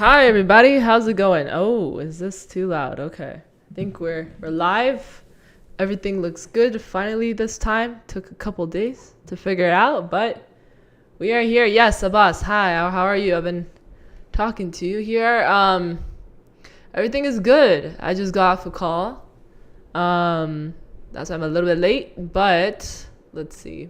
Hi everybody, how's it going? Oh, is this too loud? Okay. I think we're live. Everything looks good finally this time. Took a couple days to figure it out, but we are here. Yes, Abbas. Hi, how are you? I've been talking to you here. Everything is good. I just got off a call. That's why I'm a little bit late, but let's see.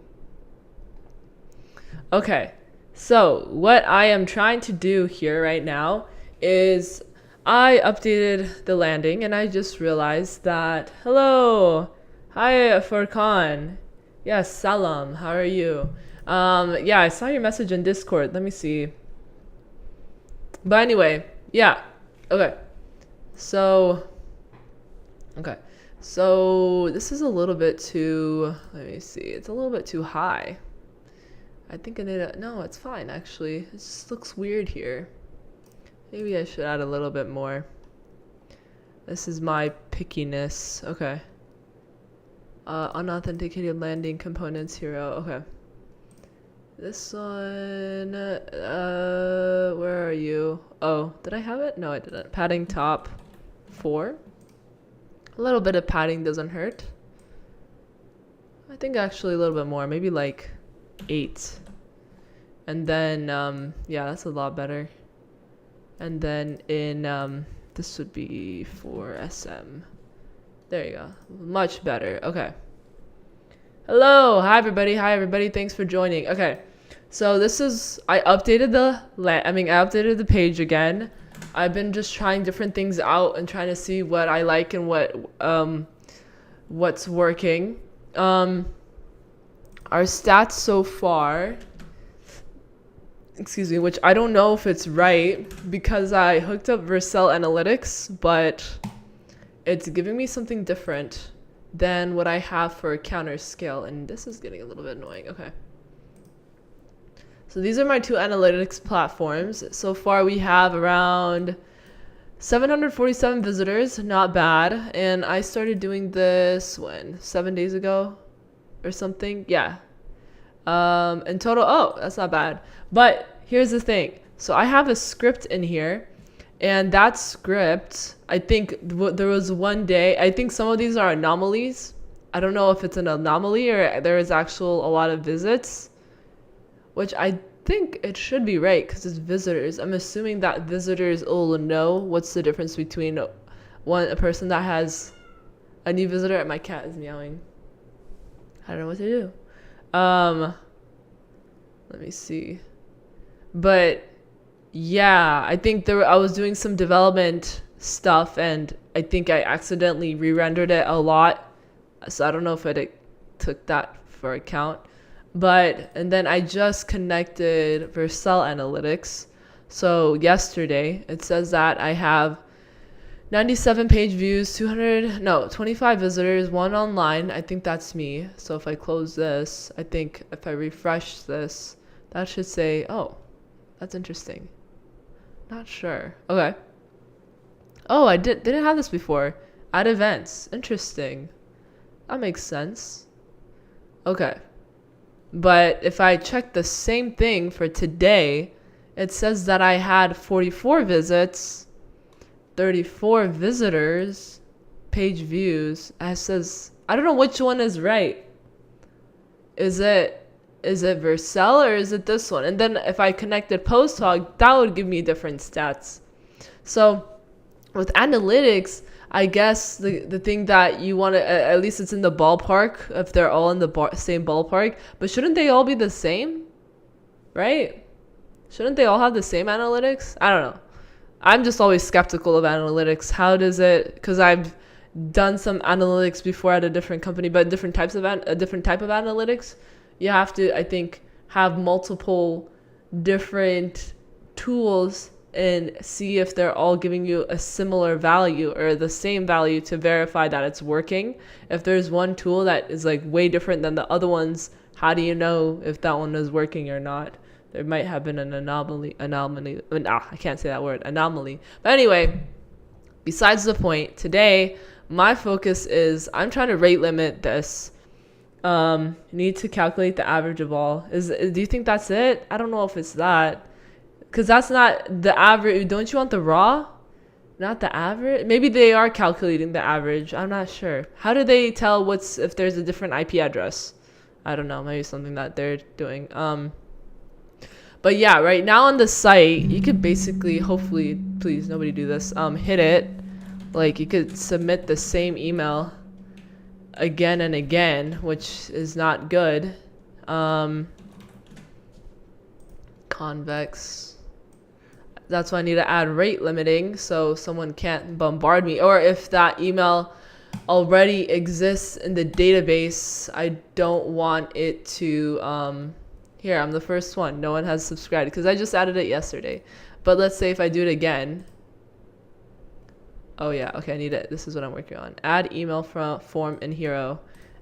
Okay. So, what I am trying to do here right now is I updated the landing and I just realized that, hello, hi Furkan. Yes, Salam, how are you? Yeah, I saw your message in Discord. Let me see. But anyway, yeah. Okay. So, okay. So, this is a little bit too, let me see. It's a little bit too high. I think I need a, no, it's fine actually. It just looks weird here. Maybe I should add a little bit more. This is my pickiness. Okay. Unauthenticated landing components hero. Okay. This one, where are you? Oh, did I have it? No, I didn't. Padding top 4. A little bit of padding doesn't hurt. I think actually a little bit more, maybe like 8. And then, yeah, that's a lot better. And then in, this would be for SM. There you go. Much better. Okay. Hello. Hi, everybody. Hi, everybody. Thanks for joining. Okay. So this is, I updated the page again. I've been just trying different things out and trying to see what I like and what's working. Our stats so far, excuse me, which I don't know if it's right because I hooked up reCAPTCHA Analytics, but it's giving me something different than what I have for counter scale, and this is getting a little bit annoying. Okay. So these are my 2 analytics platforms. So far we have around 747 visitors, not bad. And I started doing this, when? 7 days ago or something? Yeah. In total, oh, that's not bad. But here's the thing. So I have a script in here, and that script, I think there was one day, I think some of these are anomalies. I don't know if it's an anomaly or there is a lot of visits, which I think it should be right because it's visitors. I'm assuming that visitors will know what's the difference between a person that has a new visitor, and my cat is meowing. I don't know what to do. Let me see. But yeah, I think I was doing some development stuff and I think I accidentally re-rendered it a lot. So I don't know if it took that for account. And then I just connected reCAPTCHA Analytics. So yesterday it says that I have 97 page views, 25 visitors, 1 online. I think that's me. So if I close this, I think if I refresh this, that should say, oh, that's interesting. Not sure. Okay. Oh, I didn't have this before. Add events. Interesting. That makes sense. Okay. But if I check the same thing for today, it says that I had 44 visits, 34 visitors, page views. It says, I don't know which one is right. Is it reCAPTCHA or is it this one? And then if I connected post hog, that would give me different stats. So with analytics, I guess the thing that you want to, at least it's in the ballpark, if they're all in the same ballpark, but shouldn't they all be the same? Right? Shouldn't they all have the same analytics? I don't know. I'm just always skeptical of analytics. How does it, because I've done some analytics before at a different company, but different type of analytics. You have to, I think, have multiple different tools and see if they're all giving you a similar value or the same value to verify that it's working. If there's one tool that is like way different than the other ones, how do you know if that one is working or not? There might have been an anomaly. I can't say that word, anomaly. But anyway, besides the point, today, my focus is I'm trying to rate limit this. Need to calculate the average of all. Do you think that's it? I don't know if it's that. Because that's not the average. Don't you want the raw? Not the average? Maybe they are calculating the average. I'm not sure. How do they tell if there's a different IP address? I don't know. Maybe something that they're doing. But yeah, right now on the site, you could basically, hopefully, please, nobody do this. Hit it. Like, you could submit the same email again and again, which is not good. Convex. That's why I need to add rate limiting so someone can't bombard me. Or if that email already exists in the database, I don't want it to... Here, I'm the first one. No one has subscribed because I just added it yesterday. But let's say if I do it again. Oh yeah, okay, I need it. This is what I'm working on. Add email form in Hero.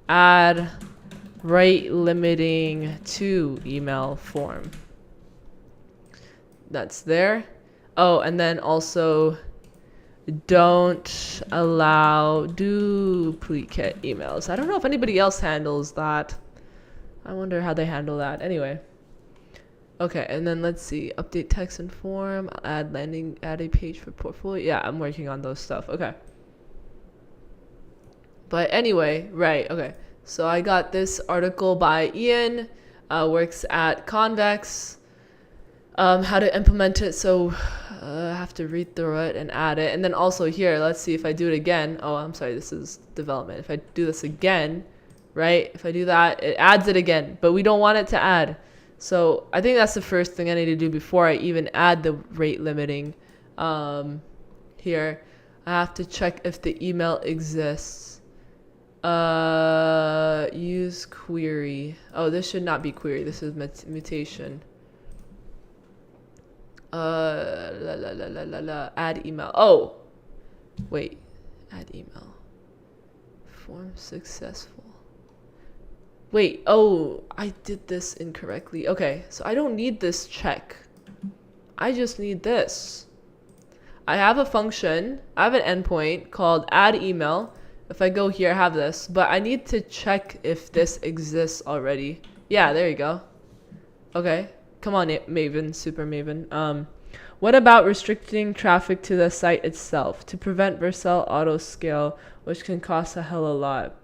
Add rate limiting to email form. That's there. Oh, and then also don't allow duplicate emails. I don't know if anybody else handles that. I wonder how they handle that. Anyway. Okay, and then let's see. Update text and form. Add a page for portfolio. Yeah, I'm working on those stuff. Okay. But anyway, right. Okay. So I got this article by Ian. Works at Convex. How to implement it. So I have to read through it and add it. And then also here, let's see if I do it again. Oh, I'm sorry. This is development. If I do this again... Right? If I do that, it adds it again, but we don't want it to add. So I think that's the first thing I need to do before I even add the rate limiting. Here, I have to check if the email exists. Use query. Oh, this should not be query. This is mutation. Add email. Oh, wait. Add email. Form successful. Wait, oh, I did this incorrectly. Okay, so I don't need this check. I just need this. I have a function, I have an endpoint called add email. If I go here, I have this, but I need to check if this exists already. Yeah, there you go. Okay, come on, Maven, super Maven. What about restricting traffic to the site itself to prevent Vercel auto scale, which can cost a hell of a lot?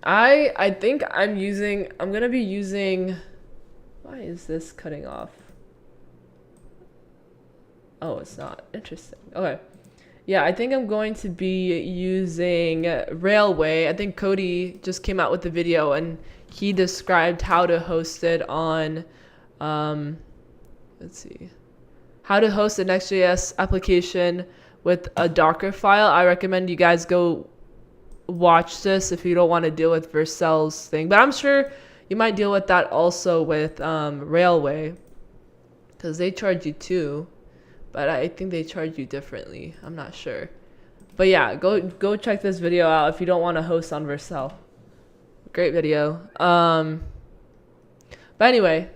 I think I'm gonna be using, why is this cutting off? Oh, it's not. Interesting. Okay. Yeah, I think I'm going to be using Railway. I think Cody just came out with the video and he described how to host it on, let's see, how to host a Next.js application with a Docker file. I recommend you guys go watch this if you don't want to deal with Vercel's thing. But I'm sure you might deal with that also with Railway because they charge you too. But I think they charge you differently. I'm not sure. But yeah, go check this video out if you don't want to host on Vercel. Great video. But anyway,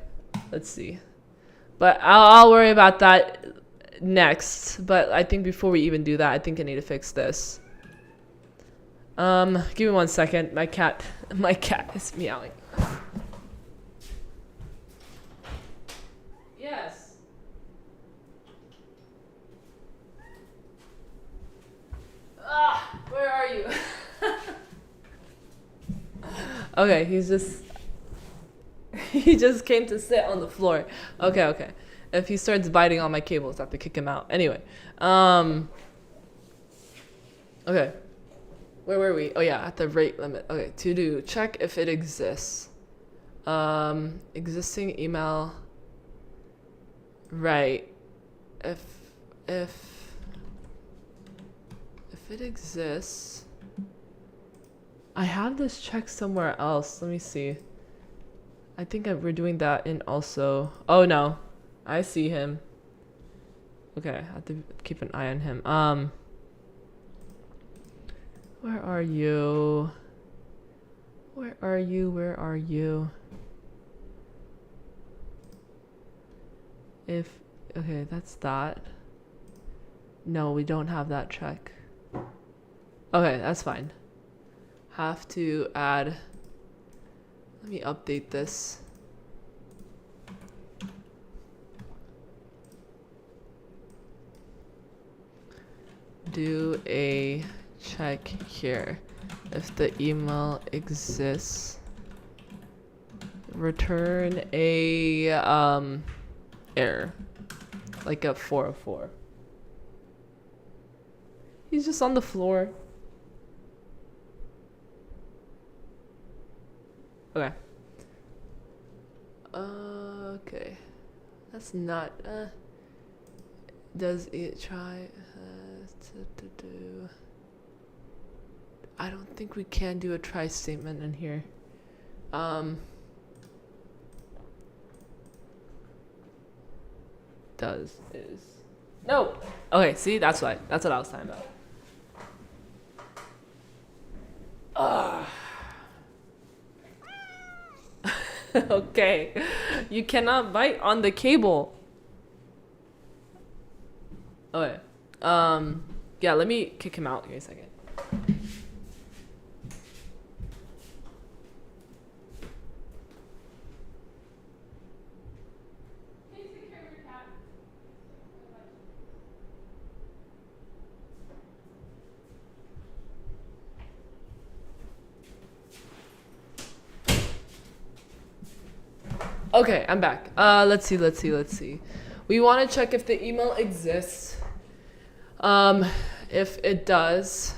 let's see. But I'll worry about that next. But I think before we even do that, I think I need to fix this. Give me 1 second. My cat is meowing. Yes. Where are you? Okay, he just came to sit on the floor. Okay. If he starts biting on my cables, I have to kick him out. Anyway, okay. Where were we? Oh yeah, at the rate limit. Okay, to do, check if it exists. Existing email. Right. If it exists, I have this check somewhere else. Let me see. I think we're doing that in also. Oh no, I see him. Okay, I have to keep an eye on him. Where are you? Where are you? Where are you? Okay, that's that. No, we don't have that check. Okay, that's fine. Have to add. Let me update this. do a check here. If the email exists, return a error, like a 404. He's just on the floor. Okay. Okay. That's not. Does it try to do? I don't think we can do a try statement in here. Does is no. Okay, see, that's what I was talking about. Okay, you cannot bite on the cable. Okay. Yeah, let me kick him out. Give me a second. Okay, I'm back. Let's see. We want to check if the email exists. If it does,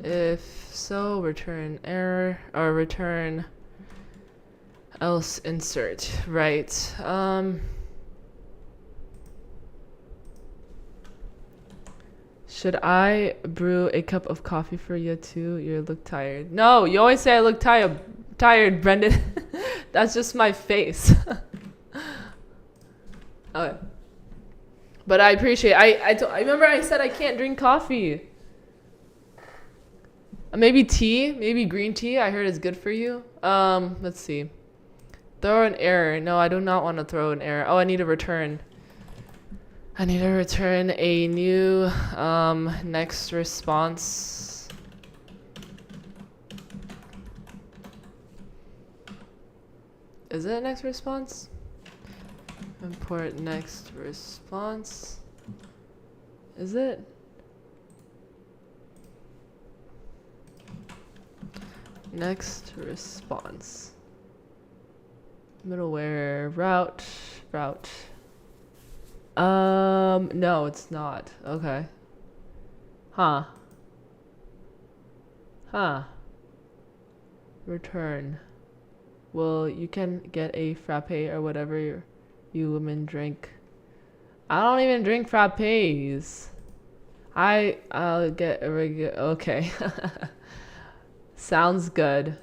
if so, return error or return else insert, right? Should I brew a cup of coffee for you too? You look tired. No, you always say I look tired, Brendan. That's just my face. Okay. But I appreciate I remember I said I can't drink coffee. Maybe tea, maybe green tea. I heard it's good for you. Let's see. Throw an error. No, I do not want to throw an error. Oh, I need to return. I need to return a new next response. Is it a next response? Import next response. Is it? Next response. Middleware route. No, it's not. Okay. Huh. Return. Well, you can get a frappe or whatever you women drink. I don't even drink frappes. I'll get a regular. Okay. Sounds good.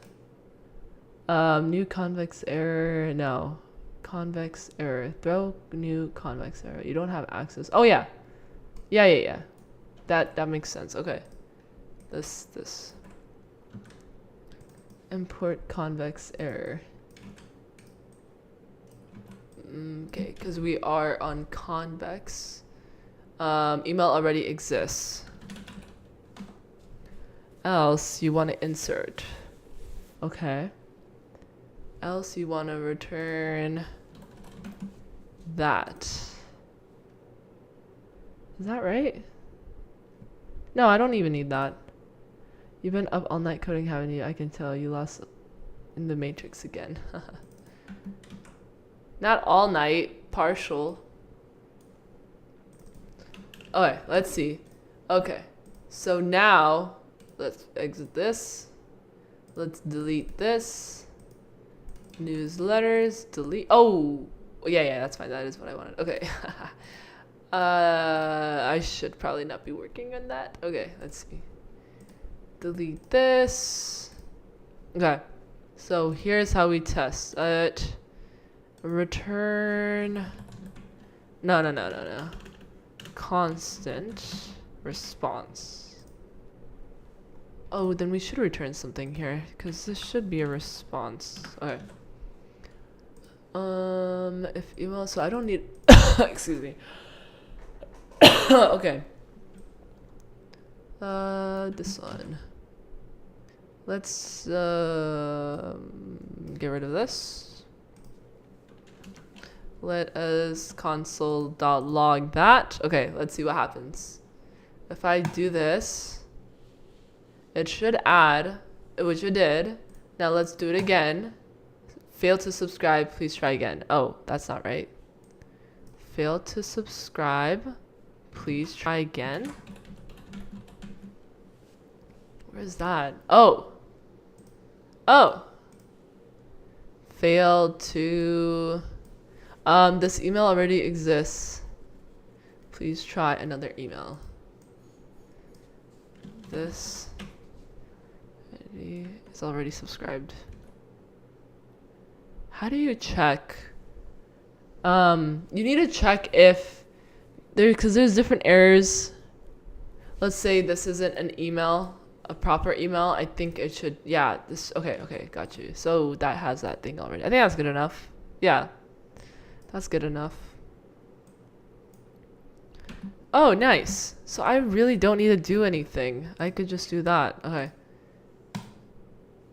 New convex error. No. Convex error. Throw new convex error. You don't have access. Oh yeah. Yeah. That makes sense. Okay. This. Import convex error. Okay, because we are on convex. Email already exists. Else you want to insert. Okay. Else you want to return that. Is that right? No, I don't even need that. You've been up all night coding, haven't you? I can tell you lost in the matrix again. Not all night, partial. Okay, let's see. Okay, so now let's exit this. Let's delete this. Newsletters, delete. Oh, yeah, that's fine. That is what I wanted. Okay. I should probably not be working on that. Okay, let's see. Delete this. Okay, so here's how we test it. Return. No. Constant response. Oh, then we should return something here because this should be a response. Okay. If email, so I don't need. Excuse me. Okay. This one. Let's get rid of this. Let us console.log that. Okay, let's see what happens. If I do this, it should add, which it did. Now let's do it again. Failed to subscribe, please try again. Oh, that's not right. Failed to subscribe, please try again. Where's that? Oh. Oh. Failed to... this email already exists. Please try another email. This is already subscribed. How do you check? You need to check if because there's different errors. Let's say this isn't an email, a proper email. I think it should, yeah, this, okay, got you. So that has that thing already. I think that's good enough. Yeah, that's good enough. Oh, nice. So I really don't need to do anything. I could just do that. Okay.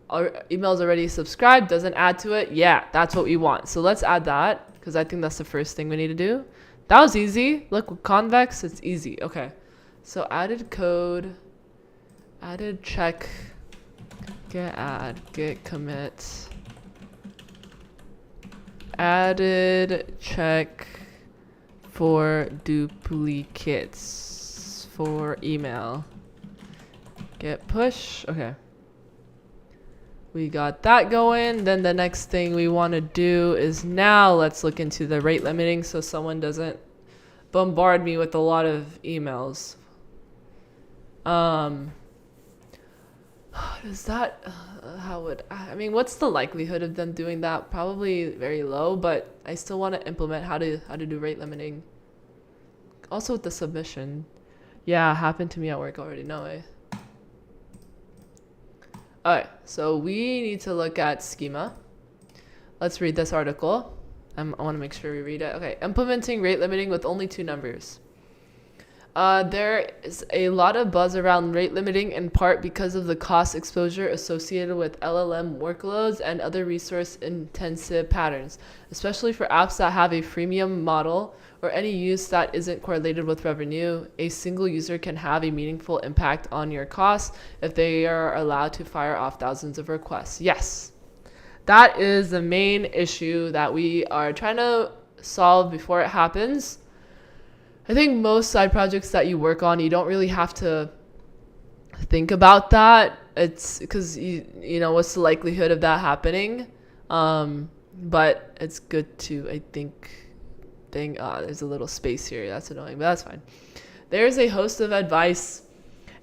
Our email's already subscribed, doesn't add to it. Yeah, that's what we want. So let's add that, because I think that's the first thing we need to do. That was easy. Look, with convex, it's easy. Okay. So added code, added check, get add, get commit, added check for duplicates for email, get push. Okay. We got that going. Then the next thing we want to do is now let's look into the rate limiting so someone doesn't bombard me with a lot of emails. Is that I mean, what's the likelihood of them doing that? Probably very low, but I still want to implement how to do rate limiting. Also with the submission. Yeah, happened to me at work already. No way. Alright, so we need to look at schema. Let's read this article. I want to make sure we read it. Okay, implementing rate limiting with only 2 numbers. There is a lot of buzz around rate limiting in part because of the cost exposure associated with LLM workloads and other resource-intensive patterns, especially for apps that have a freemium model or any use that isn't correlated with revenue. A single user can have a meaningful impact on your costs if they are allowed to fire off thousands of requests. Yes, that is the main issue that we are trying to solve before it happens. I think most side projects that you work on, you don't really have to think about that. It's because you know what's the likelihood of that happening. But it's good to, I think, there's a little space here. That's annoying, but that's fine. There's a host of advice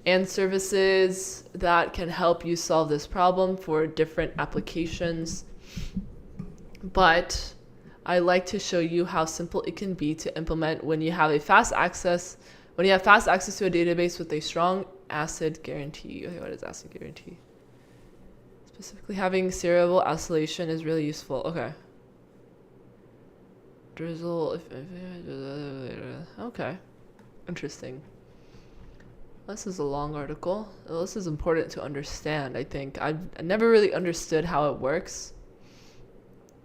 and services that can help you solve this problem for different applications. But I like to show you how simple it can be to implement when you have fast access to a database with a strong ACID guarantee. Okay, what is ACID guarantee? Specifically, having serial isolation is really useful. Okay. Drizzle. Okay. Interesting. This is a long article. This is important to understand, I think. I never really understood how it works.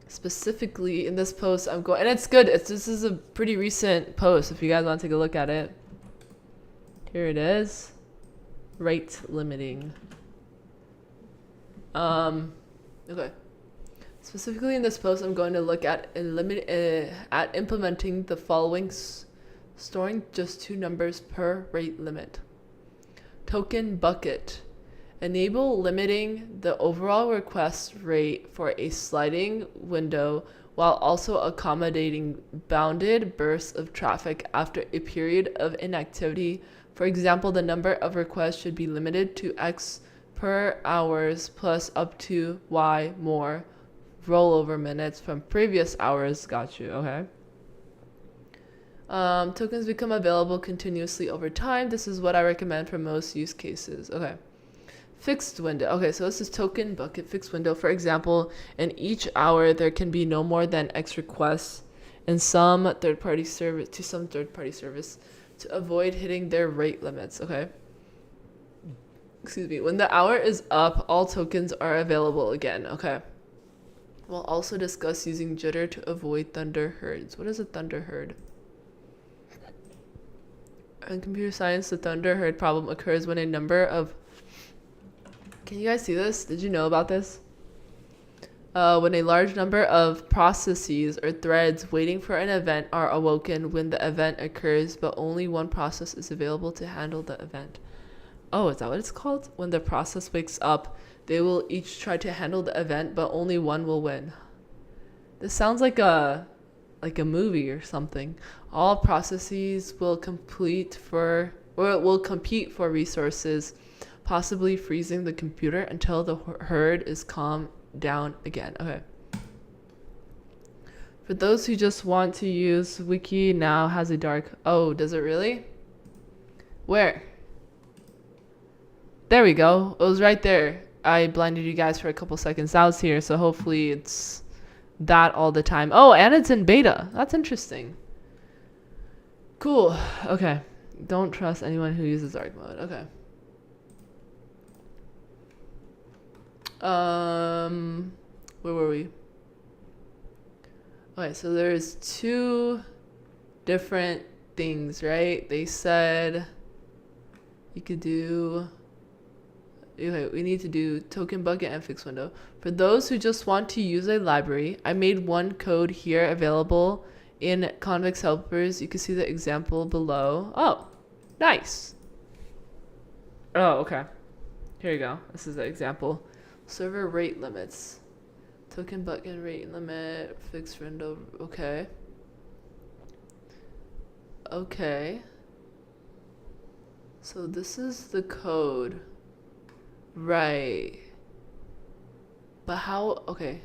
Specifically in this post, and it's good. This is a pretty recent post. If you guys want to take a look at it, here it is. Rate limiting. Okay. Specifically in this post, I'm going to look at implementing the following: storing just 2 numbers per rate limit. Token bucket. Enable limiting the overall request rate for a sliding window while also accommodating bounded bursts of traffic after a period of inactivity. For example, the number of requests should be limited to X per hours plus up to Y more rollover minutes from previous hours. Got you. Okay. Tokens become available continuously over time. This is what I recommend for most use cases. Okay. Fixed window. Okay, so this is token bucket fixed window. For example, in each hour, there can be no more than X requests in some third-party service to avoid hitting their rate limits. Okay. excuse me, when the hour is up, all tokens are available again. Okay. We'll also discuss using jitter to avoid thunder herds. What is a thunder herd? In computer science, the thunder herd problem occurs when a number of... Can you guys see this? Did you know about this? When a large number of processes or threads waiting for an event are awoken when the event occurs, but only one process is available to handle the event. Oh, is that what it's called? When the process wakes up, they will each try to handle the event, but only one will win. This sounds like a movie or something. All processes will compete for resources, possibly freezing the computer until the herd is calmed down again. Okay. For those who just want to use wiki now has a dark... Oh, does it really? Where? There we go. It was right there. I blinded you guys for a couple seconds. Now it's here, so hopefully it's that all the time. Oh, and it's in beta. That's interesting. Cool. Okay. Don't trust anyone who uses dark mode. Okay. Where were we? Okay, so there's two different things, right? They said you could do... Okay, we need to do token bucket and fixed window. For those who just want to use a library, I made one code here available in Convex helpers. You can see the example below. Oh, nice. Oh, okay. Here you go. This is the example. Server rate limits. Token bucket rate limit, fixed window. Okay. Okay. So this is the code. Right. But how, okay.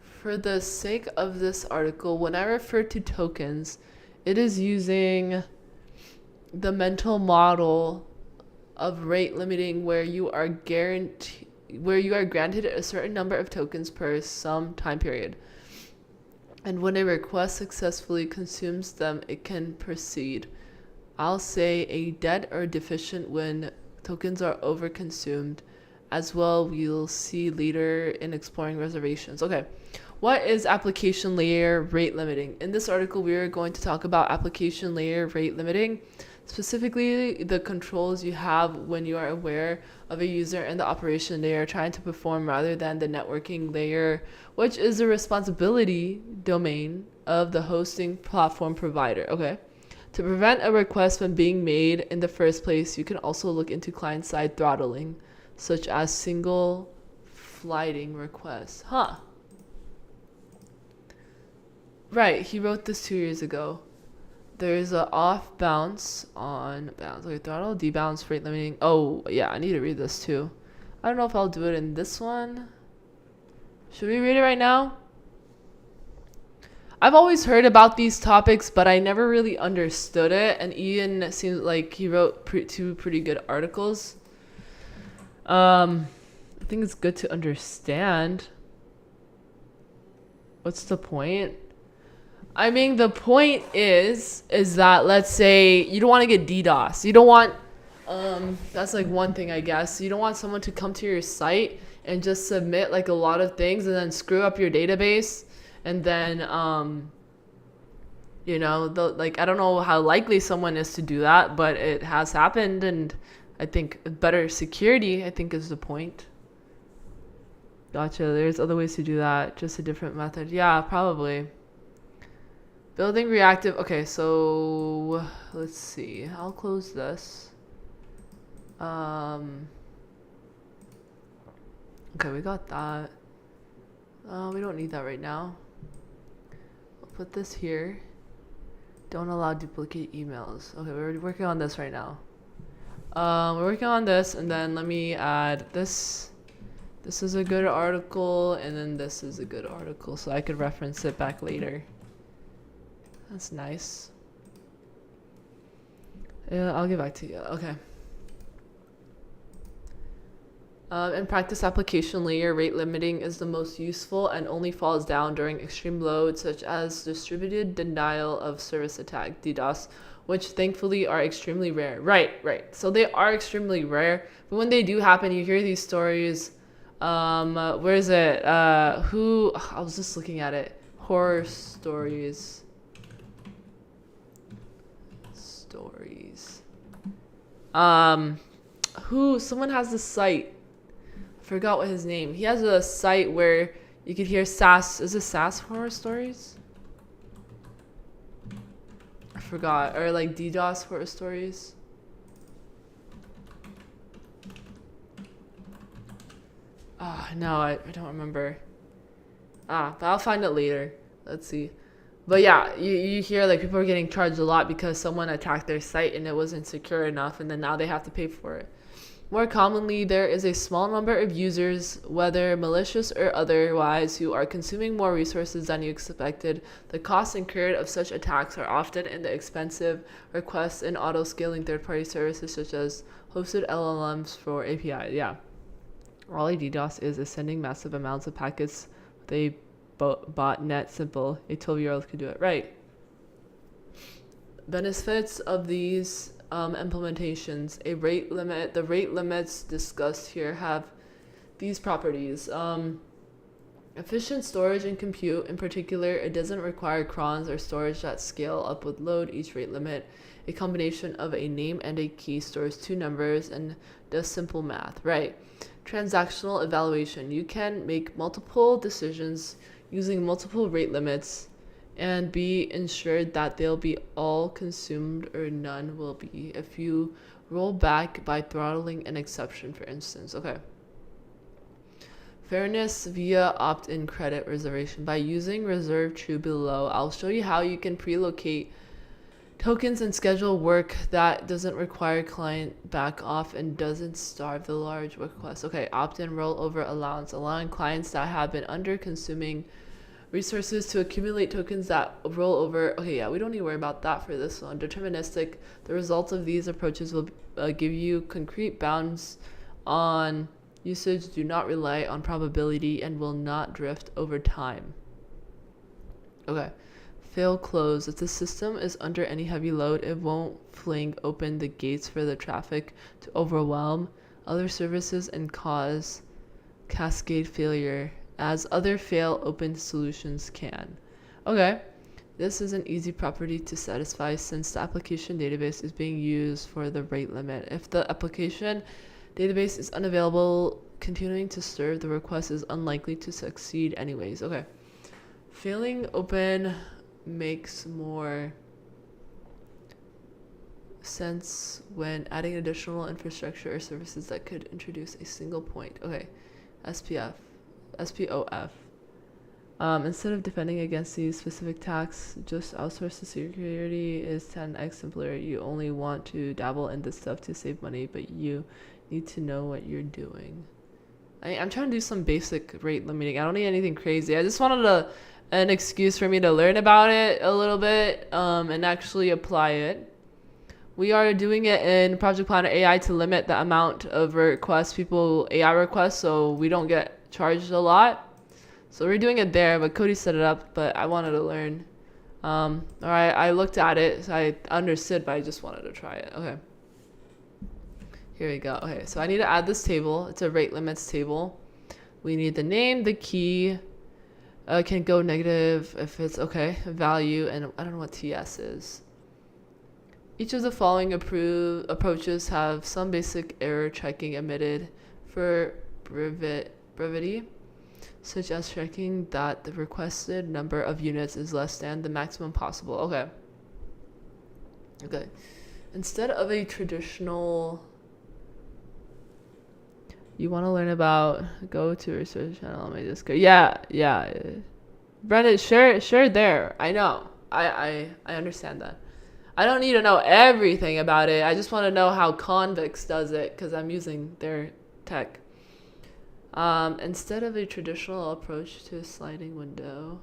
For the sake of this article, when I refer to tokens, it is using the mental model of rate limiting where you are granted a certain number of tokens per some time period. And when a request successfully consumes them, it can proceed. I'll say a dead or deficient when tokens are overconsumed. As well, we'll see later in exploring reservations. Okay, what is application layer rate limiting? In this article, we are going to talk about application layer rate limiting, specifically the controls you have when you are aware of a user and the operation they are trying to perform rather than the networking layer, which is the responsibility domain of the hosting platform provider. Okay. To prevent a request from being made in the first place, you can also look into client-side throttling, such as single flighting requests. Huh. Right, he wrote this 2 years ago. There's a off bounce on bounce. Okay, throttle, debounce, rate limiting. Oh, yeah, I need to read this too. I don't know if I'll do it in this one. Should we read it right now? I've always heard about these topics, but I never really understood it. And Ian seems like he wrote two pretty good articles. I think it's good to understand. What's the point? I mean, the point is that, let's say you don't want to get DDoS. You don't want, that's like one thing, I guess. You don't want someone to come to your site and just submit like a lot of things and then screw up your database. And then, you know, like, I don't know how likely someone is to do that, but it has happened. And I think better security, I think, is the point. Gotcha. There's other ways to do that. Just a different method. Yeah, probably. Building reactive. Okay, so let's see. I'll close this. Okay, we got that. We don't need that right now. I'll put this here. Don't allow duplicate emails. Okay, we're working on this right now. We're working on this, and then let me add this. This is a good article, and then this is a good article, so I could reference it back later. That's nice. Yeah, I'll get back to you. Okay. In practice, application layer rate limiting is the most useful and only falls down during extreme load, such as distributed denial of service attack, DDoS, which thankfully are extremely rare. Right. So they are extremely rare, but when they do happen, you hear these stories. Where is it? Who? I was just looking at it. Horror stories. Who? Someone has this site. I forgot what his name. He has a site where you could hear SAS. Is it SAS horror stories? I forgot. Or like DDoS horror stories. No, I don't remember. But I'll find it later. Let's see. But yeah, you hear like people are getting charged a lot because someone attacked their site and it wasn't secure enough, and then now they have to pay for it. More commonly, there is a small number of users, whether malicious or otherwise, who are consuming more resources than you expected. The costs incurred of such attacks are often in the expensive requests and auto-scaling third-party services such as hosted LLMs for API. Yeah. All a DDoS is sending massive amounts of packets with a botnet. Simple. A 12-year-old could do it. Right. Benefits of these implementations. A rate limit. The rate limits discussed here have these properties. Efficient storage and compute. In particular, it doesn't require crons or storage that scale up with load. Each rate limit, a combination of a name and a key, stores two numbers and does simple math. Right. Transactional evaluation. You can make multiple decisions using multiple rate limits and be ensured that they'll be all consumed or none will be if you roll back by throttling an exception, for instance. Okay. Fairness via opt-in credit reservation. By using reserve true below, I'll show you how you can pre-locate tokens and schedule work that doesn't require client back off and doesn't starve the large request. Okay, opt-in rollover allowance, allowing clients that have been under consuming resources to accumulate tokens that roll over. Okay, yeah, we don't need to worry about that for this one. Deterministic. The results of these approaches will give you concrete bounds on usage, do not rely on probability, and will not drift over time. Okay. Fail close. If the system is under any heavy load, it won't fling open the gates for the traffic to overwhelm other services and cause cascade failure, as other fail open solutions can. Okay, this is an easy property to satisfy since the application database is being used for the rate limit. If the application database is unavailable, continuing to serve the request is unlikely to succeed anyways. Okay, failing open makes more sense when adding additional infrastructure or services that could introduce a single point. Okay, SPOF. Instead of defending against these specific attacks, just outsource the security is 10x simpler. You only want to dabble in this stuff to save money, but you need to know what you're doing. I'm trying to do some basic rate limiting. I don't need anything crazy. I just wanted an excuse for me to learn about it a little bit and actually apply it. We are doing it in Project Planner AI to limit the amount of requests, AI requests, so we don't get charged a lot. So we're doing it there, but Cody set it up, but I wanted to learn. All right, I looked at it, so I understood, but I just wanted to try it. Okay. Here we go. Okay, so I need to add this table. It's a rate limits table. We need the name, the key, can go negative if it's okay, value, and I don't know what TS is. Each of the following approaches have some basic error checking omitted for brevity, such as checking that the requested number of units is less than the maximum possible. Okay. Instead of a traditional, you want to learn about, go to research channel. Let me just go. Yeah. Brendan, share there. I know. I understand that. I don't need to know everything about it. I just want to know how Convix does it because I'm using their tech. Instead of a traditional approach to a sliding window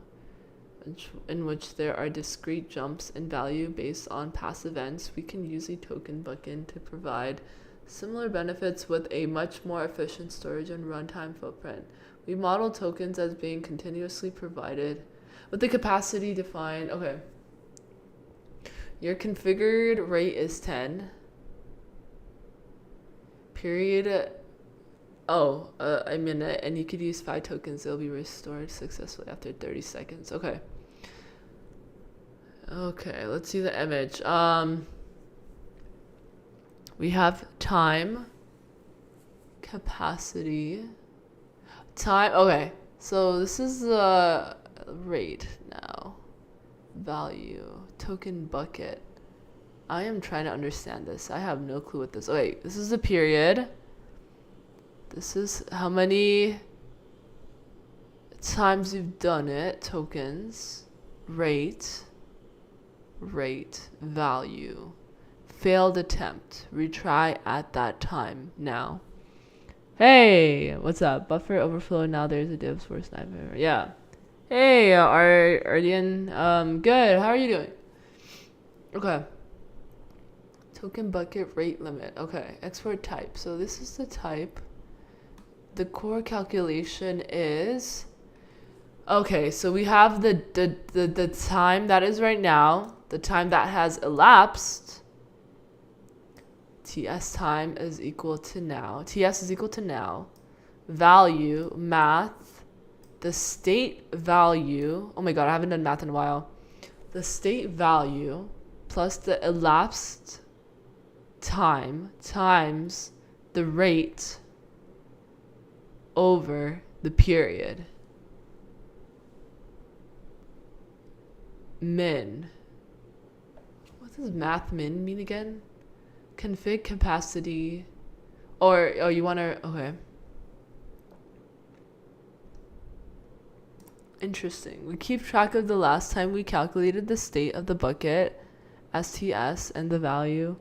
in which there are discrete jumps in value based on past events, we can use a token bucket to provide similar benefits with a much more efficient storage and runtime footprint. We model tokens as being continuously provided with the capacity defined. Okay. Your configured rate is 10. Period. Oh, a minute, and you could use 5 tokens. They'll be restored successfully after 30 seconds. Okay. Okay, let's see the image. We have time, capacity, time. Okay, so this is the rate now. Value, token bucket. I am trying to understand this. I have no clue what this. Okay, this is the period. This is how many times you've done it. Tokens, rate, value, failed attempt, retry at that time. Now, hey, what's up? Buffer overflow. Now there's a divs for sniper. Yeah. Hey, Ardian. Good. How are you doing? Okay. Token bucket rate limit. Okay. Export type. So this is the type. The core calculation is. Okay, so we have the time that is right now, the time that has elapsed. TS time is equal to now. TS is equal to now. Value, math, the state value. Oh my god, I haven't done math in a while. The state value plus the elapsed time times the rate over the period. Min. What does math min mean again? Config capacity. Or, oh, you want to, okay. Interesting. We keep track of the last time we calculated the state of the bucket, STS, and the value.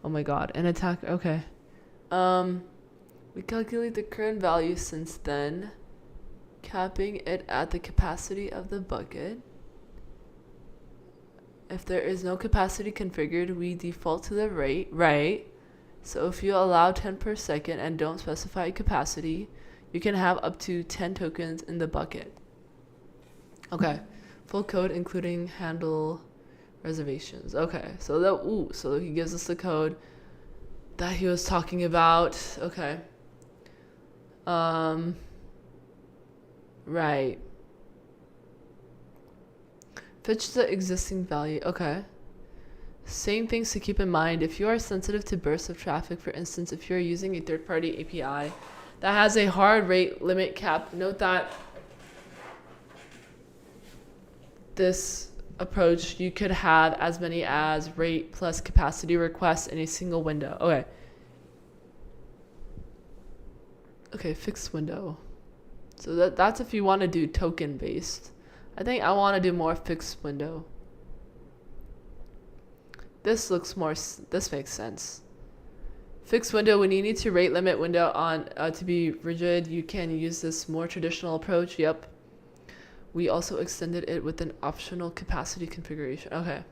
Oh my god. An attack, okay. We calculate the current value since then, capping it at the capacity of the bucket. If there is no capacity configured, we default to the rate, right? So if you allow 10 per second and don't specify capacity, you can have up to 10 tokens in the bucket. Okay, full code including handle reservations. Okay, so that, so he gives us the code that he was talking about. Okay. Right. Fetch the existing value. Okay. Same things to keep in mind. If you are sensitive to bursts of traffic, for instance, if you're using a third-party API that has a hard rate limit cap, note that this approach, you could have as many as rate plus capacity requests in a single window. Okay. Okay, fixed window. So that's if you want to do token based. I think I want to do more fixed window. This looks more, this makes sense. Fixed window, when you need to rate limit window on to be rigid, you can use this more traditional approach. Yep. We also extended it with an optional capacity configuration. Okay.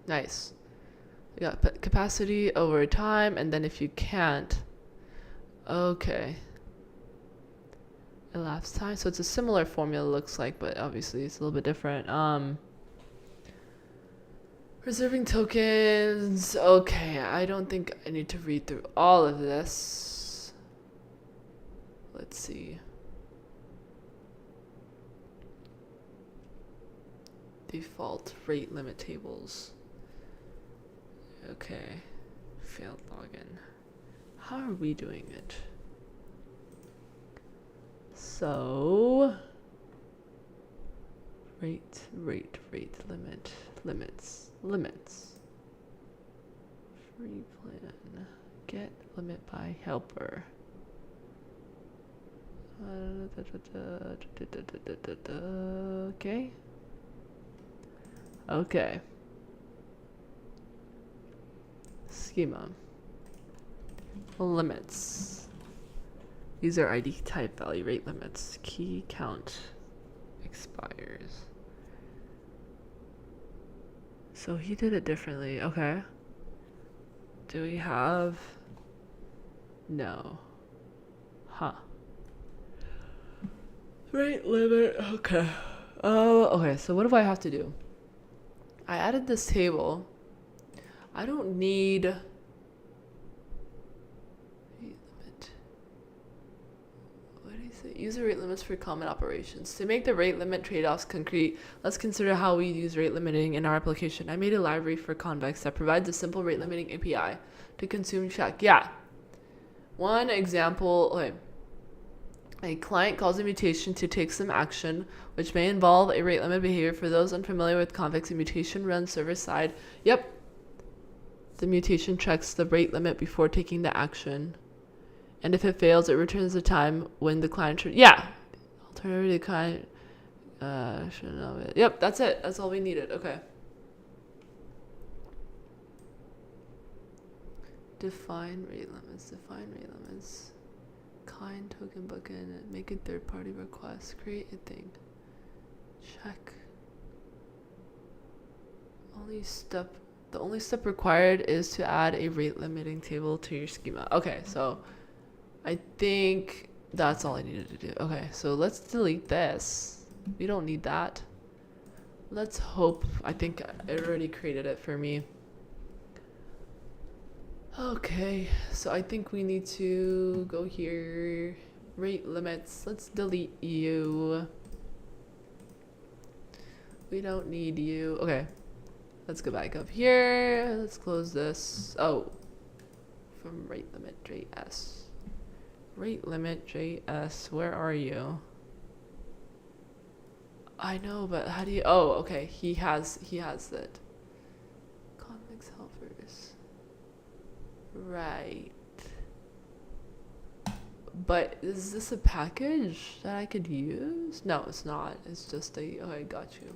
Nice. We got capacity over time, and then if you can't, okay. Elapsed time. So it's a similar formula, looks like, but obviously it's a little bit different. Reserving tokens. Okay, I don't think I need to read through all of this. Let's see. Default rate limit tables. Okay. Failed login. How are we doing it? So rate limits. Free plan. Get limit by helper. Okay. Okay. Schema. Limits. User ID type value rate limits. Key count expires. So he did it differently. Okay. Do we have? No. Huh. Rate limit. Okay. Oh, okay. So what do I have to do? I added this table. I don't need rate limit. What do you say? User rate limits for common operations. To make the rate limit trade-offs concrete, let's consider how we use rate limiting in our application. I made a library for Convex that provides a simple rate limiting API to consume check. Yeah. One example, okay. A client calls a mutation to take some action, which may involve a rate limit behavior. For those unfamiliar with Convex, a mutation runs server side. Yep. The mutation checks the rate limit before taking the action. And if it fails, it returns the time when the client should. Yeah. Alternatively, the client should know it. Yep, that's it. That's all we needed. Okay. Define rate limits. Define rate limits. Client token bucket. Make a third-party request. Create a thing. Check. The only step required is to add a rate limiting table to your schema. Okay, so I think that's all I needed to do. Okay, so let's delete this. We don't need that. Let's hope. I think it already created it for me. Okay, so I think we need to go here. Rate limits. Let's delete you. We don't need you. Okay. Let's go back up here. Let's close this. Oh, from rate limit JS. Rate limit JS, where are you? I know, but how do you? Oh, okay. He has it. Convex helpers. Right. But is this a package that I could use? No, it's not. It's just a. Oh, I got you.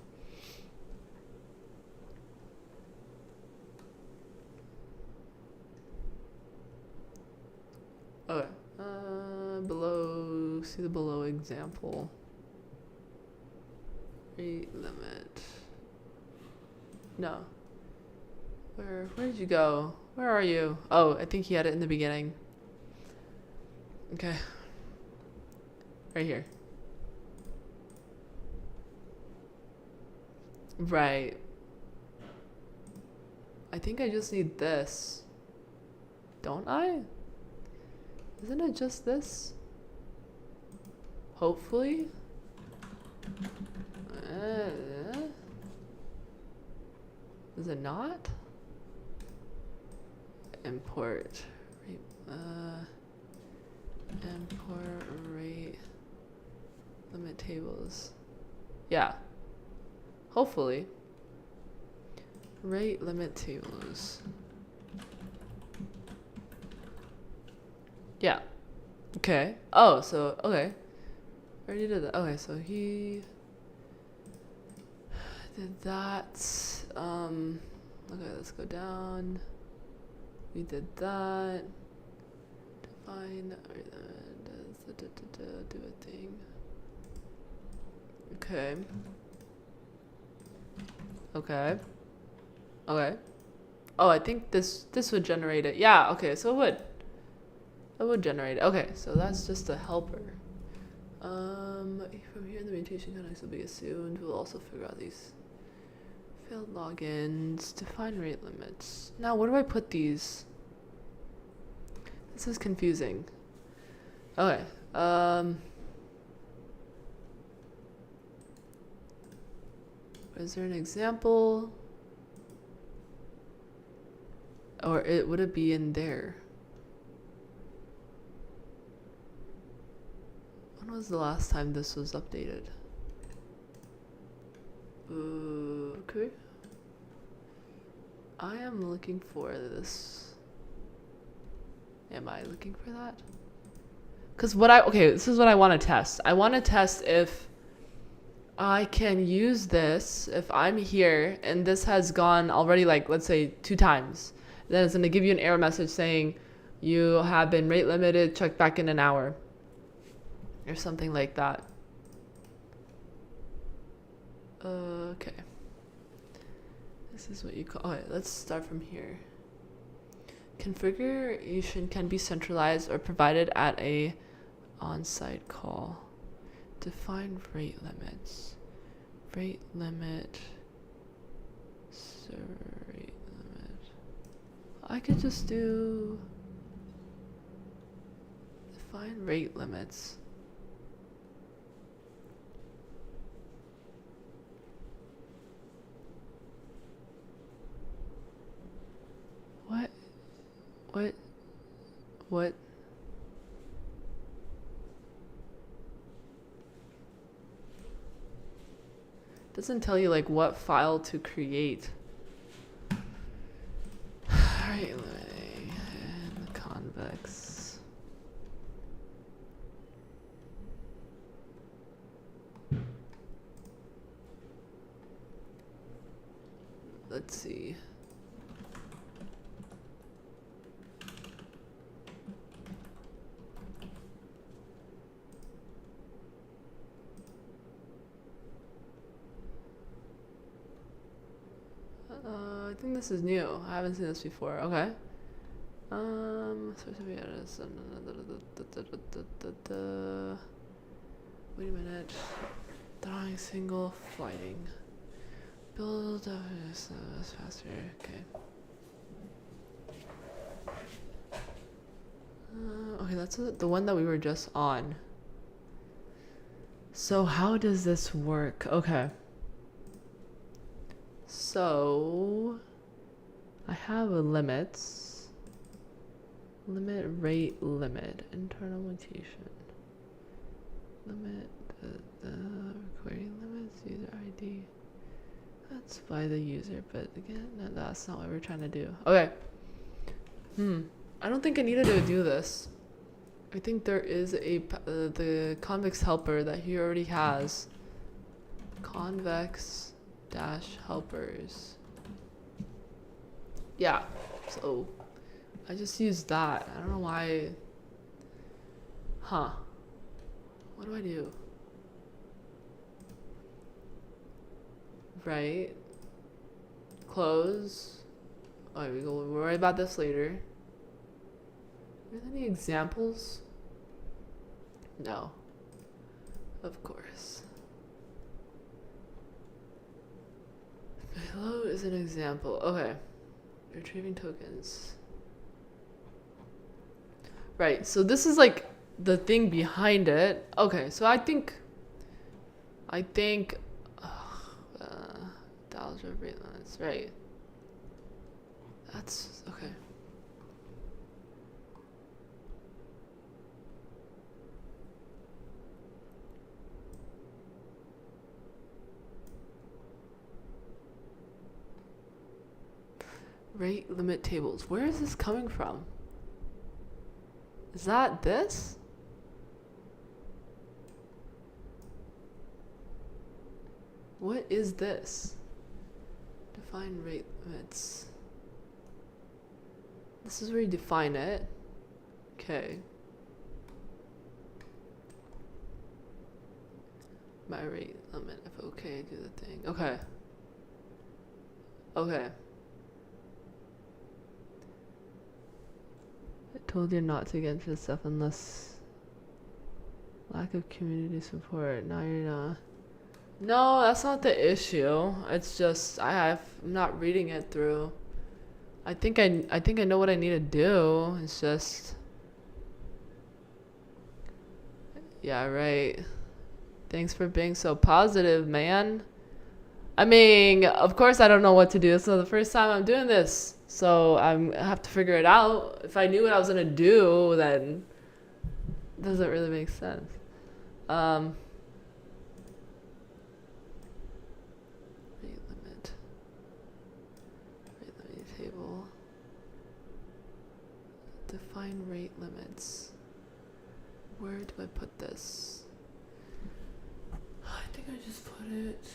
Okay. Below, see the below example. Rate limit. No. Where did you go? Where are you? Oh, I think he had it in the beginning. Okay. Right here. Right. I think I just need this. Don't I? Isn't it just this? Hopefully. Is it not? Import rate. Import rate limit tables. Yeah. Hopefully. Rate limit tables. Yeah. Okay. Oh, so, okay. Already did that. Okay, so he did that. Okay, let's go down. We did that. Define. Do a thing. Okay. Okay. Okay. Oh, I think this would generate it. Yeah, okay, so it would. It would generate it. Okay, so that's just a helper. From here the mutation context will be assumed. We'll also figure out these failed logins, define rate limits. Now where do I put these? This is confusing. Okay. Is there an example? Or would it be in there? When was the last time this was updated? Okay. I am looking for this. Am I looking for that? Because this is what I want to test. I want to test if I can use this if I'm here and this has gone already, like, let's say 2 times. Then it's going to give you an error message saying you have been rate limited, check back in an hour. Or something like that. Okay. This is what you call. Okay, let's start from here. Configuration can be centralized or provided at a on-site call. Define rate limits. Rate limit I could just do define rate limits. What? What? What? Doesn't tell you like what file to create. Alright, and convex. Let's see. I think this is new. I haven't seen this before. Okay. Wait a minute. Drawing single flighting. Build faster. Okay. Okay, that's the one that we were just on. So how does this work? Okay. So I have a limits. Limit rate limit. Internal mutation. Limit the recording limits, user ID. That's by the user, but again, no, that's not what we're trying to do. Okay. I don't think I needed to do this. I think there is a the convex helper that he already has. Convex dash helpers. Yeah. So I just used that. I don't know why. Huh. What do I do? Right. Close. Oh, we'll worry about this later. Are there any examples? No. Of course. Below is an example. Okay. Retrieving tokens. Right, so this is like the thing behind it. Okay, so I think $1,000 rate limits, right? That's okay. Rate limit tables. Where is this coming from? Is that this? What is this? Define rate limits. This is where you define it. Okay. My rate limit. If okay, do the thing. Okay. Okay. I told you not to get into this stuff unless lack of community support. Now you're not. No, that's not the issue. It's just I'm not reading it through. I think I know what I need to do. It's just yeah, right. Thanks for being so positive, man. I mean, of course I don't know what to do. This is the first time I'm doing this. So I have to figure it out. If I knew what I was gonna do, then it doesn't really make sense. Rate limit table. Define rate limits. Where do I put this? I think I just put it.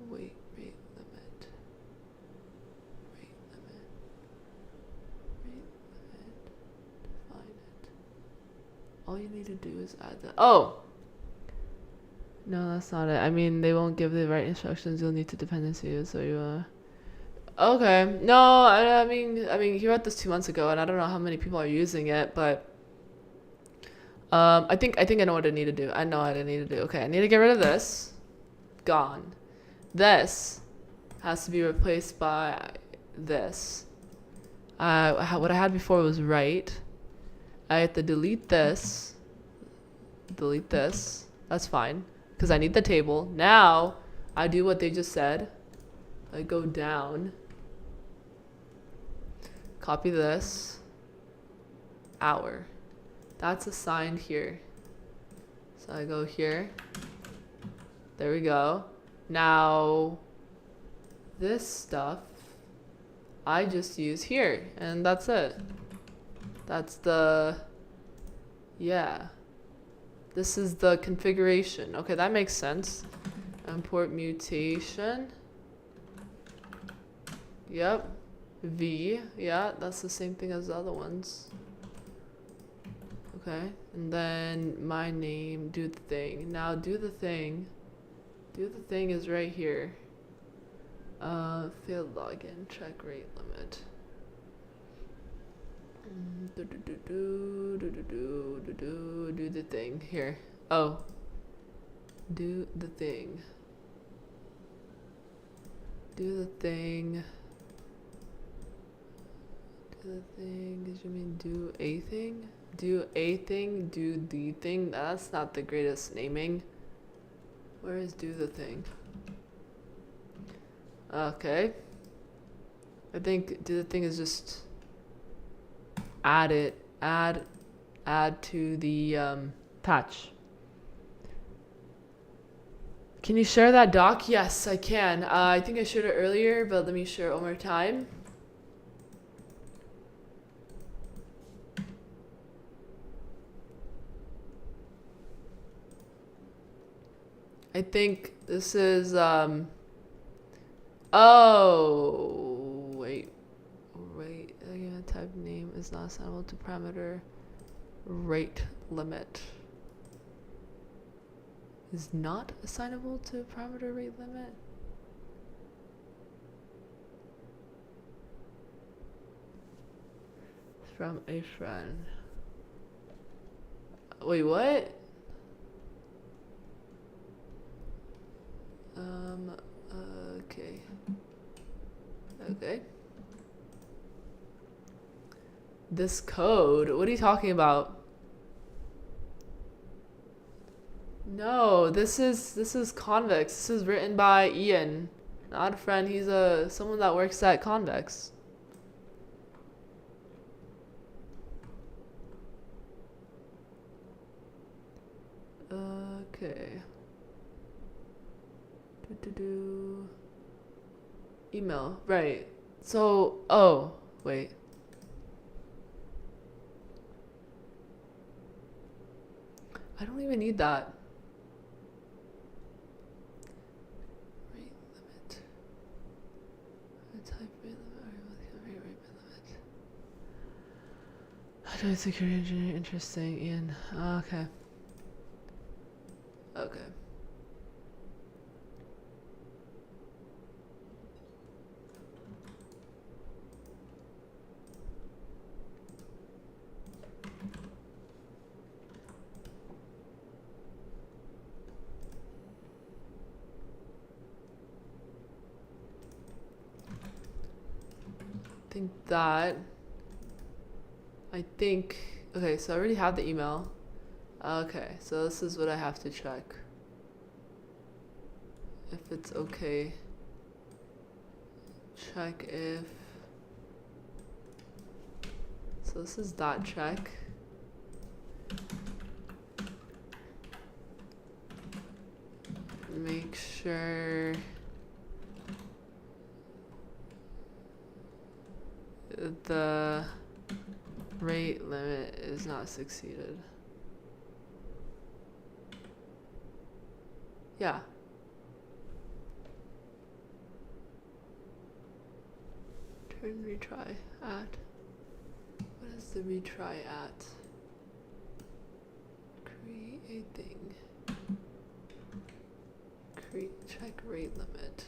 Rate limit. Define it. All you need to do is add that. Oh! No, that's not it. I mean, they won't give the right instructions. You'll need to dependency. So you, okay. No, I mean, he wrote this 2 months ago, and I don't know how many people are using it, but, I think I know what I need to do. I know what I need to do. Okay, I need to get rid of this. Gone. This has to be replaced by this. What I had before was right. I have to delete this. Delete this. That's fine. Because I need the table. Now, I do what they just said. I go down. Copy this. Hour. That's assigned here. So I go here. There we go. Now, this stuff I just use here. And that's it. That's the... Yeah. This is the configuration. Okay, that makes sense. Import mutation. Yep. V. Yeah, that's the same thing as the other ones. Okay. And then my name, do the thing. Now do the thing. Do the thing is right here. Failed login. Check rate limit. Do the thing here. Oh, do the thing. Do the thing. Do the thing. Did you mean do a thing? Do a thing. Do the thing. That's not the greatest naming. Where is do the thing? Okay. I think do the thing is just add it, add to the patch. Can you share that doc? Yes, I can. I think I shared it earlier, but let me share it one more time. I think this is, oh, wait, again, type name is not assignable to parameter rate limit. Is not assignable to parameter rate limit? From a friend. Wait, what? Okay. Okay. This code? What are you talking about? No, this is Convex. This is written by Ian, not a friend. He's someone that works at Convex. Okay. Email, right. So, oh, wait. I don't even need that. Rate limit. Type rate limit. How do I security engineer? Interesting, Ian. Okay. Okay. Okay, so I already have the email. Okay, so this is what I have to check. If it's okay. Check if... So this is dot check. Make sure... the rate limit is not succeeded. Yeah. Turn retry at. What is the retry at? Create thing. Check rate limit.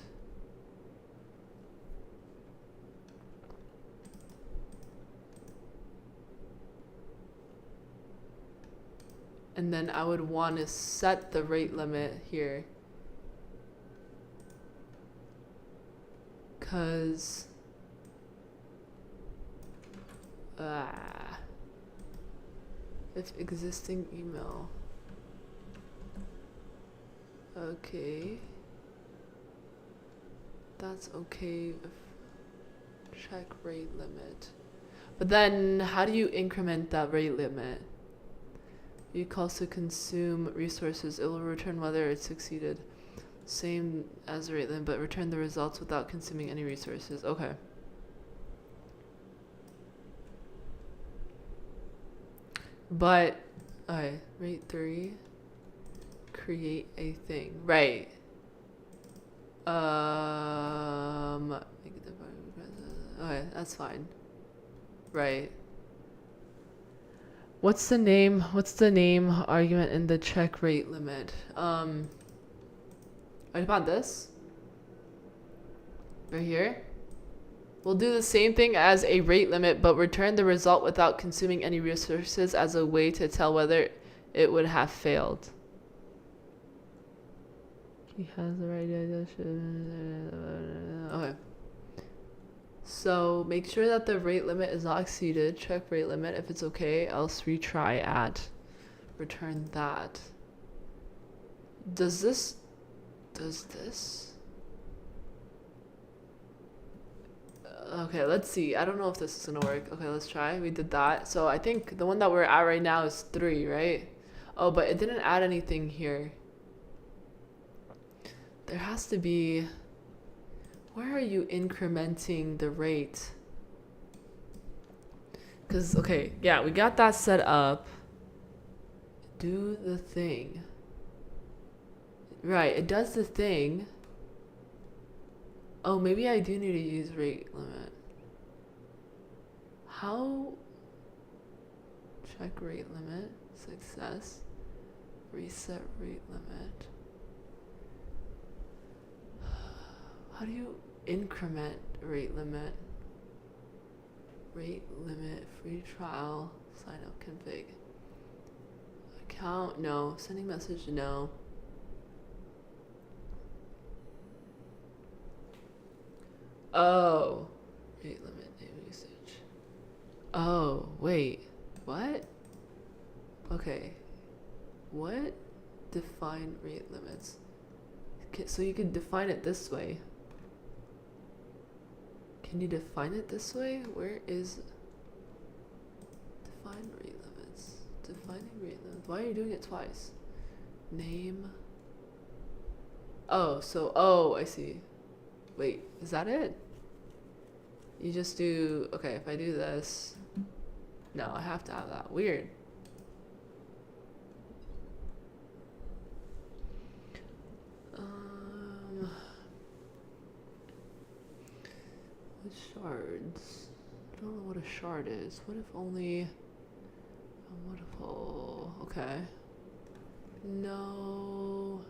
And then I would want to set the rate limit here. Because if existing email. Okay. That's okay. Check rate limit. But then how do you increment that rate limit? You calls to consume resources. It will return whether it succeeded. Same as the rate limit, but return the results without consuming any resources. Okay. But, okay, rate 3. Create a thing. Right. Okay, that's fine. Right. What's the name argument in the check rate limit? I found this right here. We'll do the same thing as a rate limit, but return the result without consuming any resources as a way to tell whether it would have failed. He has the right idea. Okay. So make sure that the rate limit is not exceeded. Check rate limit if it's okay, else retry at. Return that. Does this? Okay, let's see. I don't know if this is gonna work. Okay, let's try. We did that. So I think the one that we're at right now is 3, right? Oh, but it didn't add anything here. There has to be... Where are you incrementing the rate? Because, okay, yeah, we got that set up. Do the thing. Right, it does the thing. Oh, maybe I do need to use rate limit. How? Check rate limit. Success. Reset rate limit. How do you increment rate limit? Rate limit, free trial, sign up config. Account, no. Sending message, no. Oh. Rate limit, name usage. Oh, wait. What? Okay. What? Define rate limits. Okay, so you could define it this way. Can you define it this way? Where is define rate limits? Defining rate limits. Why are you doing it twice? Name. Oh, so I see. Wait, is that it? You just do, okay, if I do this, no, I have to have that. Weird. Shards. I don't know what a shard is. What if only... What if... Oh, okay. No...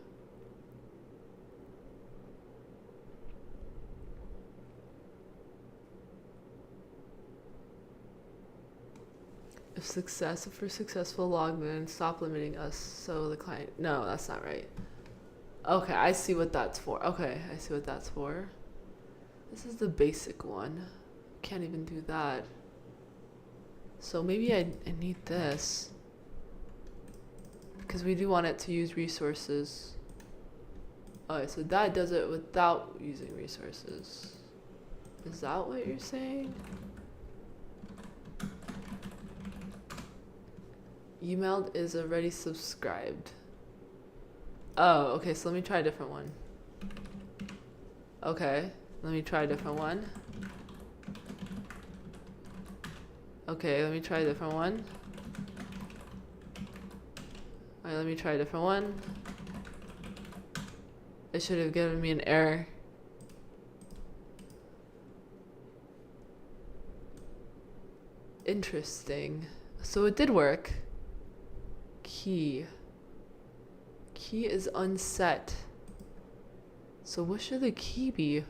If for successful login, stop limiting us so the client... No, that's not right. Okay, I see what that's for. Okay, I see what that's for. This is the basic one. Can't even do that. So maybe I need this. Because we do want it to use resources. Alright, so that does it without using resources. Is that what you're saying? Emailed is already subscribed. Oh, okay, so let me try a different one. Okay. Let me try a different one. Okay, let me try a different one. Alright, let me try a different one. It should have given me an error. Interesting. So it did work. Key. Key is unset. So what should the key be?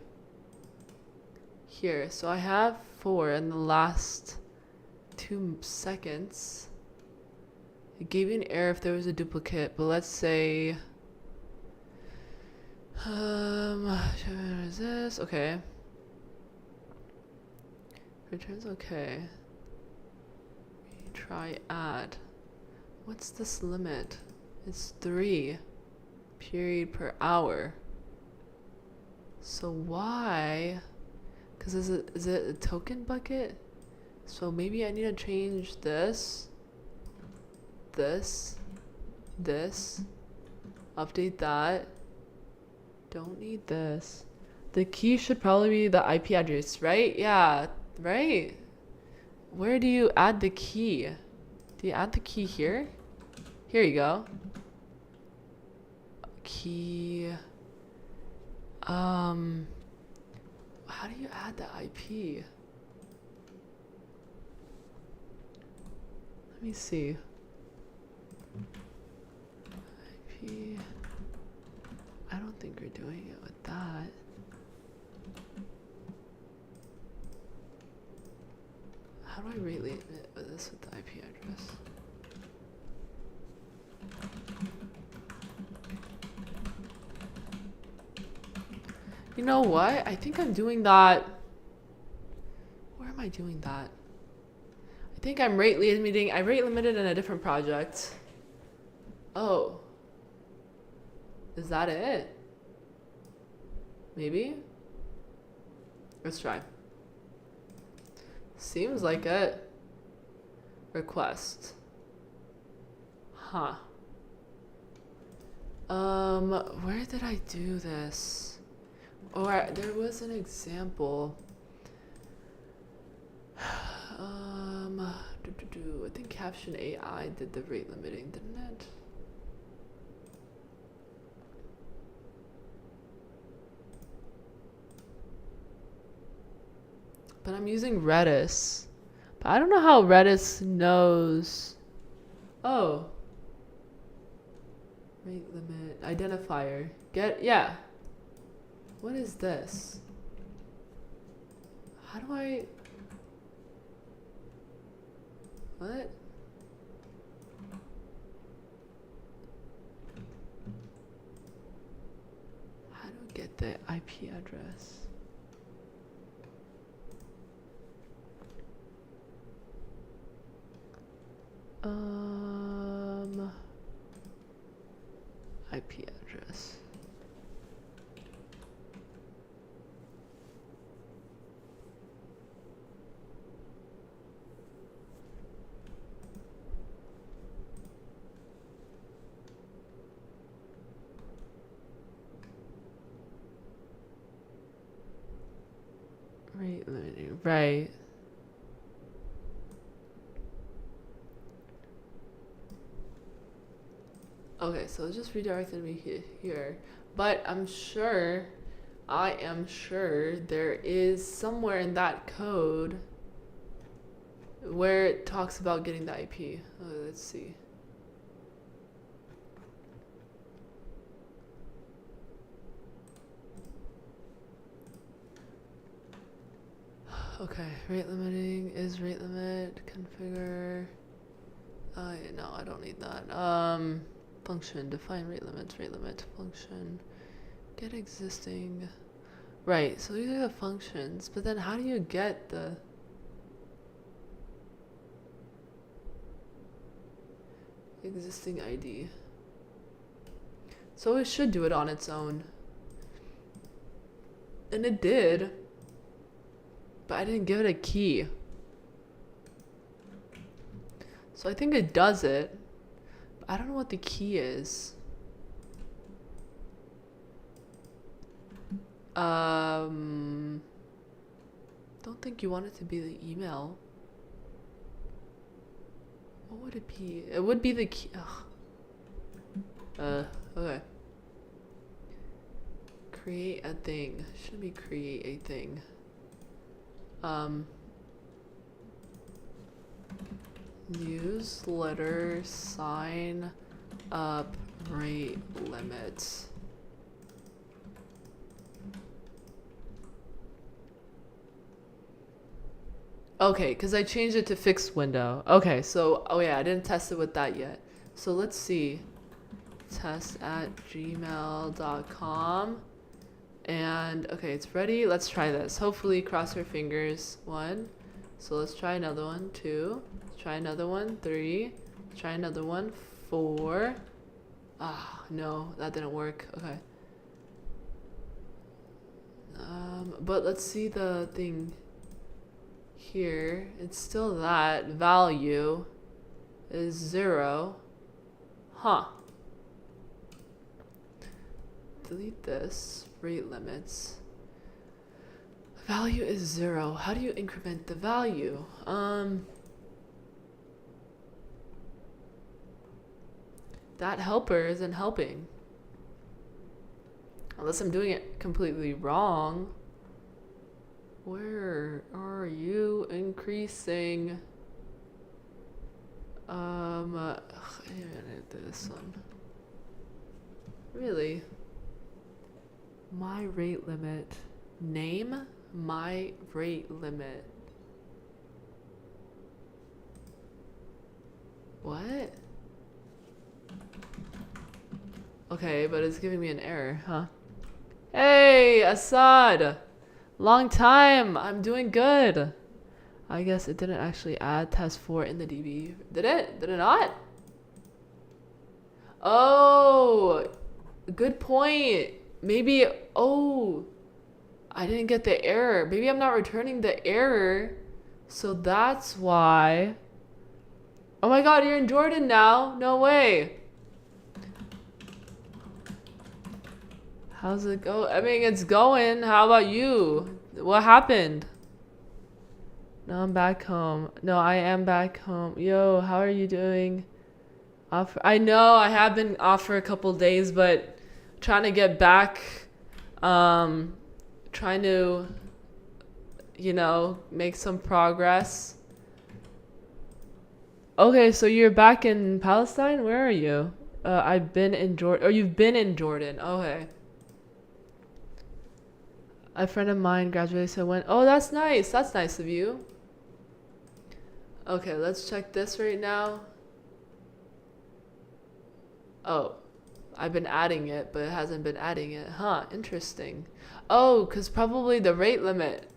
Here, so I have 4 in the last 2 seconds. It gave you an error if there was a duplicate, but let's say is this okay? Returns okay. Try add. What's this limit? It's 3 period per hour. So why? Because is it a token bucket? So maybe I need to change this, update that. Don't need this. The key should probably be the IP address, right? Yeah, right. Where do you add the key? Do you add the key here? Here you go. Key. How do you add the IP? Let me see. IP. I don't think we're doing it with that. How do I rate limit this with the IP address? You know what? I think I'm doing that. Where am I doing that? I think I'm rate limiting. I rate limited in a different project. Oh. Is that it? Maybe? Let's try. Seems like it. Request. Huh. Where did I do this? Or there was an example. I think Caption AI did the rate limiting, didn't it? But I'm using Redis. But I don't know how Redis knows. Oh. Rate limit. Identifier. Yeah. What is this? How do I... What? How do I get the IP address? IP address. Rate limiting, right. Okay, so it just redirected me here. But I am sure there is somewhere in that code where it talks about getting the IP. Let's see. Okay, rate limiting is rate limit, configure. No, I don't need that. Function, define rate limit, function, get existing. Right, so these are the functions, but then how do you get the existing ID? So it should do it on its own. And it did, but I didn't give it a key. So I think it does it. I don't know what the key is. Don't think you want it to be the email. What would it be? It would be the key. Ugh. Okay. Create a thing. Should be create a thing. Newsletter sign up rate limit. Okay, because I changed it to fixed window. Okay, so, oh yeah, I didn't test it with that yet. So let's see. Test@gmail.com. And okay, it's ready. Let's try this. Hopefully, cross your fingers. 1. So let's try another one. 2. Try another one. 3. Try another one. 4. Ah, no, that didn't work. Okay. But let's see the thing here. It's still that. Value is 0. Huh. Delete this. Rate limits. Value is 0. How do you increment the value? That helper isn't helping. Unless I'm doing it completely wrong. Where are you increasing? I'm gonna do this one. Really? My rate limit. Name my rate limit. What? Okay, but it's giving me an error, huh? Hey, Assad! Long time! I'm doing good! I guess it didn't actually add test 4 in the DB. Did it? Did it not? Oh! Good point! Maybe, oh! I didn't get the error. Maybe I'm not returning the error. So that's why. Oh my god, you're in Jordan now? No way! How's it go? I mean, it's going. How about you? What happened? No, I'm back home. No, I am back home. Yo, how are you doing? I know I have been off for a couple days, but trying to get back. Trying to, make some progress. Okay, so you're back in Palestine? Where are you? I've been in Jordan. Or you've been in Jordan. Okay. A friend of mine graduated, so I went, oh, that's nice. That's nice of you. Okay, let's check this right now. Oh, I've been adding it, but it hasn't been adding it. Huh, interesting. Oh, because probably the rate limit.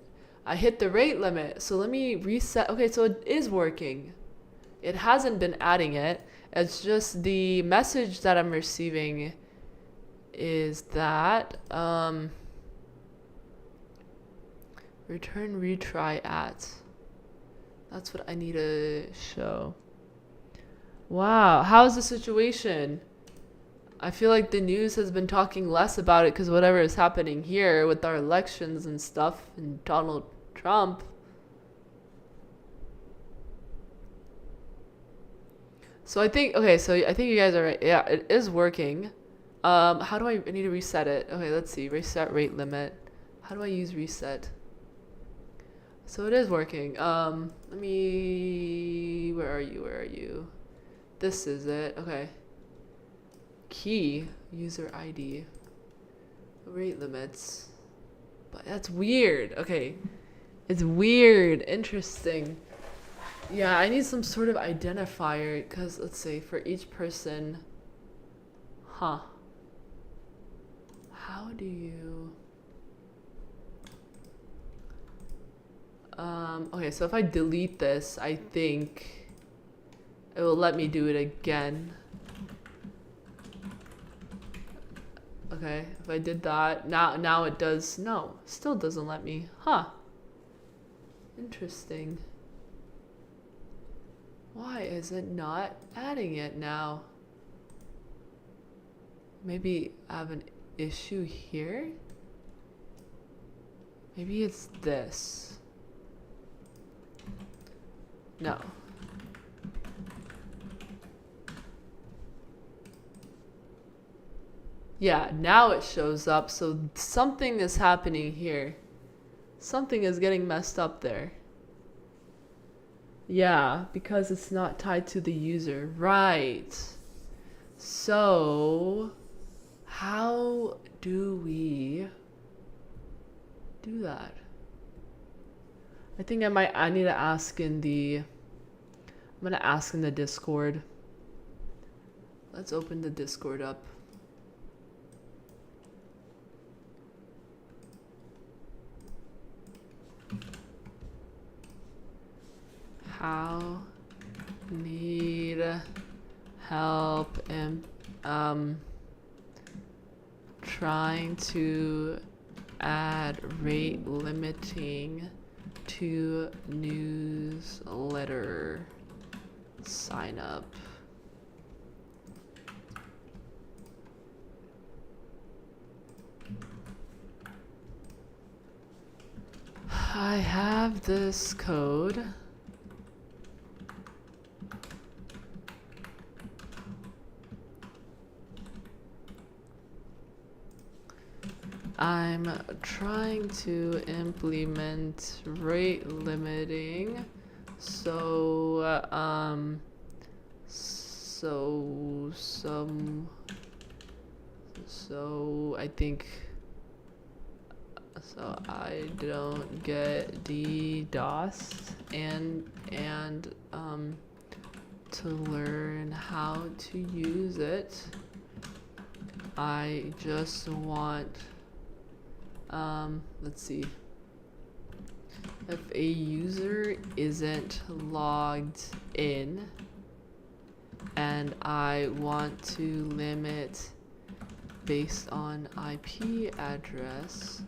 I hit the rate limit. So let me reset. Okay, so it is working. It hasn't been adding it. It's just the message that I'm receiving is that, return retry at. That's what I need to show. Wow, how's the situation? I feel like the news has been talking less about it because whatever is happening here with our elections and stuff and Donald Trump. So I think, okay, so I think you guys are right. Yeah, it is working. How do I need to reset it? Okay, let's see. Reset rate limit. How do I use reset? So it is working. Let me, where are you? Where are you? This is it. Okay. Key, user ID, rate limits. But that's weird. Okay. It's weird. Interesting. Yeah, I need some sort of identifier because let's say for each person. Huh. How do you... okay, so if I delete this, I think it will let me do it again. Okay, if I did that, now it does. No, still doesn't let me. Huh. Interesting. Why is it not adding it now? Maybe I have an issue here? Maybe it's this. No. Yeah, now it shows up, so something is happening here. Something is getting messed up there. Yeah, because it's not tied to the user. Right. So, how do we do that? I think I need to ask in the, I'm gonna ask in the Discord. Let's open the Discord up. How need help in trying to add rate limiting to newsletter sign up. I have this code. I'm trying to implement rate limiting, so I think so I don't get DDoS and to learn how to use it. I just want let's see. If a user isn't logged in and I want to limit based on IP address,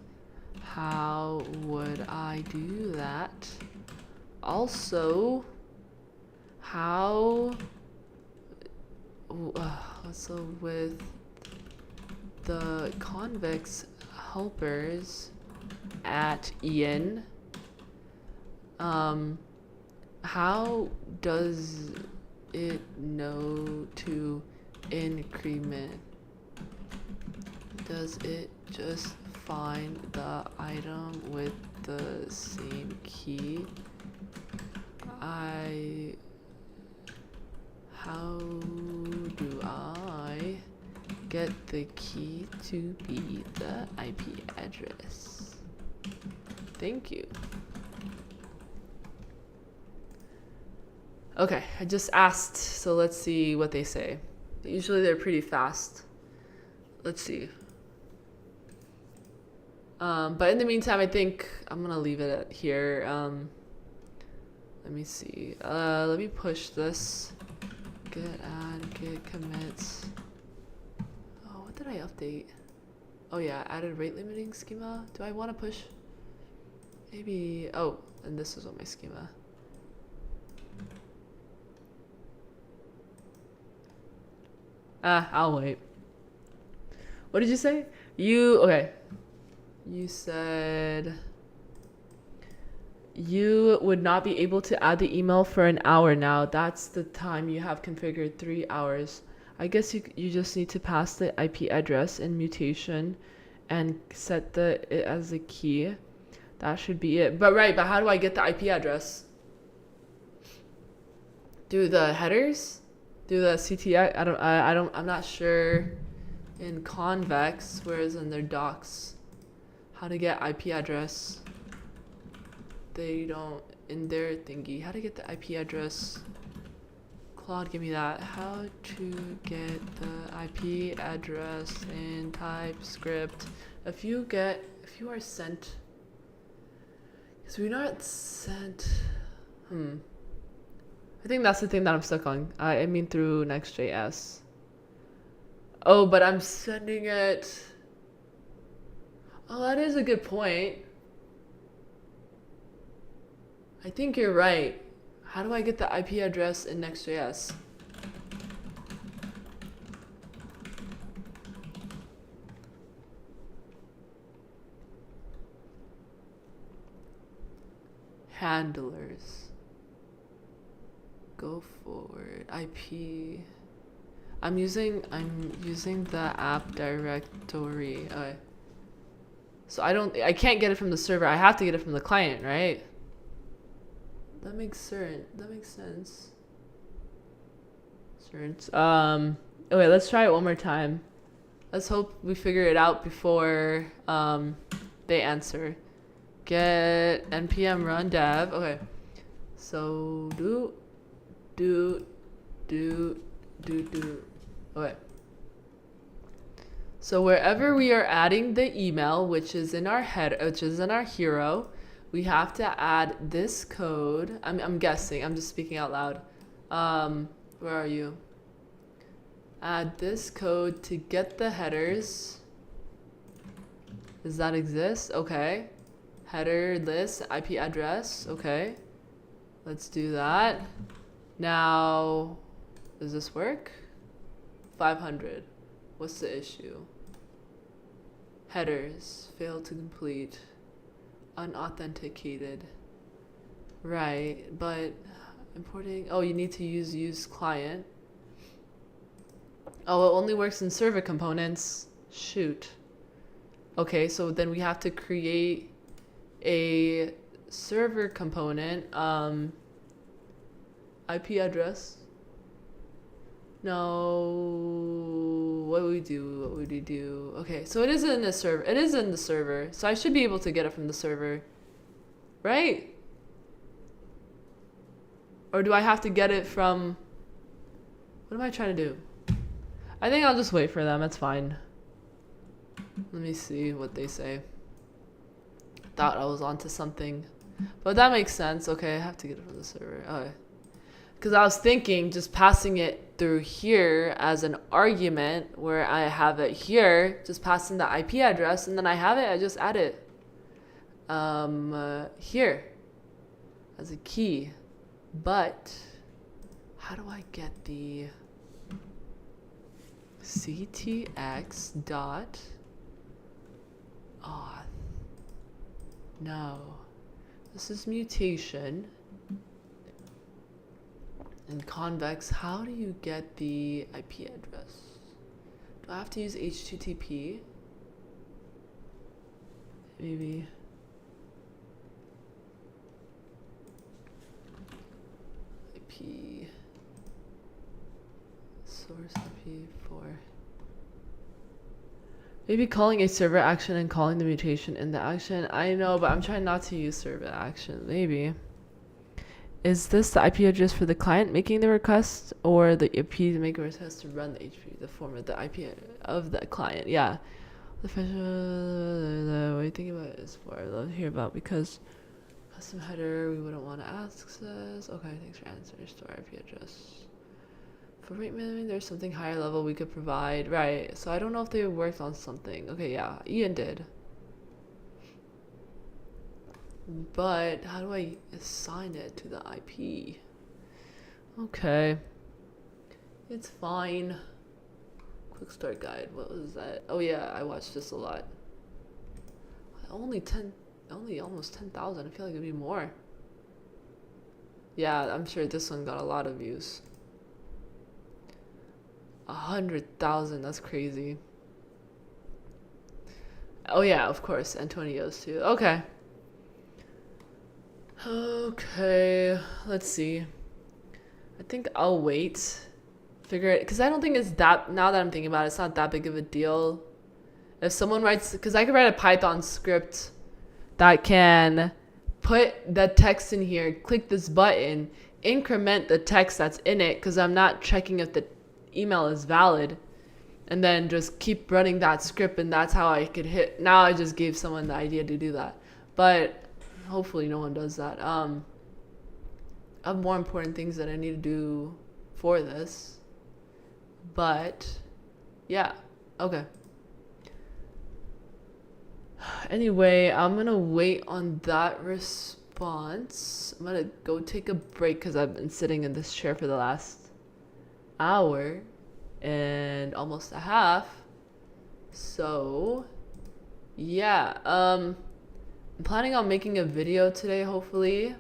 how would I do that? Also, how so with the convex helpers at Ian, how does it know to increment? Does it just find the item with the same key? How do I get the key to be the IP address? Thank you. Okay, I just asked, so let's see what they say. Usually they're pretty fast. Let's see. But in the meantime, I think I'm gonna leave it at here. Let me see. Let me push this. Git add, git commits. Oh, what did I update? Oh yeah, added rate limiting schema. Do I want to push? Maybe. Oh, and this is what my schema. I'll wait. What did you say? Okay. You said you would not be able to add the email for an hour now. That's the time you have configured, 3 hours. I guess you just need to pass the IP address in mutation and set it as a key. That should be it. But how do I get the IP address? Do the headers? Do the CTX? I'm not sure in convex, whereas in their docs, how to get IP address. They don't in their thingy. How to get the IP address? Claude, give me that. How to get the IP address in TypeScript. If you are sent, because we're not sent. I think that's the thing that I'm stuck on. I mean through Next.js. Oh, but I'm sending it. Oh, that is a good point. I think you're right. How do I get the IP address in Next.js? Handlers. Go forward. IP. I'm using the app directory. Okay. So I can't get it from the server. I have to get it from the client, right? That makes sense. Okay, let's try it one more time. Let's hope we figure it out before they answer. Get npm run dev. Okay. So do Okay. So wherever we are adding the email, which is in our head, which is in our hero, we have to add this code. I'm guessing. I'm just speaking out loud. Where are you? Add this code to get the headers. Does that exist? Okay. Header list, IP address. Okay. Let's do that. Now, does this work? 500. What's the issue? Headers failed to complete. Unauthenticated. Right, but importing. Oh, you need to use client. Oh, it only works in server components. Shoot. Okay, so then we have to create a server component. IP address. No, what would we do? What would we do? Okay, so it is in the server. It is in the server, so I should be able to get it from the server, right? Or do I have to get it from? What am I trying to do? I think I'll just wait for them. It's fine. Let me see what they say. Thought I was onto something, but that makes sense. Okay, I have to get it from the server. Okay. Because I was thinking just passing it through here as an argument where I have it here, just passing the IP address, and then I have it, I just add it here as a key. But how do I get the ctx dot auth? No, this is mutation. And convex, how do you get the IP address? Do I have to use HTTP? Maybe. IP. Source IP for. Maybe calling a server action and calling the mutation in the action. I know, but I'm trying not to use server action. Maybe. Is this the IP address for the client making the request, or the IP to make a request to run the HP, the format, the IP of the client? Yeah. What are you thinking about is for? I love to hear about because custom header we wouldn't want to access. Okay, thanks for answering. Store IP address. For rate minimum, there's something higher level we could provide. Right. So I don't know if they worked on something. Okay, yeah, Ian did. But how do I assign it to the IP? Okay. It's fine. Quick start guide. What was that? Oh yeah, I watched this a lot. Only almost 10,000. I feel like it'd be more. Yeah, I'm sure this one got a lot of views. 100,000. That's crazy. Oh yeah, of course. Antonio's too. Okay. Okay, let's see. I think I'll wait. Figure it, because I don't think it's that, now that I'm thinking about it, it's not that big of a deal. If someone writes, because I could write a Python script that can put the text in here, click this button, increment the text that's in it, because I'm not checking if the email is valid, and then just keep running that script, and that's how I could hit. Now I just gave someone the idea to do that. But hopefully no one does that. I have more important things that I need to do for this. But yeah, okay. Anyway, I'm gonna wait on that response. I'm gonna go take a break because I've been sitting in this chair for the last hour and almost a half. So yeah, I'm planning on making a video today, hopefully.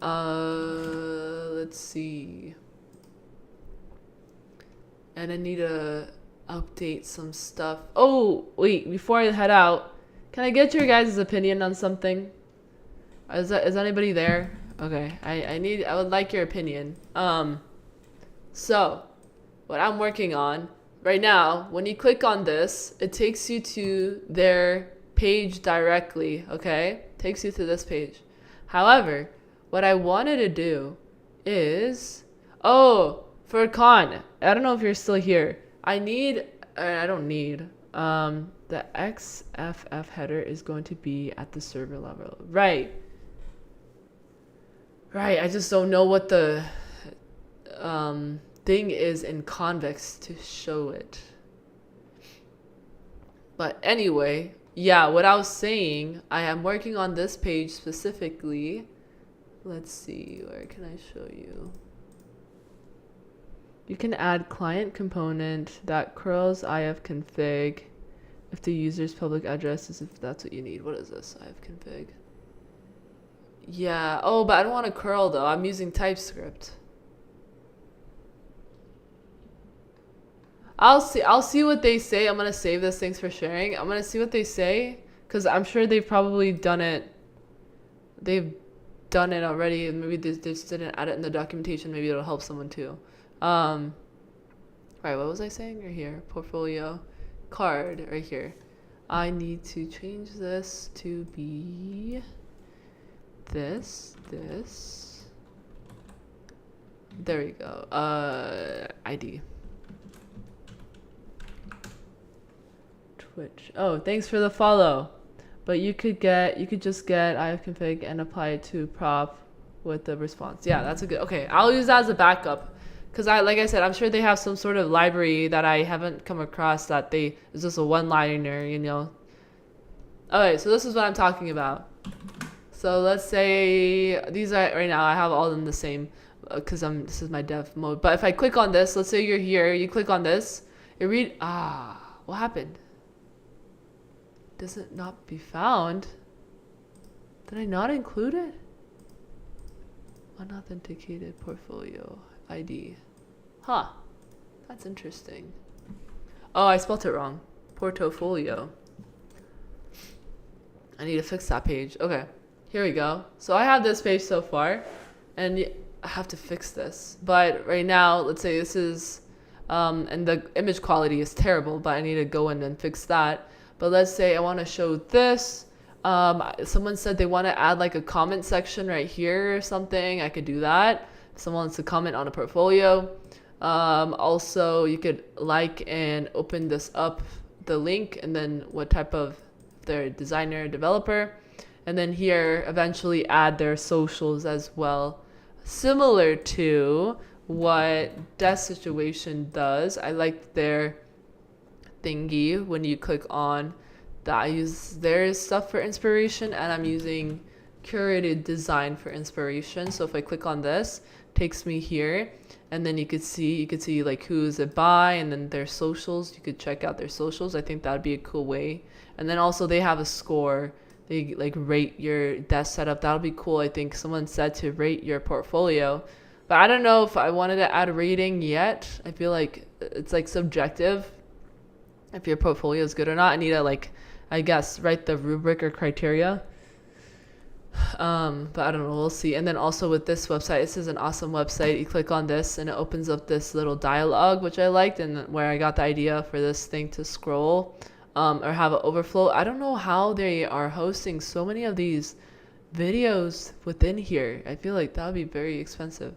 Let's see. And I need to update some stuff. Oh, wait, before I head out, can I get your guys' opinion on something? Is anybody there? Okay, I would like your opinion. So, what I'm working on right now, when you click on this, it takes you to their page directly, okay? Takes you to this page. However, what I wanted to do is, oh, Furkan, I don't know if you're still here. I don't need, the XFF header is going to be at the server level. Right. Right, I just don't know what the thing is in convex to show it. But anyway, yeah, what I was saying, I am working on this page specifically. Let's see, where can I show you? You can add client component that curls ifconfig if the user's public address is, if that's what you need. What is this? ifconfig. Yeah. Oh, but I don't want to curl though. I'm using TypeScript. I'll see what they say. I'm gonna save this. Thanks for sharing. I'm gonna see what they say because I'm sure they've probably done it. They've done it already, and maybe they just didn't add it in the documentation. Maybe it'll help someone too. Right. What was I saying? Right here, portfolio, card. Right here. I need to change this to be this. There we go. ID. Twitch. Oh, thanks for the follow. But you could just get ifconfig and apply it to prop with the response. Yeah, that's a good. Okay, I'll use that as a backup. Because like I said, I'm sure they have some sort of library that I haven't come across that is just a one-liner, you know. Okay, so this is what I'm talking about. So let's say these are right now. I have all of them the same because this is my dev mode. But if I click on this, let's say you're here, you click on this, it what happened? Does it not be found? Did I not include it? Unauthenticated portfolio ID. Huh. That's interesting. Oh, I spelled it wrong. Portfolio. I need to fix that page. Okay. Here we go. So I have this page so far, and I have to fix this. But right now, let's say this is, and the image quality is terrible, but I need to go in and fix that. But let's say I want to show this. Someone said they want to add like a comment section right here or something. I could do that. If someone wants to comment on a portfolio. Also, you could like and open this up, the link, and then what type of their designer, developer. And then here, eventually add their socials as well. Similar to what Desk Situation does. I like their thingy when you click on that. I use their stuff for inspiration, and I'm using curated design for inspiration. So if I click on this, it takes me here, and then you could see like who's it by, and then their socials. You could check out their socials. I think that'd be a cool way. And then also they have a score. They like rate your desk setup. That'll be cool. I think someone said to rate your portfolio, but I don't know if I wanted to add a rating yet. I feel like it's like subjective if your portfolio is good or not. I need to like, I guess, write the rubric or criteria. But I don't know, we'll see. And then also with this website, this is an awesome website. You click on this and it opens up this little dialogue, which I liked, and where I got the idea for this thing to scroll or have an overflow. I don't know how they are hosting so many of these videos within here. I feel like that would be very expensive.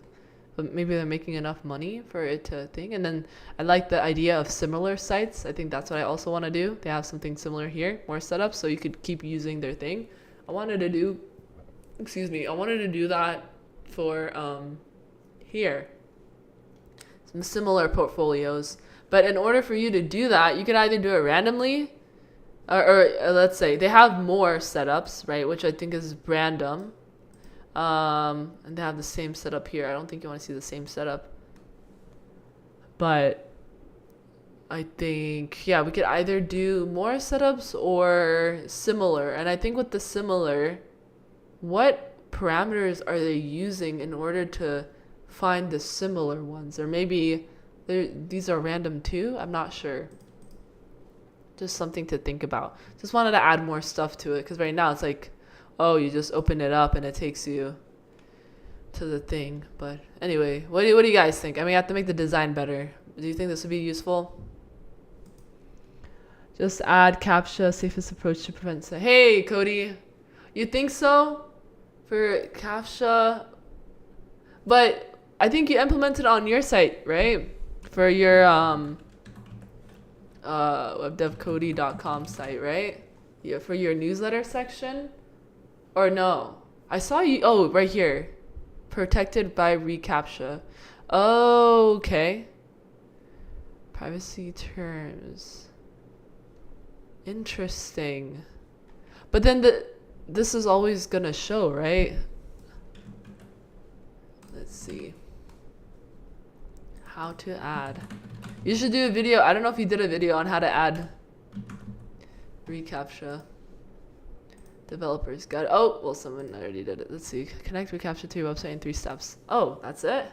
But maybe they're making enough money for it to think. And then I like the idea of similar sites. I think that's what I also want to do. They have something similar here, more setups, so you could keep using their thing. I wanted to do that for here. Some similar portfolios. But in order for you to do that, you could either do it randomly, or let's say they have more setups, right? Which I think is random. And they have the same setup here. I don't think you want to see the same setup. But I think, yeah, we could either do more setups or similar. And I think with the similar, what parameters are they using in order to find the similar ones? Or maybe these are random too? I'm not sure. Just something to think about. Just wanted to add more stuff to it, because right now it's like, oh, you just open it up and it takes you to the thing. But anyway, what do you guys think? I mean, I have to make the design better. Do you think this would be useful? Just add CAPTCHA, safest approach to prevent. Hey, Cody, you think so? For CAPTCHA? But I think you implemented on your site, right? For your webdevcody.com site, right? Yeah, for your newsletter section. Or no, I saw you. Oh, right here, protected by reCAPTCHA. Oh, okay. Privacy terms. Interesting. But then this is always gonna show, right? Let's see. How to add. You should do a video. I don't know if you did a video on how to add reCAPTCHA. Developers got it. Oh, well, someone already did it. Let's see. Connect reCAPTCHA to your website in 3 steps. Oh, that's it?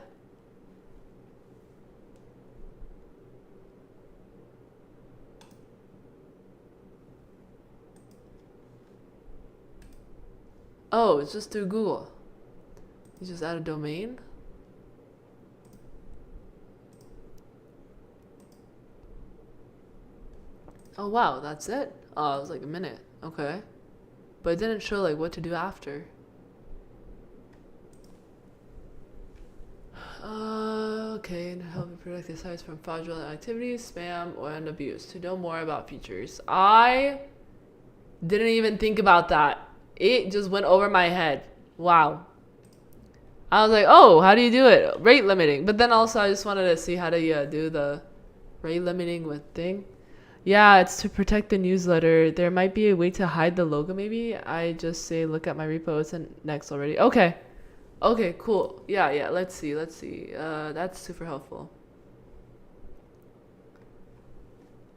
Oh, it's just through Google. You just add a domain? Oh, wow, that's it? Oh, it was like a minute. Okay. But it didn't show like what to do after. Okay, to help you protect the sites from fraudulent activities, spam, or abuse. To know more about features. I didn't even think about that. It just went over my head. Wow. I was like, oh, how do you do it? Rate limiting. But then also I just wanted to see how to do the rate limiting with thing. Yeah, it's to protect the newsletter. There might be a way to hide the logo maybe. I just say look at my repo. It's in next already. Okay. Okay, cool. Yeah, let's see. That's super helpful.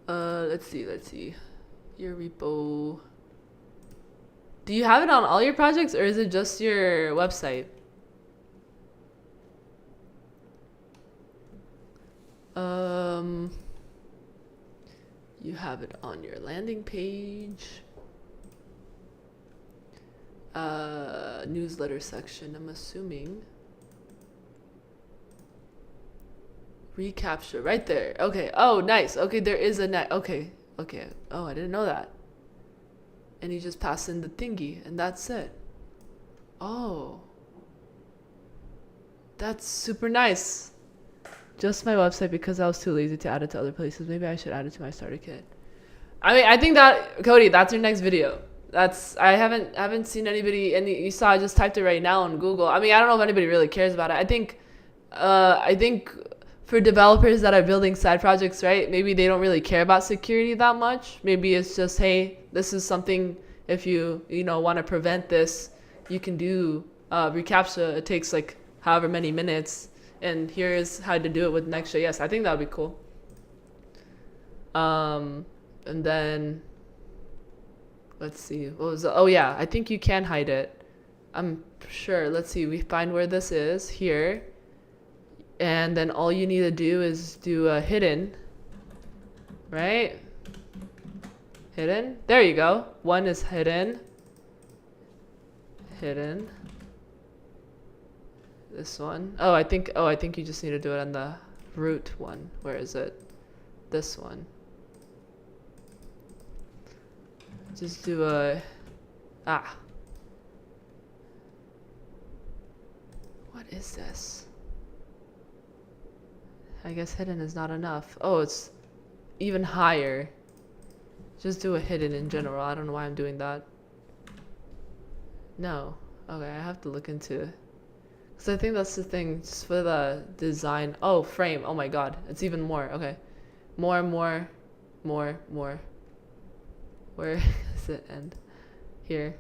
Let's see. Your repo. Do you have it on all your projects or is it just your website? You have it on your landing page. Newsletter section, I'm assuming. reCAPTCHA, right there. Okay. Oh, nice. Okay, there is a net. Okay. Oh, I didn't know that. And you just pass in the thingy, and that's it. Oh. That's super nice. Just my website because I was too lazy to add it to other places. Maybe I should add it to my starter kit. I mean, I think that, Cody, that's your next video. I haven't seen anybody, and you saw I just typed it right now on Google. I mean, I don't know if anybody really cares about it. I think for developers that are building side projects, right? Maybe they don't really care about security that much. Maybe it's just, hey, this is something, if you want to prevent this, you can do reCAPTCHA. It takes like however many minutes, and here's how to do it with Next.js. I think that would be cool. And then let's see, what was oh yeah, I think you can hide it. I'm sure. Let's see, we find where this is here, and then all you need to do is do a hidden, right? Hidden, there you go. One is hidden. This one. Oh, I think you just need to do it on the root one. Where is it? This one. Just do a what is this? I guess hidden is not enough. Oh, it's even higher. Just do a hidden in general. I don't know why I'm doing that. No. Okay, I have to look into, because I think that's the thing, just for the design. Oh, frame. Oh my god, it's even more. Okay, more. Where does it end? Here.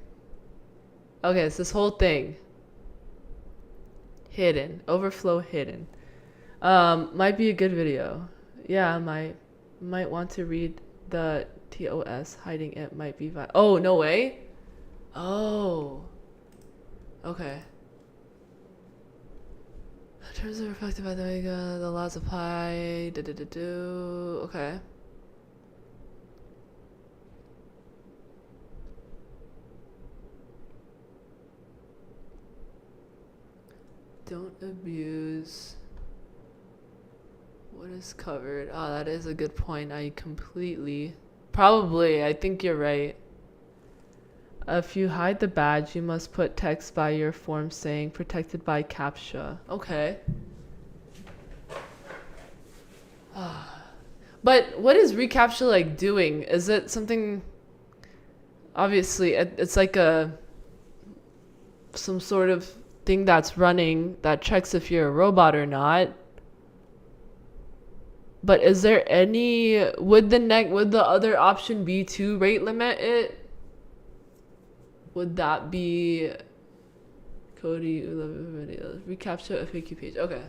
Okay, it's this whole thing. Hidden. Overflow hidden. Might be a good video. Yeah, might want to read the TOS. Hiding it might be oh, no way? Oh. Okay. Terms are reflected by the laws apply. Okay. Don't abuse what is covered. Oh, that is a good point. I think you're right. If you hide the badge, you must put text by your form saying protected by CAPTCHA. Okay. But what is reCAPTCHA like doing? Is it something? Obviously, it's like some sort of thing that's running that checks if you're a robot or not. But is there any? Would the other option be to rate limit it? Would that be Cody videos reCAPTCHA FAQ page? Okay,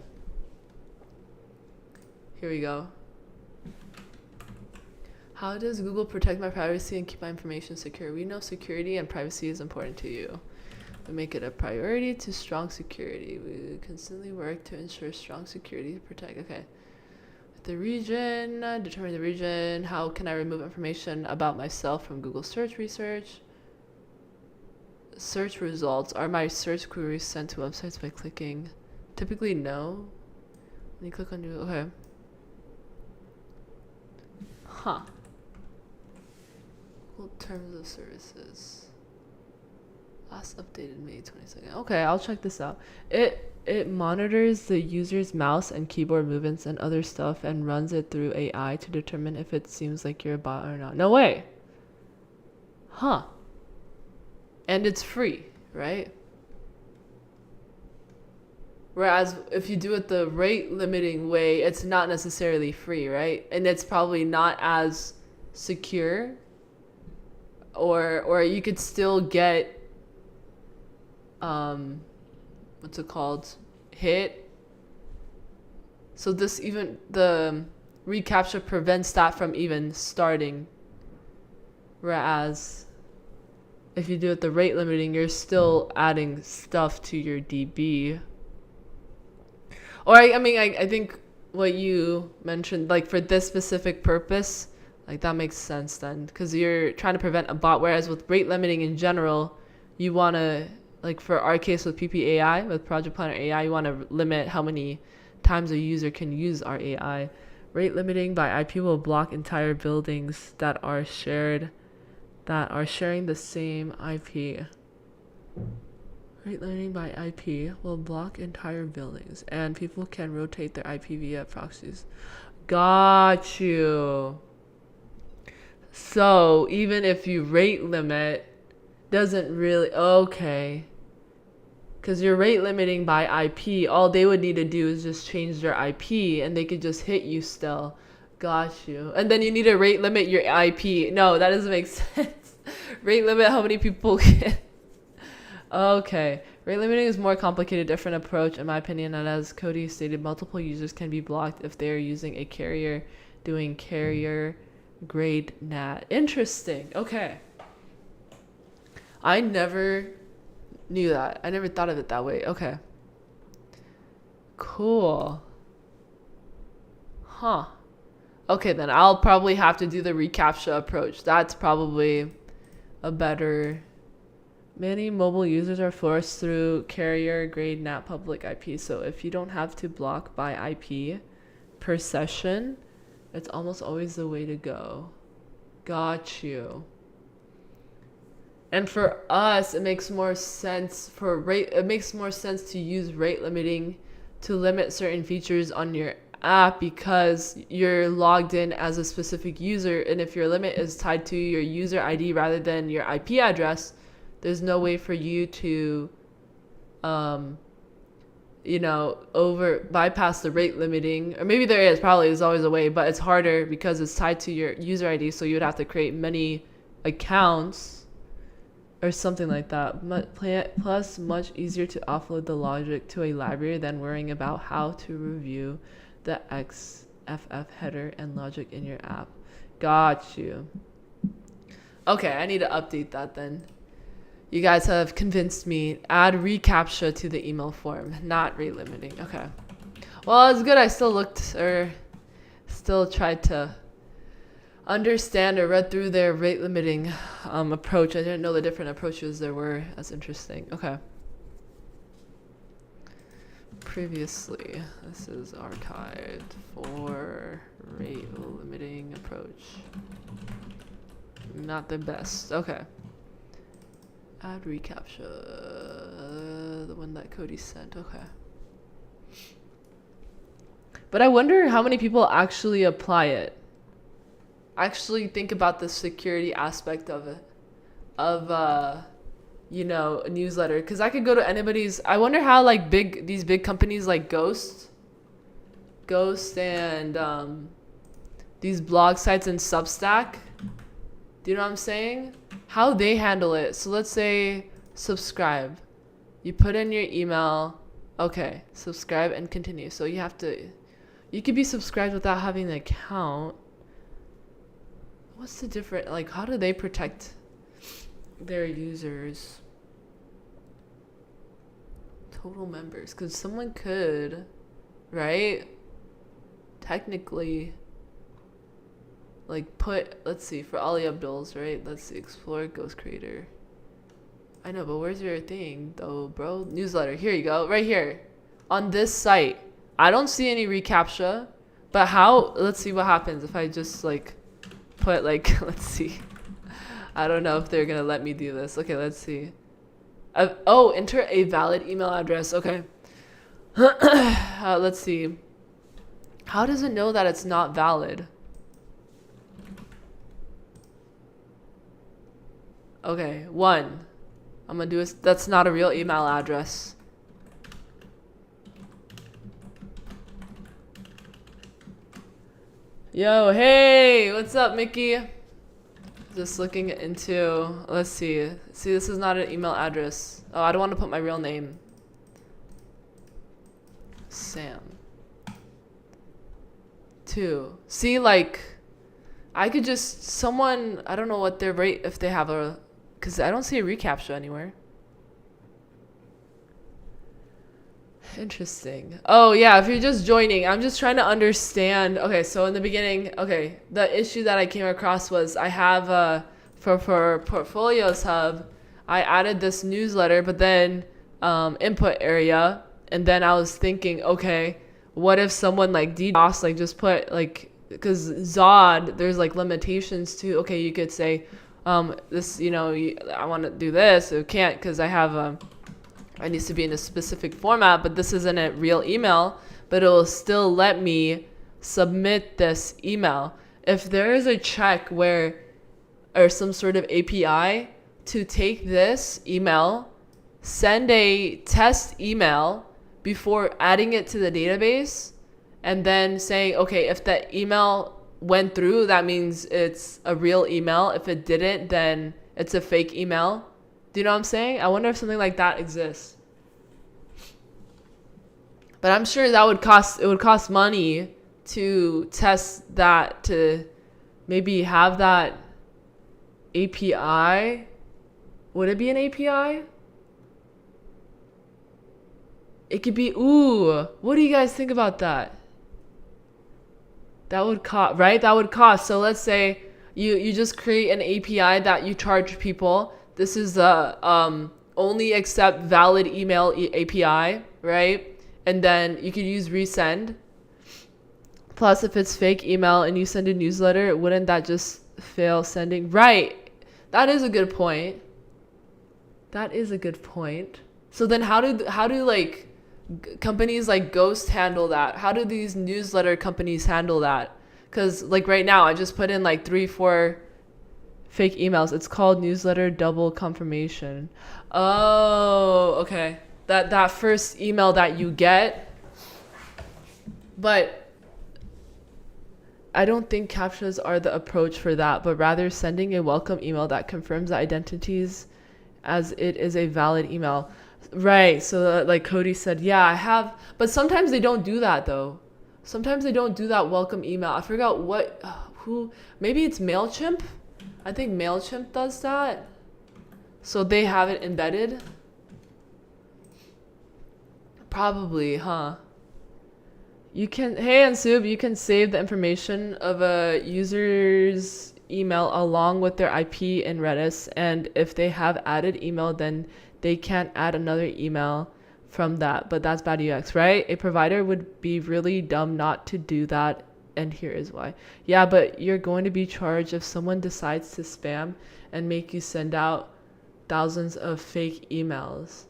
here we go. How does Google protect my privacy and keep my information secure? We know security and privacy is important to you. We make it a priority to strong security. We constantly work to ensure strong security to protect. Okay. The region, determine the region. How can I remove information about myself from Google search research? Search results. Are my search queries sent to websites by clicking? Typically, no. When you click on new, okay. Huh. Terms of services. Last updated May 22nd. Okay, I'll check this out. It monitors the user's mouse and keyboard movements and other stuff and runs it through AI to determine if it seems like you're a bot or not. No way. Huh. And it's free, right? Whereas if you do it the rate limiting way, it's not necessarily free, right? And it's probably not as secure. Or you could still get what's it called, hit. So this, even the reCAPTCHA prevents that from even starting, whereas if you do it the rate limiting, you're still adding stuff to your DB. Or I think what you mentioned, like for this specific purpose, like that makes sense then, because you're trying to prevent a bot, whereas with rate limiting in general, you want to, like for our case with PPAI, with Project Planner AI, you want to limit how many times a user can use our AI. Rate limiting by IP will block entire buildings that are sharing the same IP. Rate limiting by IP will block entire buildings, and people can rotate their IP via proxies. Got you. So even if you rate limit, doesn't really, okay. Because you're rate limiting by IP, all they would need to do is just change their IP and they could just hit you still. Got you. And then you need to rate limit your IP. No, that doesn't make sense. Rate limit how many people can. Okay. Rate limiting is more complicated, different approach in my opinion, and as Cody stated, multiple users can be blocked if they are using a carrier doing carrier grade NAT. Interesting. Okay. I never knew that. I never thought of it that way. Okay. Cool. Huh. Okay, then I'll probably have to do the reCAPTCHA approach. That's probably a better... Many mobile users are forced through carrier grade NAT public IP. So if you don't have to block by IP per session, it's almost always the way to go. Got you. And for us, it makes more sense to use rate limiting to limit certain features on your app because you're logged in as a specific user, and if your limit is tied to your user ID rather than your IP address, there's no way for you to bypass the rate limiting. Or maybe there is, probably is always a way, but it's harder because it's tied to your user ID, so you would have to create many accounts or something like that. Plus, much easier to offload the logic to a library than worrying about how to review the XFF header and logic in your app. Got you. Okay, I need to update that then. You guys have convinced me. Add reCAPTCHA to the email form, not rate limiting. Okay. Well, it's good I still tried to understand or read through their rate limiting approach. I didn't know the different approaches there were. That's interesting. Okay. Previously, this is archived for rate limiting approach. Not the best. Okay. Add reCAPTCHA, the one that Cody sent. Okay. But I wonder how many people actually apply it. Actually think about the security aspect of it. Of you know, a newsletter. Because I could go to anybody's. I wonder how like these big companies like Ghost and these blog sites and Substack. Do you know what I'm saying? How they handle it. So let's say subscribe. You put in your email. Okay, subscribe and continue. So you could be subscribed without having an account. What's the difference? Like, how do they protect their users? Total members. Because someone could, right? Technically, like let's see, for Ali Abdul's, right? Let's see, explore Ghost Creator. I know, but where's your thing though, bro? Newsletter. Here you go. Right here. On this site. I don't see any reCAPTCHA. But how, let's see what happens if I just like put like, let's see. I don't know if they're gonna let me do this. Okay, let's see. Enter a valid email address. Okay. Let's see. How does it know that it's not valid? Okay, 1. I'm gonna do that's not a real email address. Yo, hey, what's up, Mickey? Just looking into, let's see. See, this is not an email address. Oh, I don't want to put my real name. Sam. 2. See, like, I could just, someone, I don't know what their rate, if they have a, because I don't see a reCAPTCHA anywhere. Interesting. Oh, yeah, if you're just joining, I'm just trying to understand. Okay, so in the beginning, okay, the issue that I came across was I have, for Portfolios Hub, I added this newsletter, but then input area, and then I was thinking, okay, what if someone like DDoS, like just put like, because Zod, there's like limitations to, okay, you could say, this, you know, I want to do this, it can't because I have, it needs to be in a specific format, but this isn't a real email, but it will still let me submit this email. If there is a check where, or some sort of API to take this email, send a test email before adding it to the database, and then saying, okay, if the email went through, that means it's a real email. If it didn't, then it's a fake email. Do you know what I'm saying? I wonder if something like that exists. But I'm sure that it would cost money to test that, to maybe have that API. Would it be an API? It could be, ooh, what do you guys think about that? That would cost, right? That would cost. So let's say you just create an API that you charge people. This is the only accept valid email API, right? And then you could use resend. Plus, if it's fake email and you send a newsletter, wouldn't that just fail sending? Right. That is a good point. That is a good point. So then how do like companies like Ghost handle that? How do these newsletter companies handle that? Because like right now, I just put in like 3-4 fake emails. It's called newsletter double confirmation. Oh, okay. That first email that you get. But I don't think CAPTCHAs are the approach for that, but rather sending a welcome email that confirms the identities as it is a valid email. Right. So like Cody said, yeah, I have, but sometimes they don't do that though. Sometimes they don't do that welcome email. I forgot maybe it's MailChimp. I think MailChimp does that. So they have it embedded. Probably, huh? You can, hey Ansub, you can save the information of a user's email along with their IP in Redis, and if they have added email, then they can't add another email from that, but that's bad UX, right? A provider would be really dumb not to do that, and here is why. Yeah, but you're going to be charged if someone decides to spam and make you send out thousands of fake emails.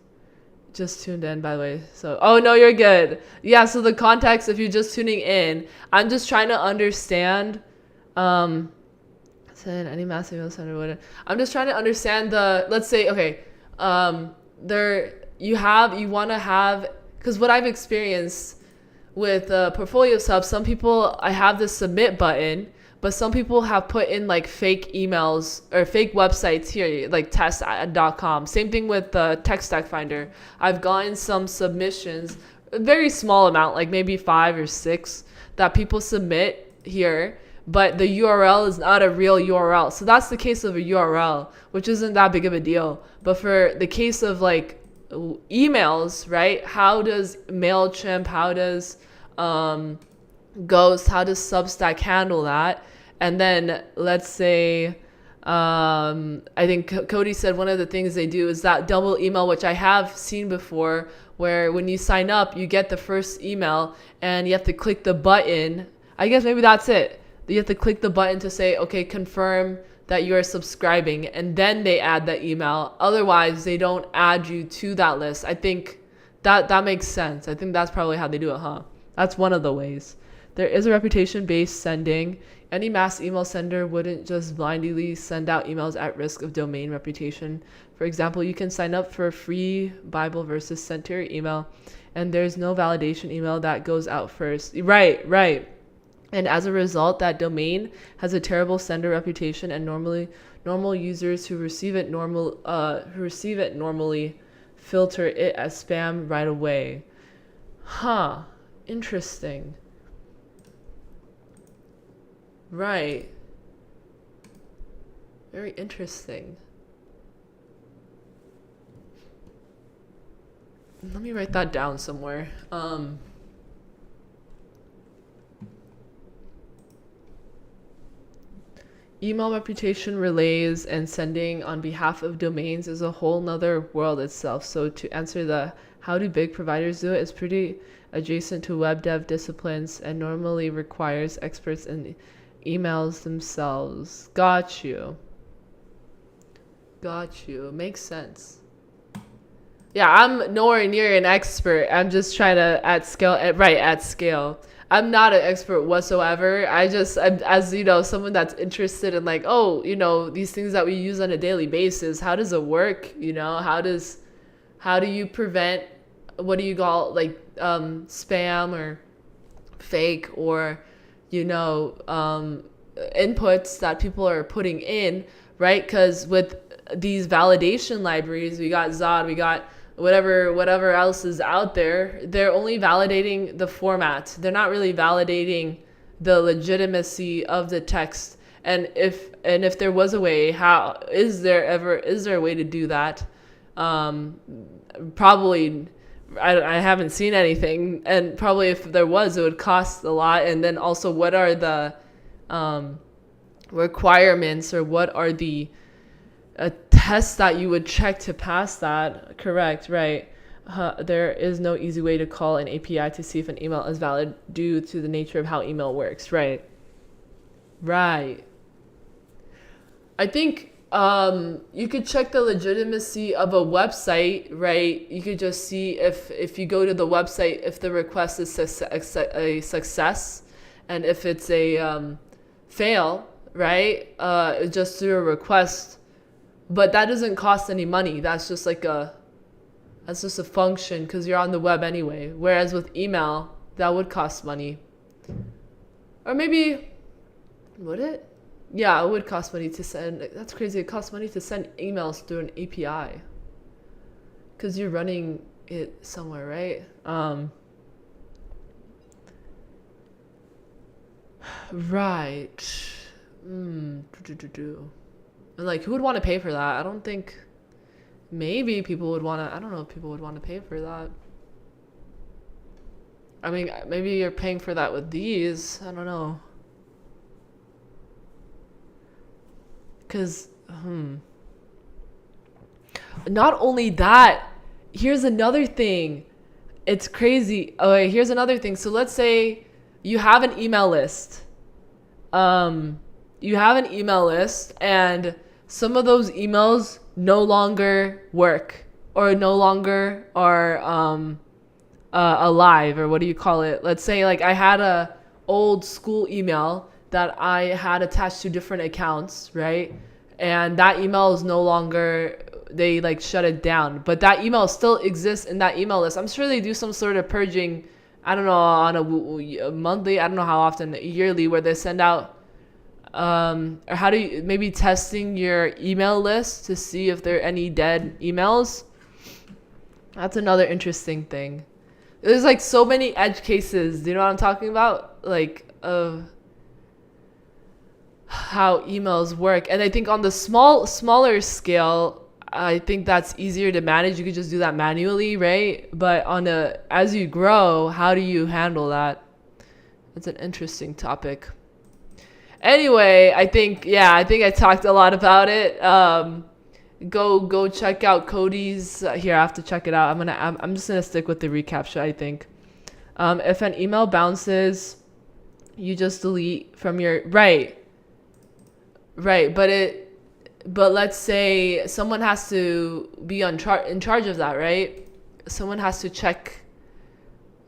Just tuned in, by the way. So, oh no, you're good. Yeah, so the context, if you're just tuning in, I'm just trying to understand. Said any mass email sender would. I'm just trying to understand the. Let's say, okay, there you want to have, because what I've experienced with portfolio stuff, some people, I have this submit button, but some people have put in like fake emails or fake websites here, like test.com. Same thing with the tech stack finder. I've gotten some submissions, a very small amount, like maybe 5 or 6, that people submit here, but the URL is not a real URL. So that's the case of a URL, which isn't that big of a deal. But for the case of like emails, right? How does MailChimp, how does Ghost, how does Substack handle that? And then let's say, I think Cody said one of the things they do is that double email, which I have seen before, where when you sign up, you get the first email and you have to click the button. I guess maybe that's it. You have to click the button to say, okay, confirm that you are subscribing, and then they add the email. Otherwise, they don't add you to that list. I think that makes sense. I think that's probably how they do it, huh? That's one of the ways. There is a reputation-based sending. Any mass email sender wouldn't just blindly send out emails at risk of domain reputation. For example, you can sign up for a free Bible verses sent to your email, and there's no validation email that goes out first. Right. And as a result, that domain has a terrible sender reputation, and normal users who receive it normally filter it as spam right away. Huh. Interesting. Right. Very interesting. Let me write that down somewhere. Email reputation relays and sending on behalf of domains is a whole nother world itself. So to answer the how do big providers do it is pretty adjacent to web dev disciplines and normally requires experts in emails themselves. Got you. Makes sense. Yeah, I'm nowhere near an expert. I'm just trying to at scale. I'm not an expert whatsoever. I'm as you know, someone that's interested in like, oh, you know, these things that we use on a daily basis. How does it work? You know, how do you prevent, what do you call like spam or fake or, you know, inputs that people are putting in, right? Because with these validation libraries, we got Zod, we got whatever else is out there, they're only validating the format. They're not really validating the legitimacy of the text. And if there was a way, how is there a way to do that? Probably I haven't seen anything, and probably if there was, it would cost a lot. And then also, what are the requirements, or what are the tests that you would check to pass that? Correct, right? There is no easy way to call an API to see if an email is valid due to the nature of how email works, right? I think you could check the legitimacy of a website, right? You could just see if you go to the website, if the request is a success, and if it's a fail, right? Just through a request. But that doesn't cost any money. That's just a function because you're on the web anyway. Whereas with email, that would cost money. Or maybe, would it? Yeah, it would cost money to send. That's crazy. It costs money to send emails through an API because you're running it somewhere, right? Right. And like, who would want to pay for that? I don't think. Maybe people would want to. I don't know if people would want to pay for that. I mean, maybe you're paying for that with these. I don't know. Because, not only that, here's another thing. It's crazy. Okay, here's another thing. So let's say you have an email list. You have an email list, and some of those emails no longer work. or no longer are alive, or what do you call it? Let's say like I had a old school email that I had attached to different accounts, right? And that email is no longer, they like shut it down, but that email still exists in that email list. I'm sure they do some sort of purging, I don't know, on a monthly, I don't know how often, yearly, where they send out or how do you, maybe testing your email list to see if there are any dead emails. That's another interesting thing. There's like so many edge cases. Do you know what I'm talking about? Like of how emails work. And I think on the smaller scale, I think that's easier to manage. You could just do that manually, right? But on a as you grow, how do you handle that? That's an interesting topic. Anyway, I think I talked a lot about it. Go check out Cody's. Here, I have to check it out. I'm just gonna stick with the reCAPTCHA. I think. If an email bounces, you just delete from your right. But let's say someone has to be in charge of that, right? Someone has to check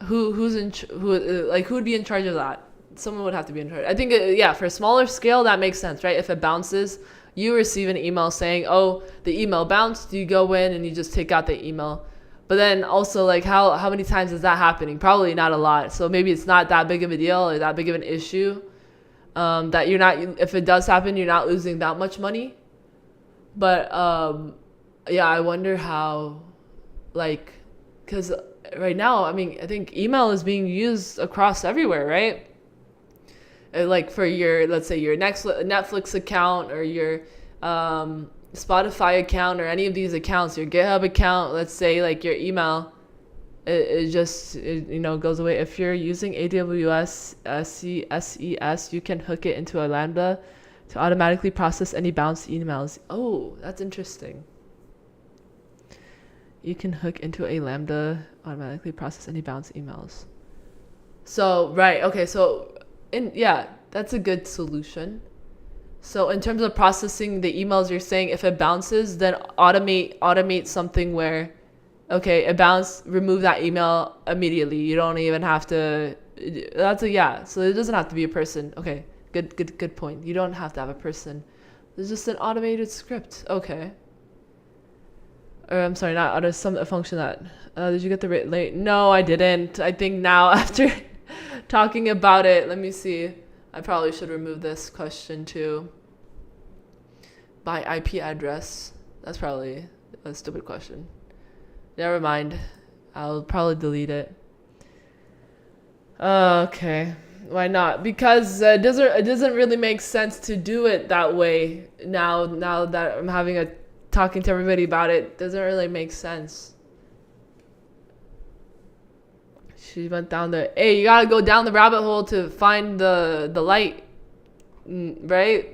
who's who would be in charge of that. Someone would have to be in charge. I think for a smaller scale that makes sense, right? If it bounces, you receive an email saying, "Oh, the email bounced." You go in and you just take out the email. But then also, like, how many times is that happening? Probably not a lot. So maybe it's not that big of a deal or that big of an issue. That you're not, if it does happen, you're not losing that much money. But I wonder how, like, because right now, I mean, I think email is being used across everywhere, right? Like for your, let's say your Netflix account or your Spotify account or any of these accounts, your GitHub account, let's say like your email, it just goes away. If you're using AWS SES, you can hook it into a Lambda to automatically process any bounced emails. Oh, that's interesting. You can hook into a Lambda, automatically process any bounced emails. So, right, okay, so that's a good solution. So in terms of processing the emails, you're saying if it bounces, then automate something where, okay, it bounced, remove that email immediately. You don't even have to. So it doesn't have to be a person. Okay, good point. You don't have to have a person. There's just an automated script. Okay. Or I'm sorry, not a function that. Did you get the rate late? No, I didn't. I think now after talking about it, let me see. I probably should remove this question too. By IP address. That's probably a stupid question. Never mind. I'll probably delete it. Okay. Why not? Because it doesn't really make sense to do it that way now that I'm talking to everybody about it. Doesn't really make sense. She went down there. Hey, you gotta go down the rabbit hole to find the light, right?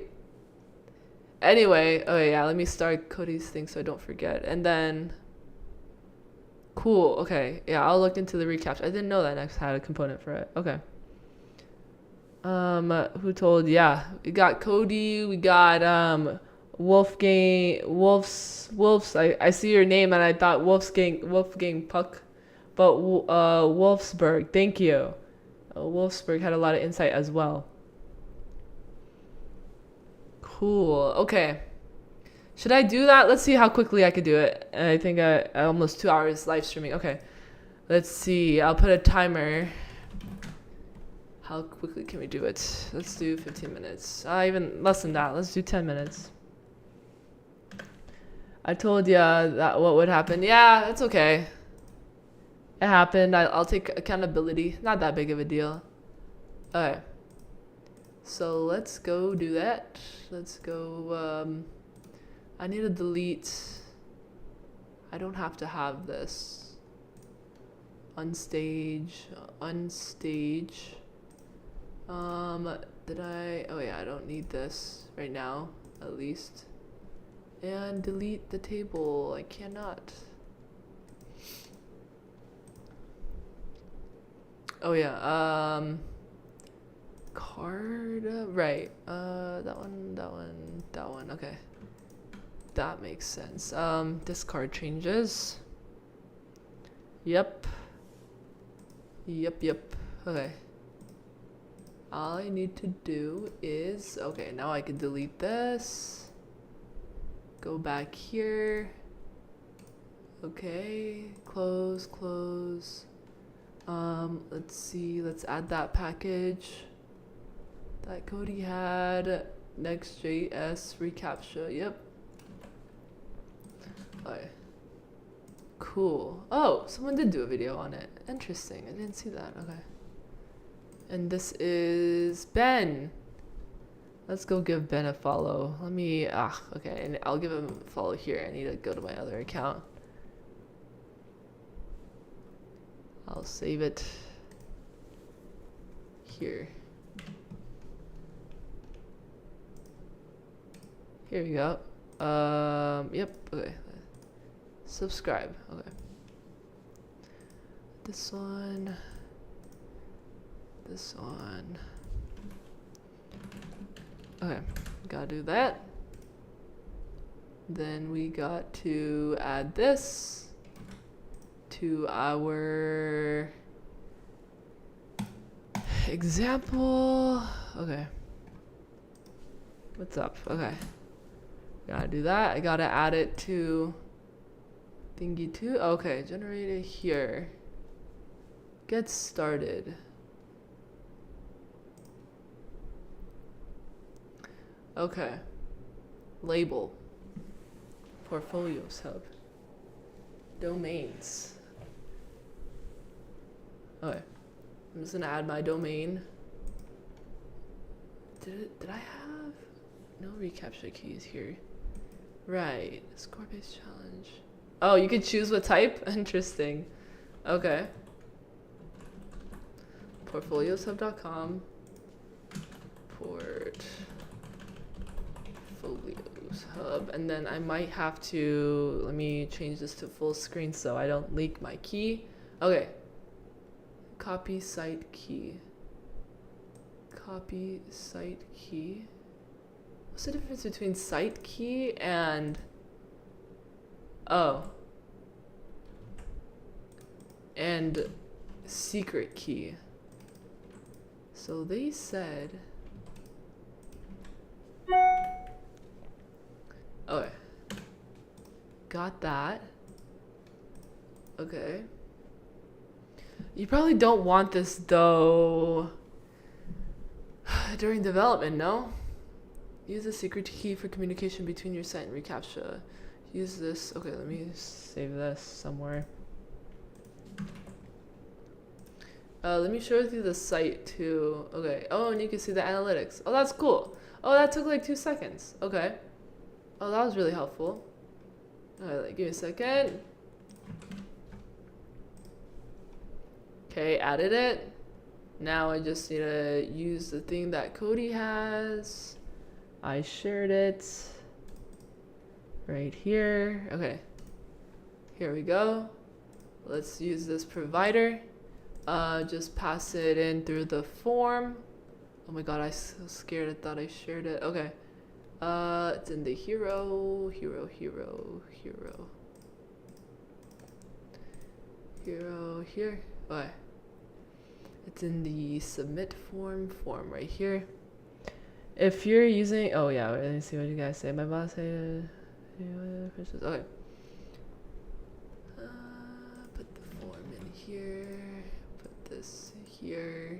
Anyway, let me start Cody's thing so I don't forget. And then, cool. Okay, I'll look into the reCAPTCHA. I didn't know that Next had a component for it. Okay. Who told? Yeah, we got Cody. We got Wolfgang. Wolfs. I see your name and I thought Wolfgang Puck. But Wolfsburg, thank you. Wolfsburg had a lot of insight as well. Cool. Okay. Should I do that? Let's see how quickly I could do it. I think almost 2 hours live streaming. Okay. Let's see. I'll put a timer. How quickly can we do it? Let's do 15 minutes. Even less than that. Let's do 10 minutes. I told you that what would happen. Yeah, it's okay. It happened. I'll take accountability. Not that big of a deal. Okay. So let's go do that. Let's go. I need to delete. I don't have to have this. Unstage. Did I? Oh yeah, I don't need this right now, at least. And delete the table. I cannot. Oh yeah, card, right, that one, okay. that makes sense. Discard changes. Yep. Okay. All I need to do is, okay, now I can delete this. Go back here. Okay, close. Let's see, let's add that package that Cody had. Next.js reCAPTCHA, yep. Okay. Cool. Oh, someone did do a video on it. Interesting, I didn't see that, okay. And this is Ben. Let's go give Ben a follow. Let me, okay, and I'll give him a follow here. I need to go to my other account. I'll save it here. Here we go. Yep, okay. Subscribe, okay. This one. Okay, gotta do that. Then we got to add this to our example. Okay. What's up? Okay. Gotta do that. I gotta add it to thingy too. Okay, generate it here. Get started. Okay. Label. Portfolios hub. Domains. Okay. I'm just gonna add my domain. Did I have no reCAPTCHA keys here? Right. Score-based challenge. Oh, you could choose what type? Interesting. Okay. PortfoliosHub.com. Portfolios hub. And then I might have to, let me change this to full screen so I don't leak my key. Okay. Copy site key. Copy site key. What's the difference between site key and, oh, and secret key? So they said, okay, got that. Okay. You probably don't want this though during development, no? Use a secret key for communication between your site and reCAPTCHA. Use this. Okay, let me save this somewhere. Let me share with you the site too. Okay. Oh, and you can see the analytics. Oh, that's cool. Oh, that took like 2 seconds. Okay. Oh, that was really helpful. Alright, give me a second. Okay, added it. Now I just need to use the thing that Cody has. I shared it right here. Okay, here we go. Let's use this provider. Just pass it in through the form. Oh my god, I'm so scared. I thought I shared it. Okay. It's in the hero. Here. Okay. It's in the submit form right here. If you're using, oh yeah, let me see what you guys say. My boss said, okay. Put the form in here. Put this here.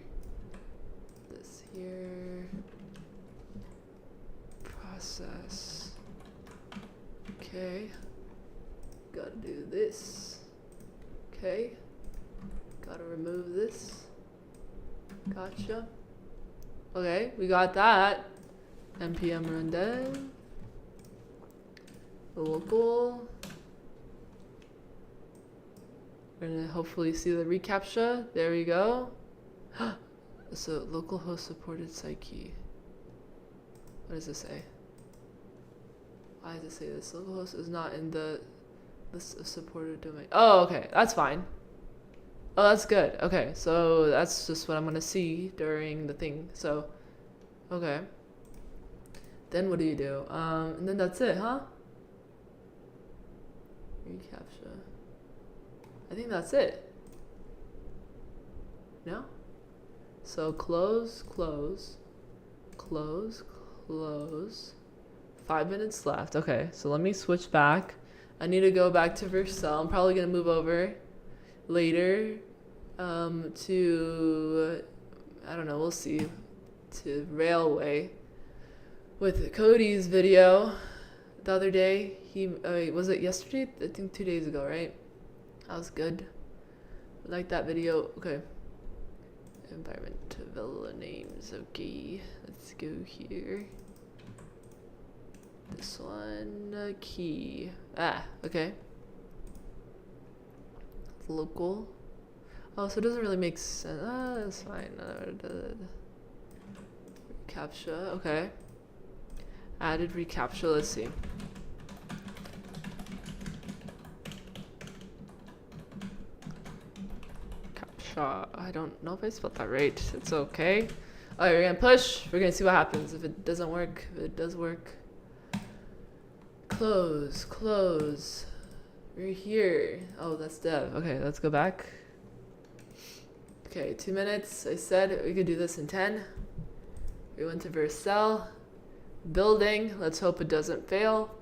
This here. Process. Okay. Gotta do this. Okay. Gotta remove this. Gotcha. Okay, we got that. npm run dev. Local. We're gonna hopefully see the reCAPTCHA. There we go. So localhost supported site key. What does this say? Why does it say this? Localhost is not in the list of supported domain. Oh, okay, that's fine. Oh, that's good. Okay, so that's just what I'm gonna see during the thing. So, okay. Then what do you do? And then that's it, huh? reCAPTCHA. I think that's it. No? So close, close, close, close. 5 minutes left. Okay, so let me switch back. I need to go back to Vercel. I'm probably gonna move over later to, I don't know, we'll see, to Railway with Cody's video the other day. He was it yesterday? I think 2 days ago, right? That was good. I like that video. Okay. Environment villa names. Okay, let's go here. This one, key. Ah, okay. Local. Oh, so it doesn't really make sense. Ah, that's fine. reCAPTCHA. Okay. Added reCAPTCHA. Let's see. I don't know if I spelled that right. It's okay. Alright, we're gonna push. We're gonna see what happens. If it doesn't work, if it does work. Close, close. We're here. Oh, that's dev. Okay, let's go back. Okay, 2 minutes. I said we could do this in 10. We went to Vercel. Building. Let's hope it doesn't fail.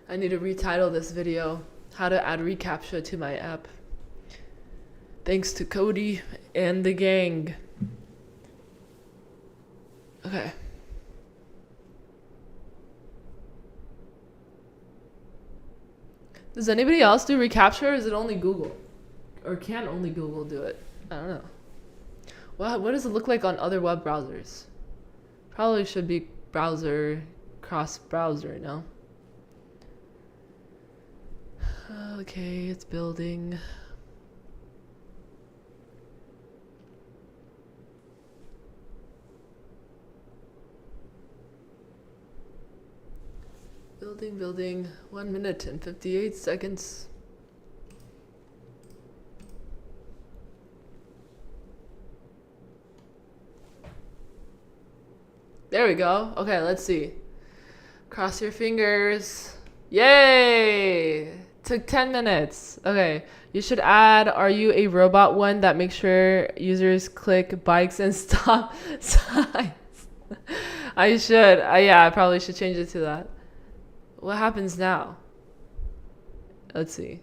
I need to retitle this video, how to add reCAPTCHA to my app. Thanks to Cody and the gang. Okay. Does anybody else do reCAPTCHA, or is it only Google? Or can only Google do it? I don't know. What does it look like on other web browsers? Probably should be browser, cross-browser, no? Okay, it's building. Building. 1 minute and 58 seconds. There we go. Okay, let's see. Cross your fingers. Yay! Took 10 minutes. Okay, you should add "Are you a robot?" one that makes sure users click bikes and stop signs. I should. Yeah, I probably should change it to that. What happens now? Let's see.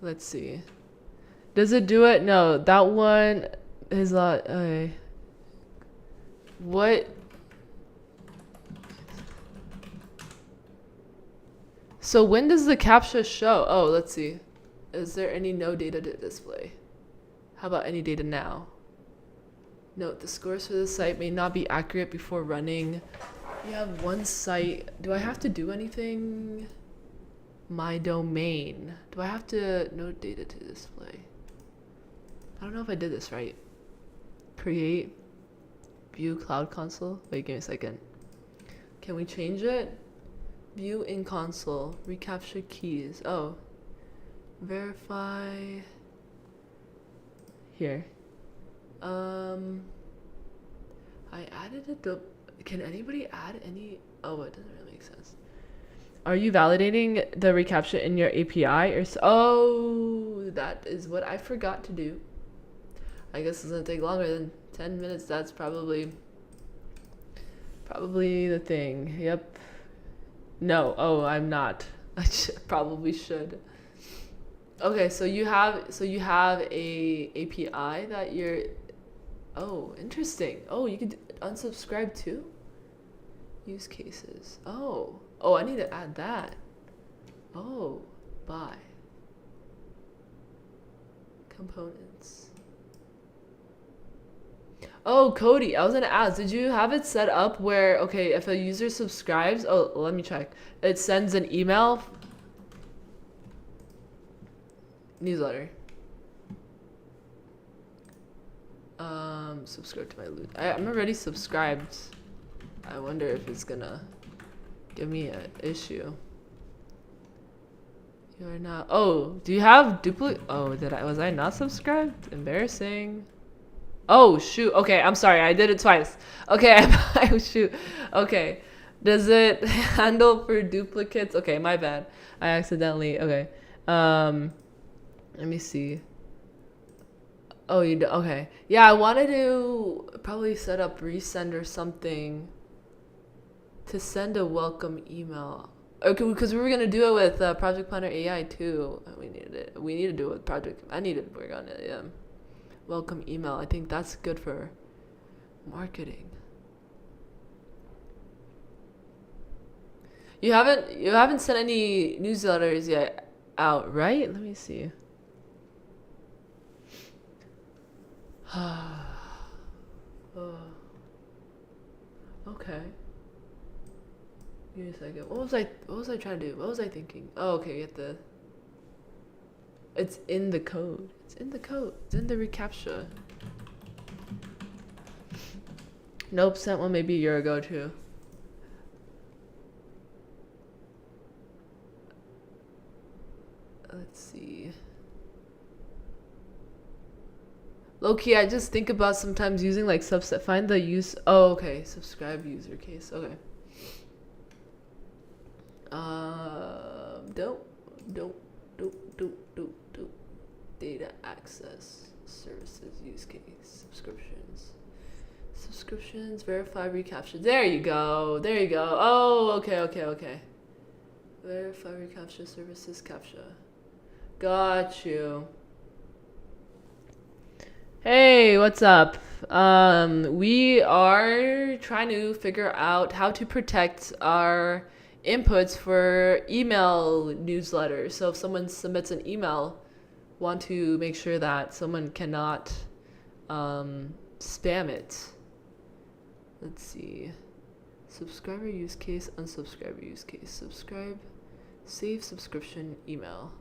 Let's see. Does it do it? No, that one is not. Okay. What? So when does the CAPTCHA show? Oh, let's see. Is there any no data to display? How about any data now? Note, the scores for the site may not be accurate before running. You have one site. Do I have to do anything? My domain. Do I have to no data to display? I don't know if I did this right. Create. View cloud console. Wait, give me a second. Can we change it? View in console. reCAPTCHA keys. Oh. Verify. Here. I added a can anybody add any? Oh, it doesn't really make sense. Are you validating the reCAPTCHA in your API or oh, that is what I forgot to do. I guess it's gonna take longer than 10 minutes. That's probably the thing. Yep. No. Oh, I'm not. I probably should. Okay, so you have a API that you're. Oh, interesting. Oh, you could unsubscribe too. Use cases. Oh, I need to add that. Oh, buy components. Oh, Cody, I was gonna ask, did you have it set up where, okay, if a user subscribes, oh, let me check. It sends an email. Newsletter. Subscribe to my loot. I'm already subscribed. I wonder if it's gonna give me an issue. You are not. Oh, do you have duplicate? Oh, was I not subscribed? Embarrassing. Oh, shoot. Okay, I'm sorry. I did it twice. Okay, oh, shoot. Okay. Does it handle for duplicates? Okay, my bad. I accidentally. Okay. Let me see. Oh, you do. Okay. Yeah, I wanted to probably set up resend or something to send a welcome email. Okay, because we were gonna do it with Project Planner AI too. We needed it. We need to do it with Project. I need to work on it. Yeah. Welcome email. I think that's good for marketing. You haven't sent any newsletters yet out, right? Let me see. Oh, okay. Give me a second. What was I trying to do? What was I thinking? Oh, okay, get the it's in the code. It's in the code. It's in the reCAPTCHA. Nope, sent one maybe a year ago too. Let's see. Low-key, I just think about sometimes using like subset. Find the use. Oh, okay. Subscribe user case. Okay. Don't. Data access services use case subscriptions verify reCAPTCHA. There you go. There you go. Oh, okay. Verify reCAPTCHA services CAPTCHA. Got you. Hey, what's up? We are trying to figure out how to protect our inputs for email newsletters. So if someone submits an email, want to make sure that someone cannot spam it. Let's see. Subscriber use case, unsubscriber use case. Subscribe, save subscription email.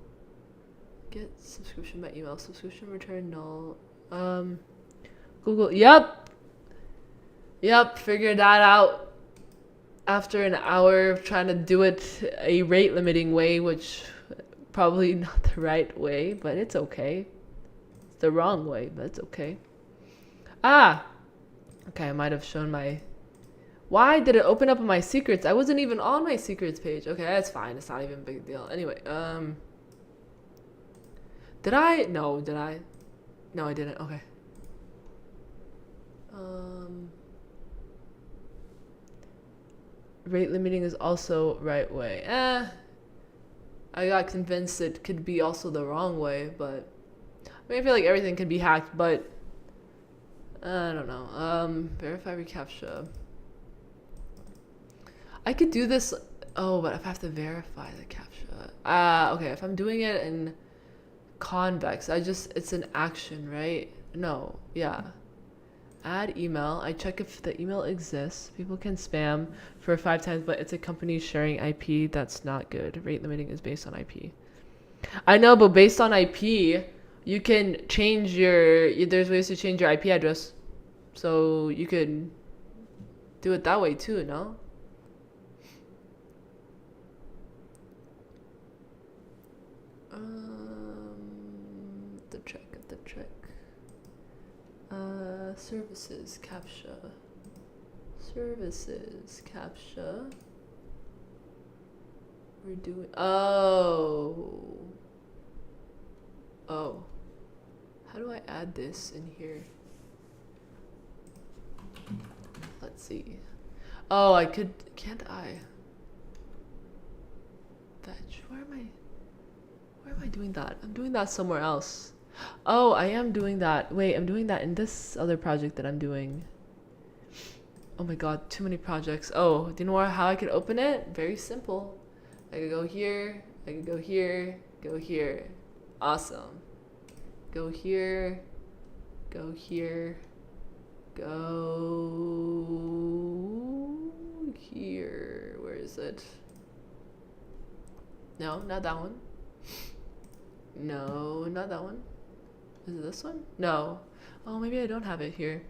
Get subscription by email. Subscription return null. Google. Yep, figured that out after an hour of trying to do it a rate limiting way, which probably not the right way, but it's okay. It's the wrong way, but it's okay. Okay, I might have shown my... Why did it open up on my secrets? I wasn't even on my secrets page. Okay, that's fine. It's not even a big deal. Anyway, did I? No, did I? No, I didn't. Okay. Rate limiting is also right way. I got convinced it could be also the wrong way, but I mean, I feel like everything can be hacked, but I don't know. Verify reCAPTCHA. I could do this. Oh, but if I have to verify the CAPTCHA. Okay, if I'm doing it in convex, it's an action, right? No, yeah. Add email. I check if the email exists. People can spam for 5 times, but it's a company sharing IP. That's not good. Rate limiting is based on IP. I know, but based on IP, you can change there's ways to change your IP address. So you could do it that way too, no? The check. Services CAPTCHA. We're doing. Oh. How do I add this in here? Let's see. Oh, I could. Can't I? Fetch. Where am I doing that? I'm doing that somewhere else. Oh, I am doing that. Wait, I'm doing that in this other project that I'm doing. Oh my god, too many projects. Oh, do you know how I could open it? Very simple. I could go here, I could go here, go here. Awesome. Go here, go here, go here. Where is it? No, not that one. No, not that one. Is it this one? No. Oh, maybe I don't have it here.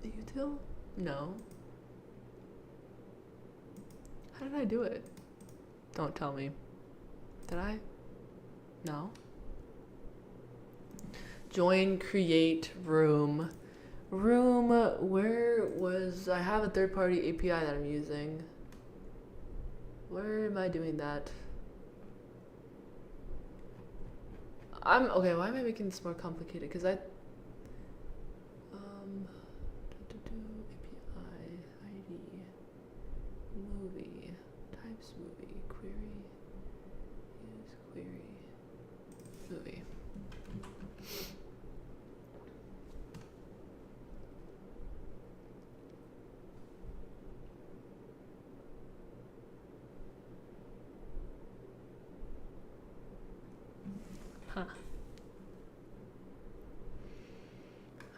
Util? No. How did I do it? Don't tell me. Did I? No. Join, create, room. Room, where was... I have a third-party API that I'm using. Where am I doing that? Okay, why am I making this more complicated? Because API ID movie types movie query use query movie. Huh.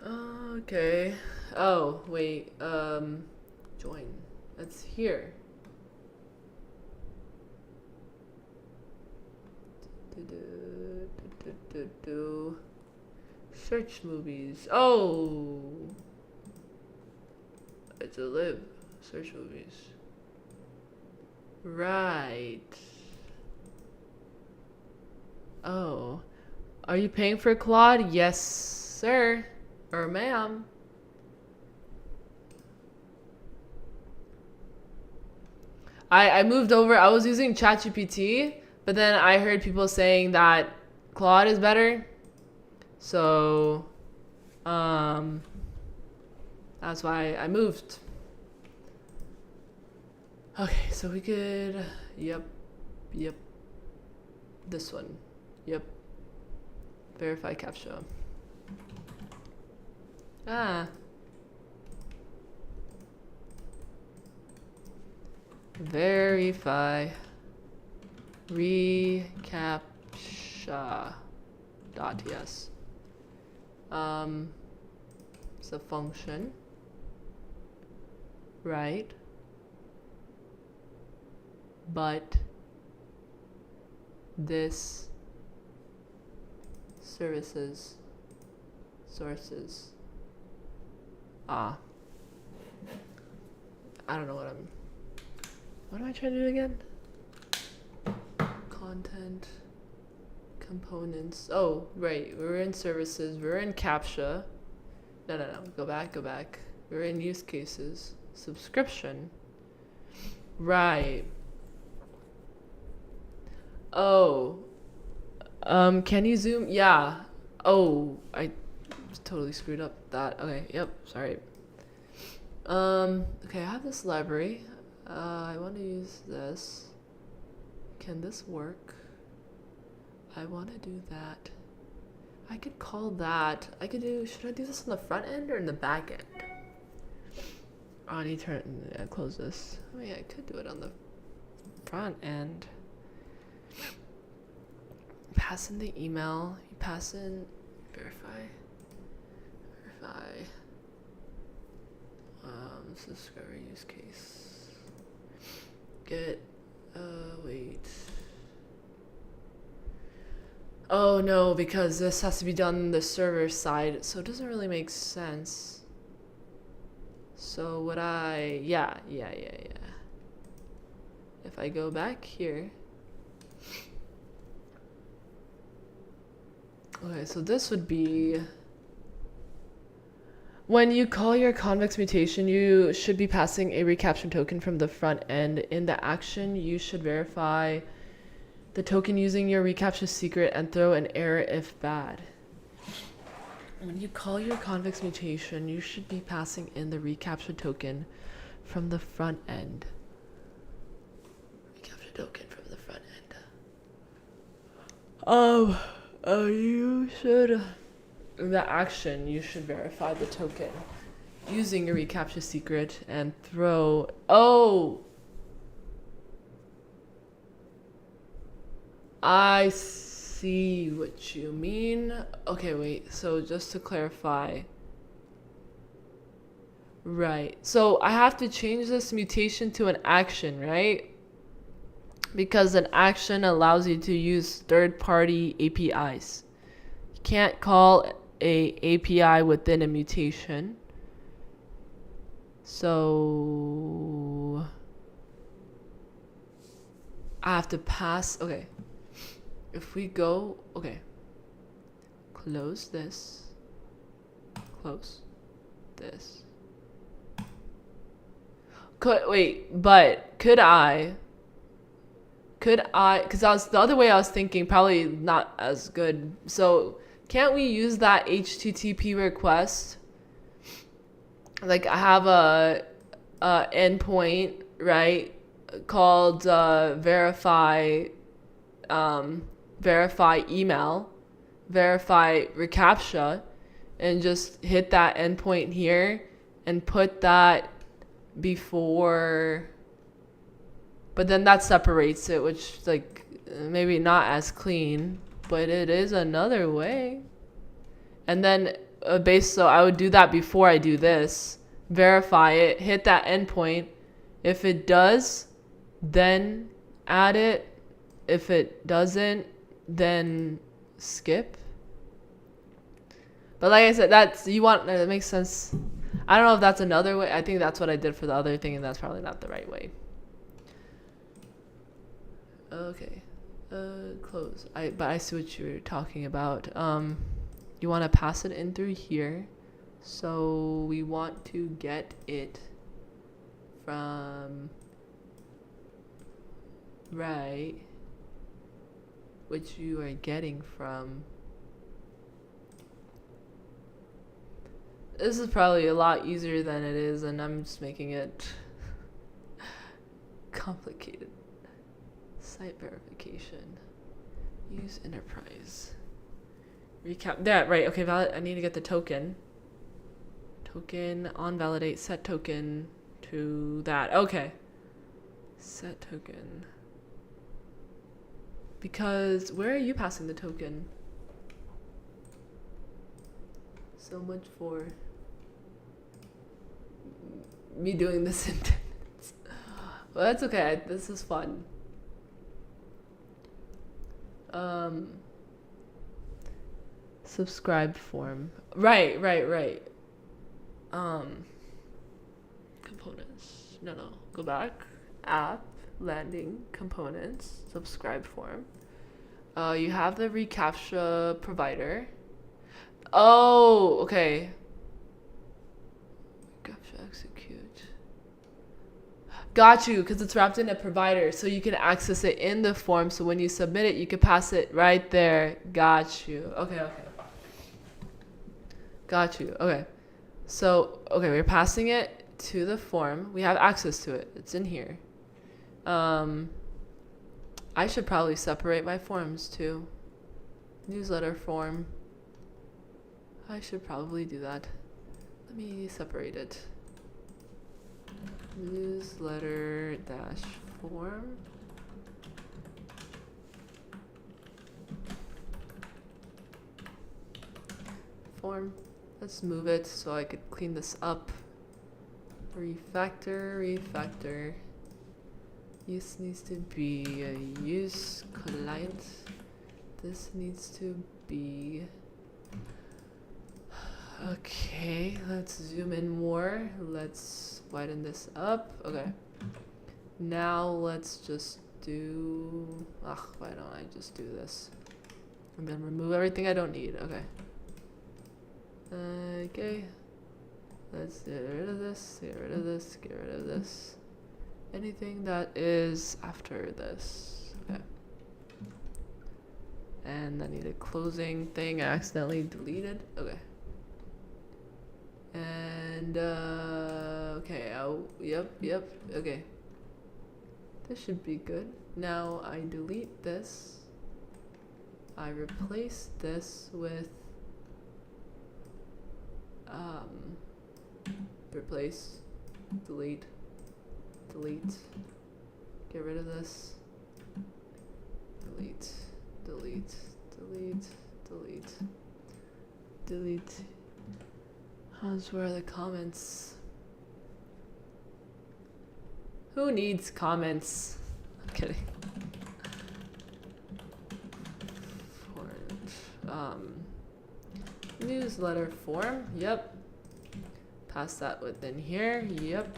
Okay. Oh, wait. Join. That's here. Search movies. Oh! It's a live. Search movies. Right. Oh. Are you paying for Claude? Yes, sir. Or ma'am. I moved over. I was using ChatGPT, but then I heard people saying that Claude is better. So, that's why I moved. Okay, so we could, yep. This one, yep. Verify CAPTCHA. Verify reCAPTCHA.ts. It's a function, right? But this sources. I don't know what am I trying to do again? Content, components. Oh, right. We're in services. We're in CAPTCHA. No. Go back. We're in use cases. Subscription. Right. Oh. Can you zoom? Yeah. Oh, I totally screwed up that. Okay, yep, sorry. Okay, I have this library. I want to use this. Can this work? I want to do that. I could call that. Should I do this on the front end or in the back end? Oh, I need to close this. Oh yeah, I could do it on the front end. Pass in the email. You pass in verify. Subscriber use case. Get. Wait. Oh no, because this has to be done on the server side, so it doesn't really make sense. So would I? Yeah. If I go back here. Okay, so this would be when you call your convex mutation, you should be passing a reCAPTCHA token from the front end. In the action, you should verify the token using your reCAPTCHA secret and throw an error if bad. When you call your convex mutation, you should be passing in the reCAPTCHA token from the front end. reCAPTCHA token from the front end. You should, in the action, you should verify the token using your reCAPTCHA secret and throw, I see what you mean. Okay, wait, so just to clarify. Right, so I have to change this mutation to an action, right? Because an action allows you to use third-party APIs. You can't call a API within a mutation. So I have to pass. Okay. If we go, okay. Close this. Close this. Could I, because I was the other way I was thinking, probably not as good. So can't we use that HTTP request? Like I have a endpoint, right, called verify email, verify reCAPTCHA, and just hit that endpoint here and put that before, but then that separates it, which like maybe not as clean, but it is another way. And then so I would do that before I do this, verify it, hit that endpoint. If it does, then add it. If it doesn't, then skip. But like I said, that makes sense. I don't know if that's another way. I think that's what I did for the other thing, and that's probably not the right way. Okay. Close. But I see what you're talking about. You want to pass it in through here. So we want to get it from right, which you are getting from. This is probably a lot easier than it is, and I'm just making it complicated. Site verification. Use enterprise. Recap that, right? Okay, I need to get the token. Token on validate, set token to that. Okay. Set token. Because where are you passing the token? So much for me doing this in 10 minutes. Well, that's okay. This is fun. Subscribe form. Right. Components. No. Go back. App, landing, components, subscribe form. You have the reCAPTCHA provider. Oh, okay. reCAPTCHA execute. Got you, because it's wrapped in a provider, so you can access it in the form. So when you submit it, you can pass it right there. Got you. Okay. Got you. Okay. So, okay, we're passing it to the form. We have access to it. It's in here. I should probably separate my forms too. Newsletter form. I should probably do that. Let me separate it. Newsletter dash form. Form. Let's move it so I could clean this up. Refactor. Use needs to be a use client. This needs to be. Okay, let's zoom in more. Let's widen this up. Okay. Now let's just do. Why don't I just do this? And then remove everything I don't need. Okay. Okay. Let's get rid of this, get rid of this, get rid of this. Anything that is after this. Okay. And I need a closing thing I accidentally deleted. Okay. And okay, yep, okay. This should be good. Now I delete this. I replace this with replace, delete, get rid of this, delete. Where are the comments? Who needs comments? I'm kidding. Newsletter form. Yep. Pass that within here. Yep.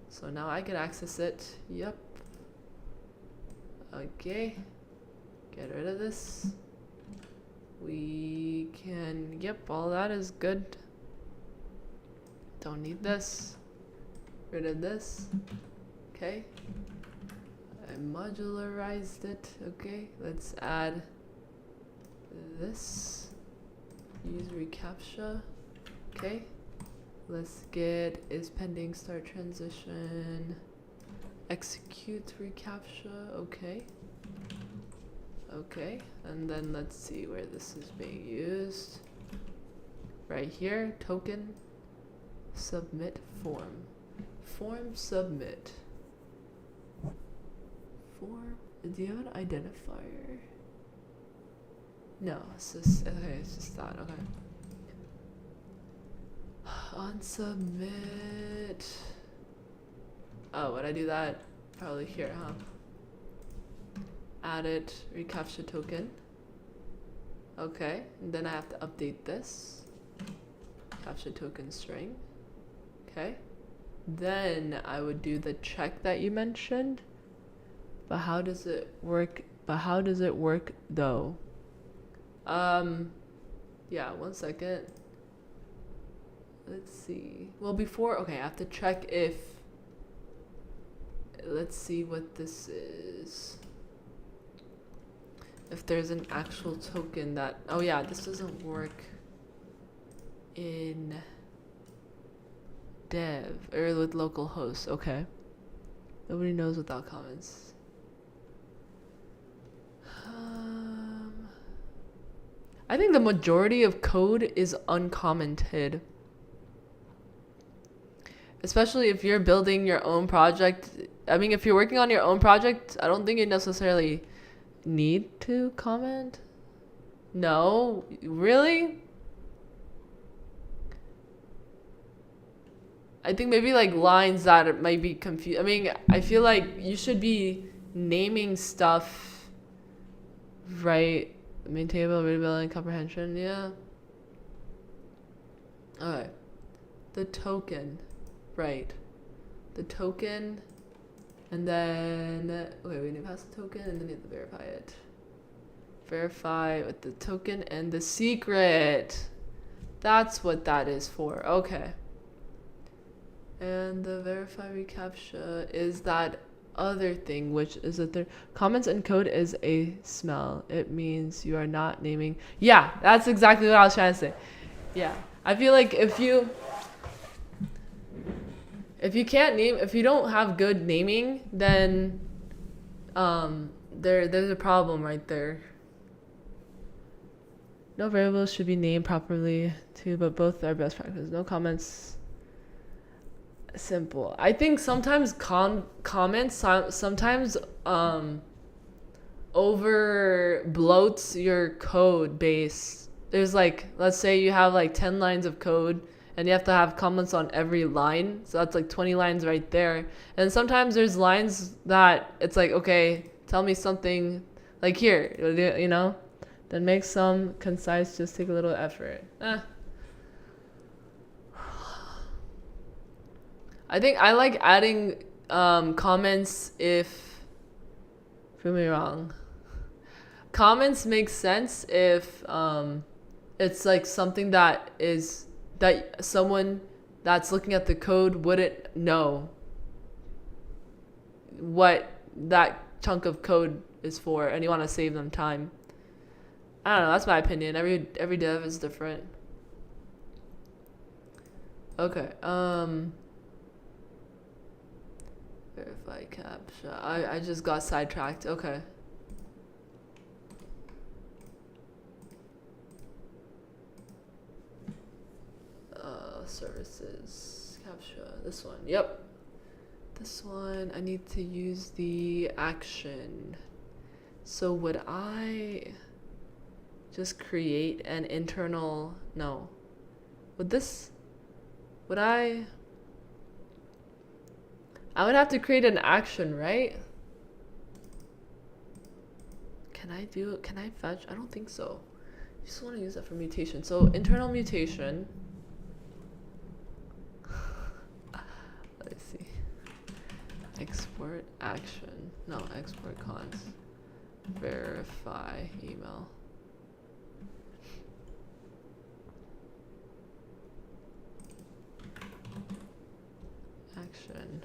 So now I can access it. Yep. Okay. Get rid of this. We can, yep, all that is good. Don't need this. Rid of this. Okay. I modularized it. Okay, let's add this. Use reCAPTCHA. Okay. Let's get is pending start transition. Execute reCAPTCHA. Okay. Okay, and then let's see where this is being used. Right here, token, submit form. Form submit. Form, do you have an identifier? No, it's just, okay, it's just that, okay. On submit. Oh, would I do that? Probably here, huh? Add it, reCAPTCHA token. Okay, and then I have to update this. CAPTCHA token string. Okay. Then I would do the check that you mentioned. But how does it work? Though? Yeah, 1 second. Let's see. Well, before, okay, I have to check if, let's see what this is. If there's an actual token that, oh yeah, this doesn't work in dev or with localhost. Okay. Nobody knows without comments. I think the majority of code is uncommented. Especially if you're building your own project. I mean, if you're working on your own project, I don't think you necessarily need to comment. No? Really? I think maybe like lines that might be confused. I mean, I feel like you should be naming stuff, right? Maintainable, readability, and comprehension, yeah. Alright. The token. Right. The token. And then, okay, we need to pass the token and then we have to verify it. Verify with the token and the secret. That's what that is for. Okay. And the verify reCAPTCHA is that other thing, which is that their comments and code is a smell. It means you are not naming. Yeah, that's exactly what I was trying to say. Yeah. I feel like if you can't name, if you don't have good naming, then there's a problem right there. No variables should be named properly too, but both are best practice. No comments. Simple. I think sometimes comments sometimes over bloats your code base. There's like, let's say you have like 10 lines of code and you have to have comments on every line, so that's like 20 lines right there. And sometimes there's lines that it's like, okay, tell me something like here, you know, then make some concise, just take a little effort. I think I like adding comments if, prove me wrong. Comments make sense if it's like something that someone that's looking at the code wouldn't know what that chunk of code is for, and you want to save them time. I don't know, that's my opinion. Every dev is different. Okay, verify CAPTCHA. I just got sidetracked. Okay. Services CAPTCHA. This one. Yep. This one. I need to use the action. So would I just create an internal? No. Would I would have to create an action, right? Can I fetch? I don't think so. I just want to use that for mutation. So internal mutation. Let's see. Export action. No, export cons. verify email. Action.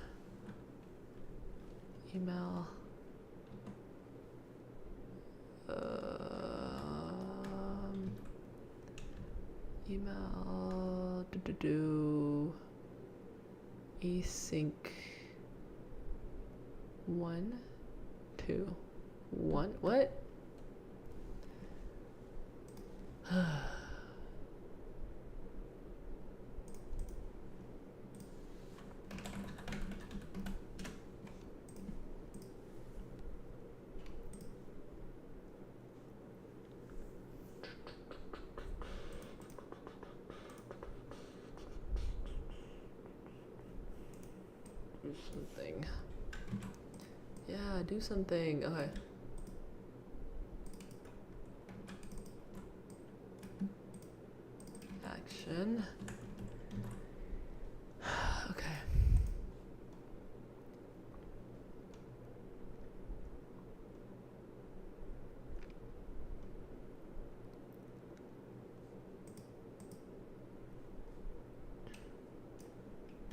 Email. Email. Async. 1, 2, 1. What? Do something. Yeah, do something. Okay. Action. Okay.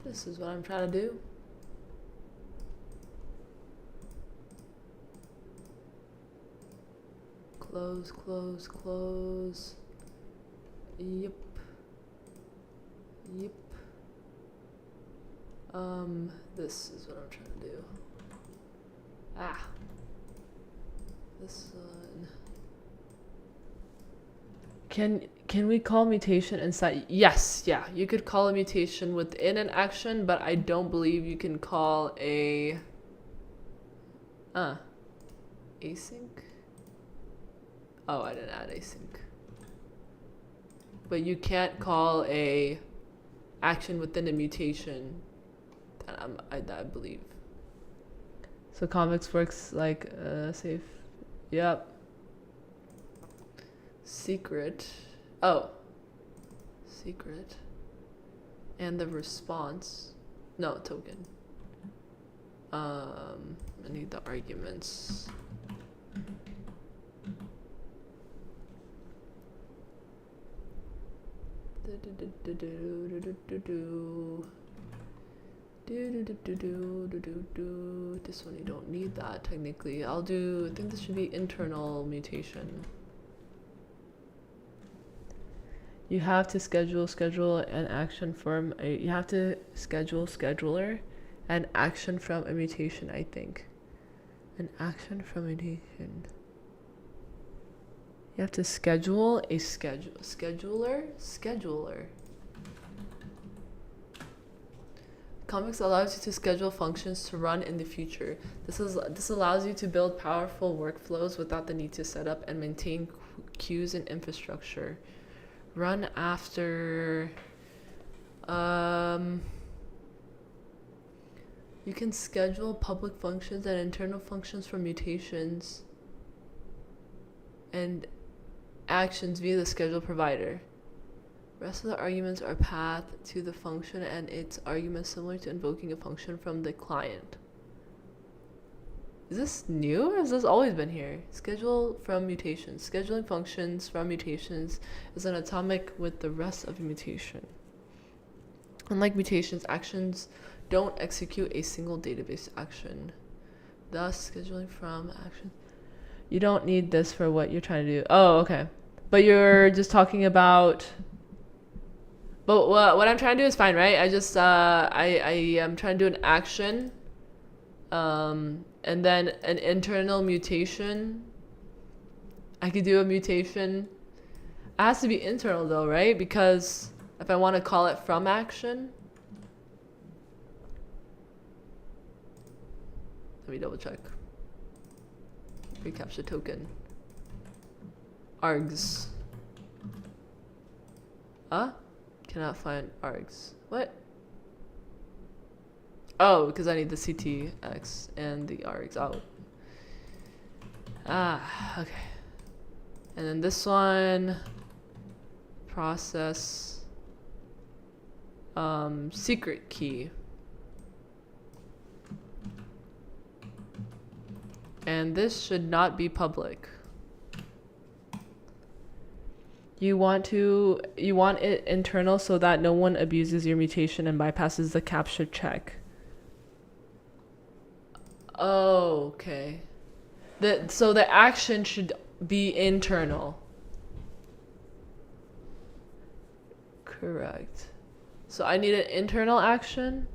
This is what I'm trying to do. Close, close, close. Yep. Yep. This is what I'm trying to do. Ah. This one. Can we call mutation inside? Yes, yeah. You could call a mutation within an action, but I don't believe you can call a async. Oh, I didn't add async. But you can't call a action within a mutation. I believe. So convex works like safe. Yep. Secret. Oh. Secret. And the response. No, token. I need the arguments. This one you don't need that technically. I think this should be internal mutation. You have to schedule an action from you have to schedule scheduler an action from a mutation, I think. An action from a mutation. You have to schedule a scheduler. Comics allows you to schedule functions to run in the future. This allows you to build powerful workflows without the need to set up and maintain queues and infrastructure. Run after you can schedule public functions and internal functions for mutations and actions via the schedule provider. Rest of the arguments are pathed to the function and its arguments similar to invoking a function from the client. Is this new or has this always been here? Schedule from mutations. Scheduling functions from mutations is an atomic with the rest of a mutation. Unlike mutations, actions don't execute a single database action. Thus, scheduling from actions. You don't need this for what you're trying to do. Oh, okay. But you're just talking about... But what I'm trying to do is fine, right? I just, I am trying to do an action. And then an internal mutation. I could do a mutation. It has to be internal though, right? Because if I want to call it from action. Let me double check. reCAPTCHA token. Args. Cannot find args. What? Oh, because I need the CTX and the args. Oh. Okay. And then this one, process, secret key. And this should not be public. You want it internal so that no one abuses your mutation and bypasses the CAPTCHA check. Oh, okay. So the action should be internal. Correct. So I need an internal action.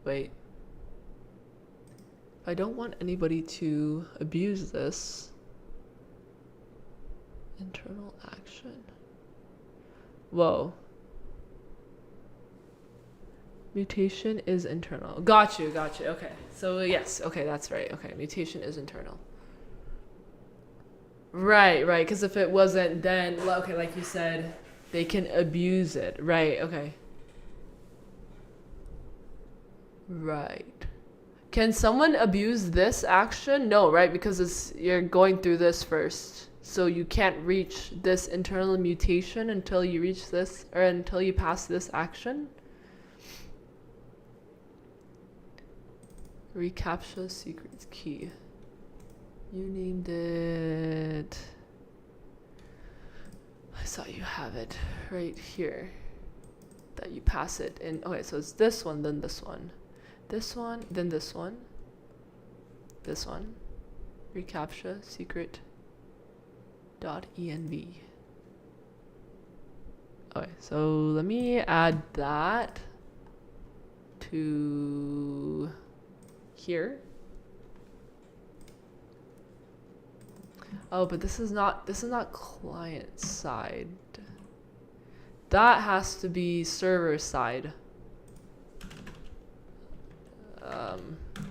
Wait. I don't want anybody to abuse this. Internal action. Whoa. Mutation is internal. Got you. Okay. So yes, okay, that's right. Okay, mutation is internal. Right, because if it wasn't, then, okay, like you said, they can abuse it. Right, okay. Right. Can someone abuse this action? No, right? Because you're going through this first. So you can't reach this internal mutation until you reach this, or until you pass this action. reCAPTCHA secrets key. You named it. I saw you have it right here. That you pass it in. Okay, so it's this one, then this one. This one, then this one. This one. reCAPTCHA secret .env. Okay, so let me add that to here. Oh, but this is not client side. That has to be server side.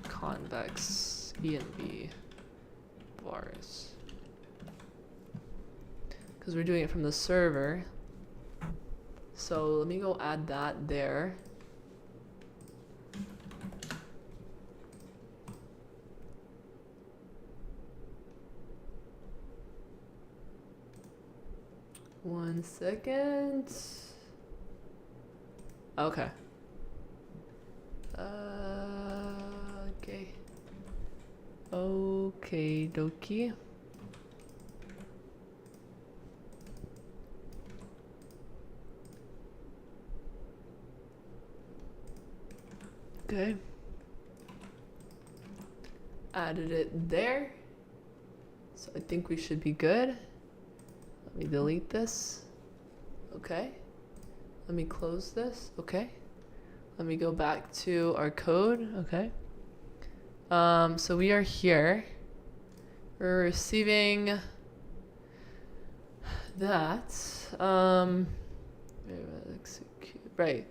Convex env bars. Because we're doing it from the server. So let me go add that there. One second. Okay. Okay. Okay, dokie. Okay. Added it there. So I think we should be good. Let me delete this. Okay. Let me close this. Okay. Let me go back to our code. Okay. So we are here. We're receiving that. Right.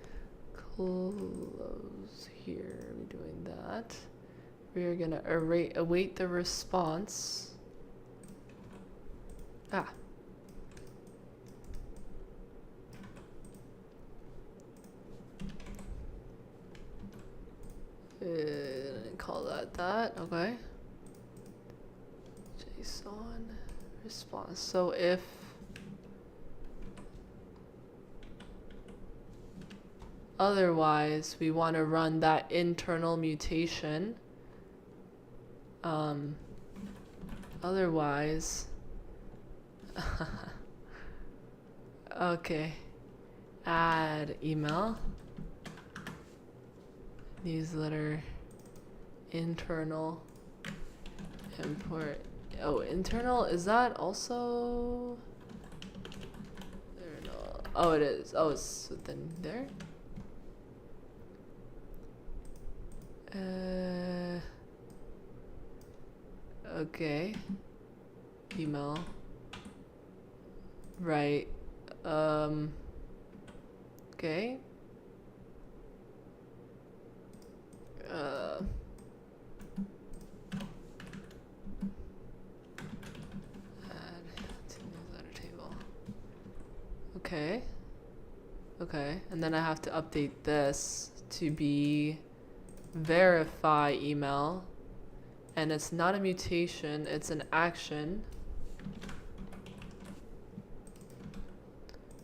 Close here. We're doing that. We are gonna await the response. Ah. Call that. Okay. JSON response. So if otherwise we want to run that internal mutation. Otherwise okay. Add email. Newsletter internal import. Oh, internal, is that also there? No. Oh, it is. Oh, it's within there. Okay. Email. Right. Okay. Add to newsletter table. Okay. Okay, and then I have to update this to be verify email, and it's not a mutation, it's an action.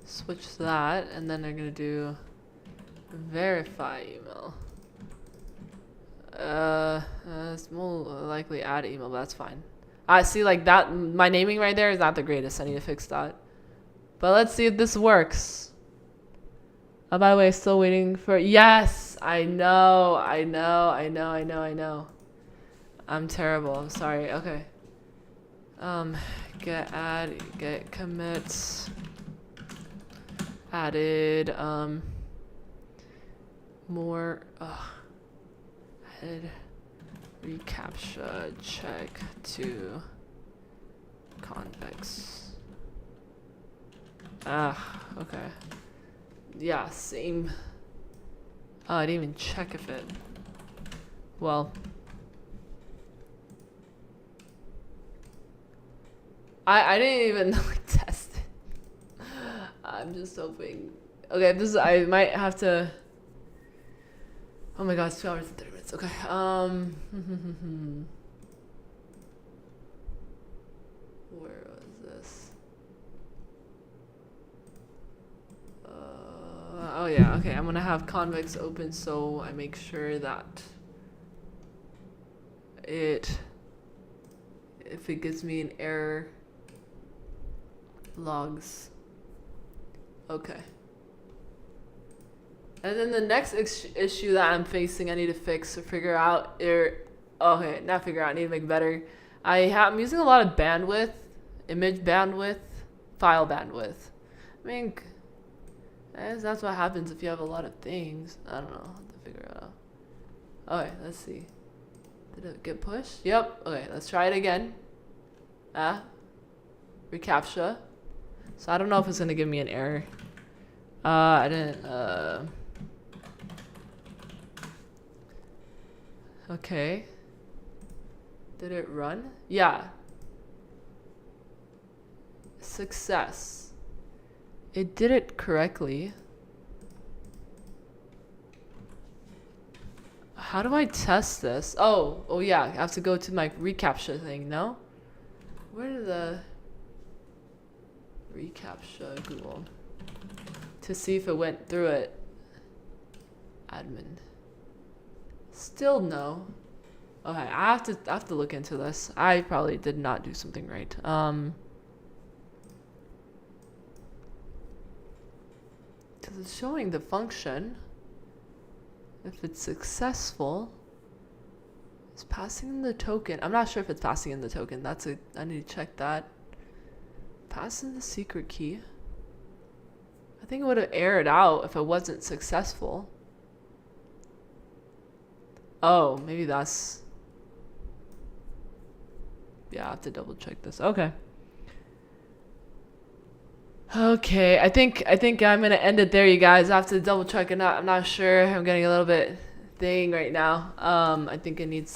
Switch that, and then I'm gonna do verify email. It's more likely add email, but that's fine. I see, like that, my naming right there is not the greatest. I need to fix that. But let's see if this works. Oh, by the way, still waiting for, yes, I know. I'm terrible, I'm sorry, okay. Get commits, added, more, added reCAPTCHA check to convex. Okay. Yeah, same. Oh, I didn't even check if it, well, I didn't even like test it. I'm just hoping. Okay, this is, I might have to. Oh my god, it's 2 hours and 30 minutes. Okay. Where was this? Oh yeah. Okay, I'm gonna have convex open so I make sure that if it gives me an error, logs. Okay. And then the next issue that I'm facing, I need to fix or figure out, okay, not figure out, I need to make better. I'm using a lot of bandwidth, image bandwidth, file bandwidth. I mean, I guess that's what happens if you have a lot of things. I don't know how to figure it out. Okay, let's see. Did it get pushed? Yep. Okay, let's try it again. reCAPTCHA. So I don't know if it's gonna give me an error. I didn't, okay. Did it run? Yeah. Success. It did it correctly. How do I test this? Oh yeah, I have to go to my reCAPTCHA thing, no? Where did the reCAPTCHA Google to see if it went through it? Admin. Still no. Okay, I have to look into this. I probably did not do something right. Because it's showing the function. If it's successful, it's passing in the token. I'm not sure if it's passing in the token. I need to check that. Pass in the secret key. I think it would have errored out if it wasn't successful. Oh, maybe that's, yeah, I have to double check this. Okay. Okay, I think I'm gonna end it there, you guys. I have to double check it out. I'm not sure. I'm getting a little bit thing right now. I think I need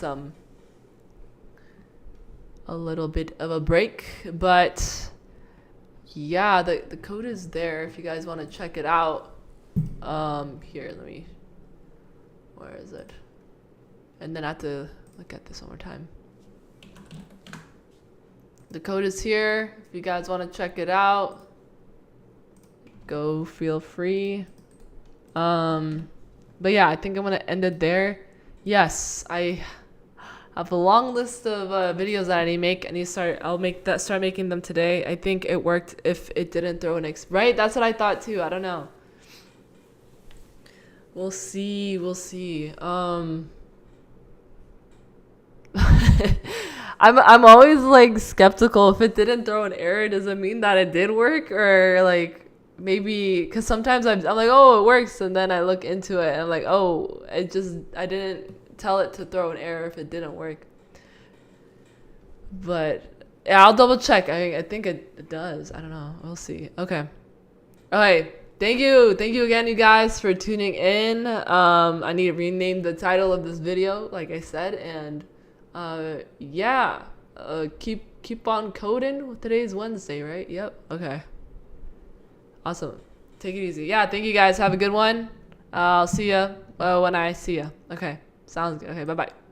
a little bit of a break, but yeah, the code is there if you guys want to check it out. Here, where is it? And then I have to look at this one more time. The code is here. If you guys want to check it out, go, feel free. But yeah, I think I'm gonna end it there. Yes, I have a long list of videos that I need to make. I need to start making them today. I think it worked if it didn't throw an right? That's what I thought too. I don't know. We'll see. I'm always like skeptical. If it didn't throw an error, does it mean that it did work? Or like maybe, because sometimes I'm like, oh, it works, and then I look into it and I'm like, oh, I didn't tell it to throw an error if it didn't work. But yeah, I'll double check. I think it does. I don't know. We'll see. Okay. Thank you again, you guys, for tuning in. I need to rename the title of this video, like I said, and yeah, keep on coding. Today's Wednesday, right? Yep. Okay. Awesome. Take it easy. Yeah, thank you guys. Have a good one. I'll see ya when I see ya. Okay. Sounds good. Okay, bye-bye.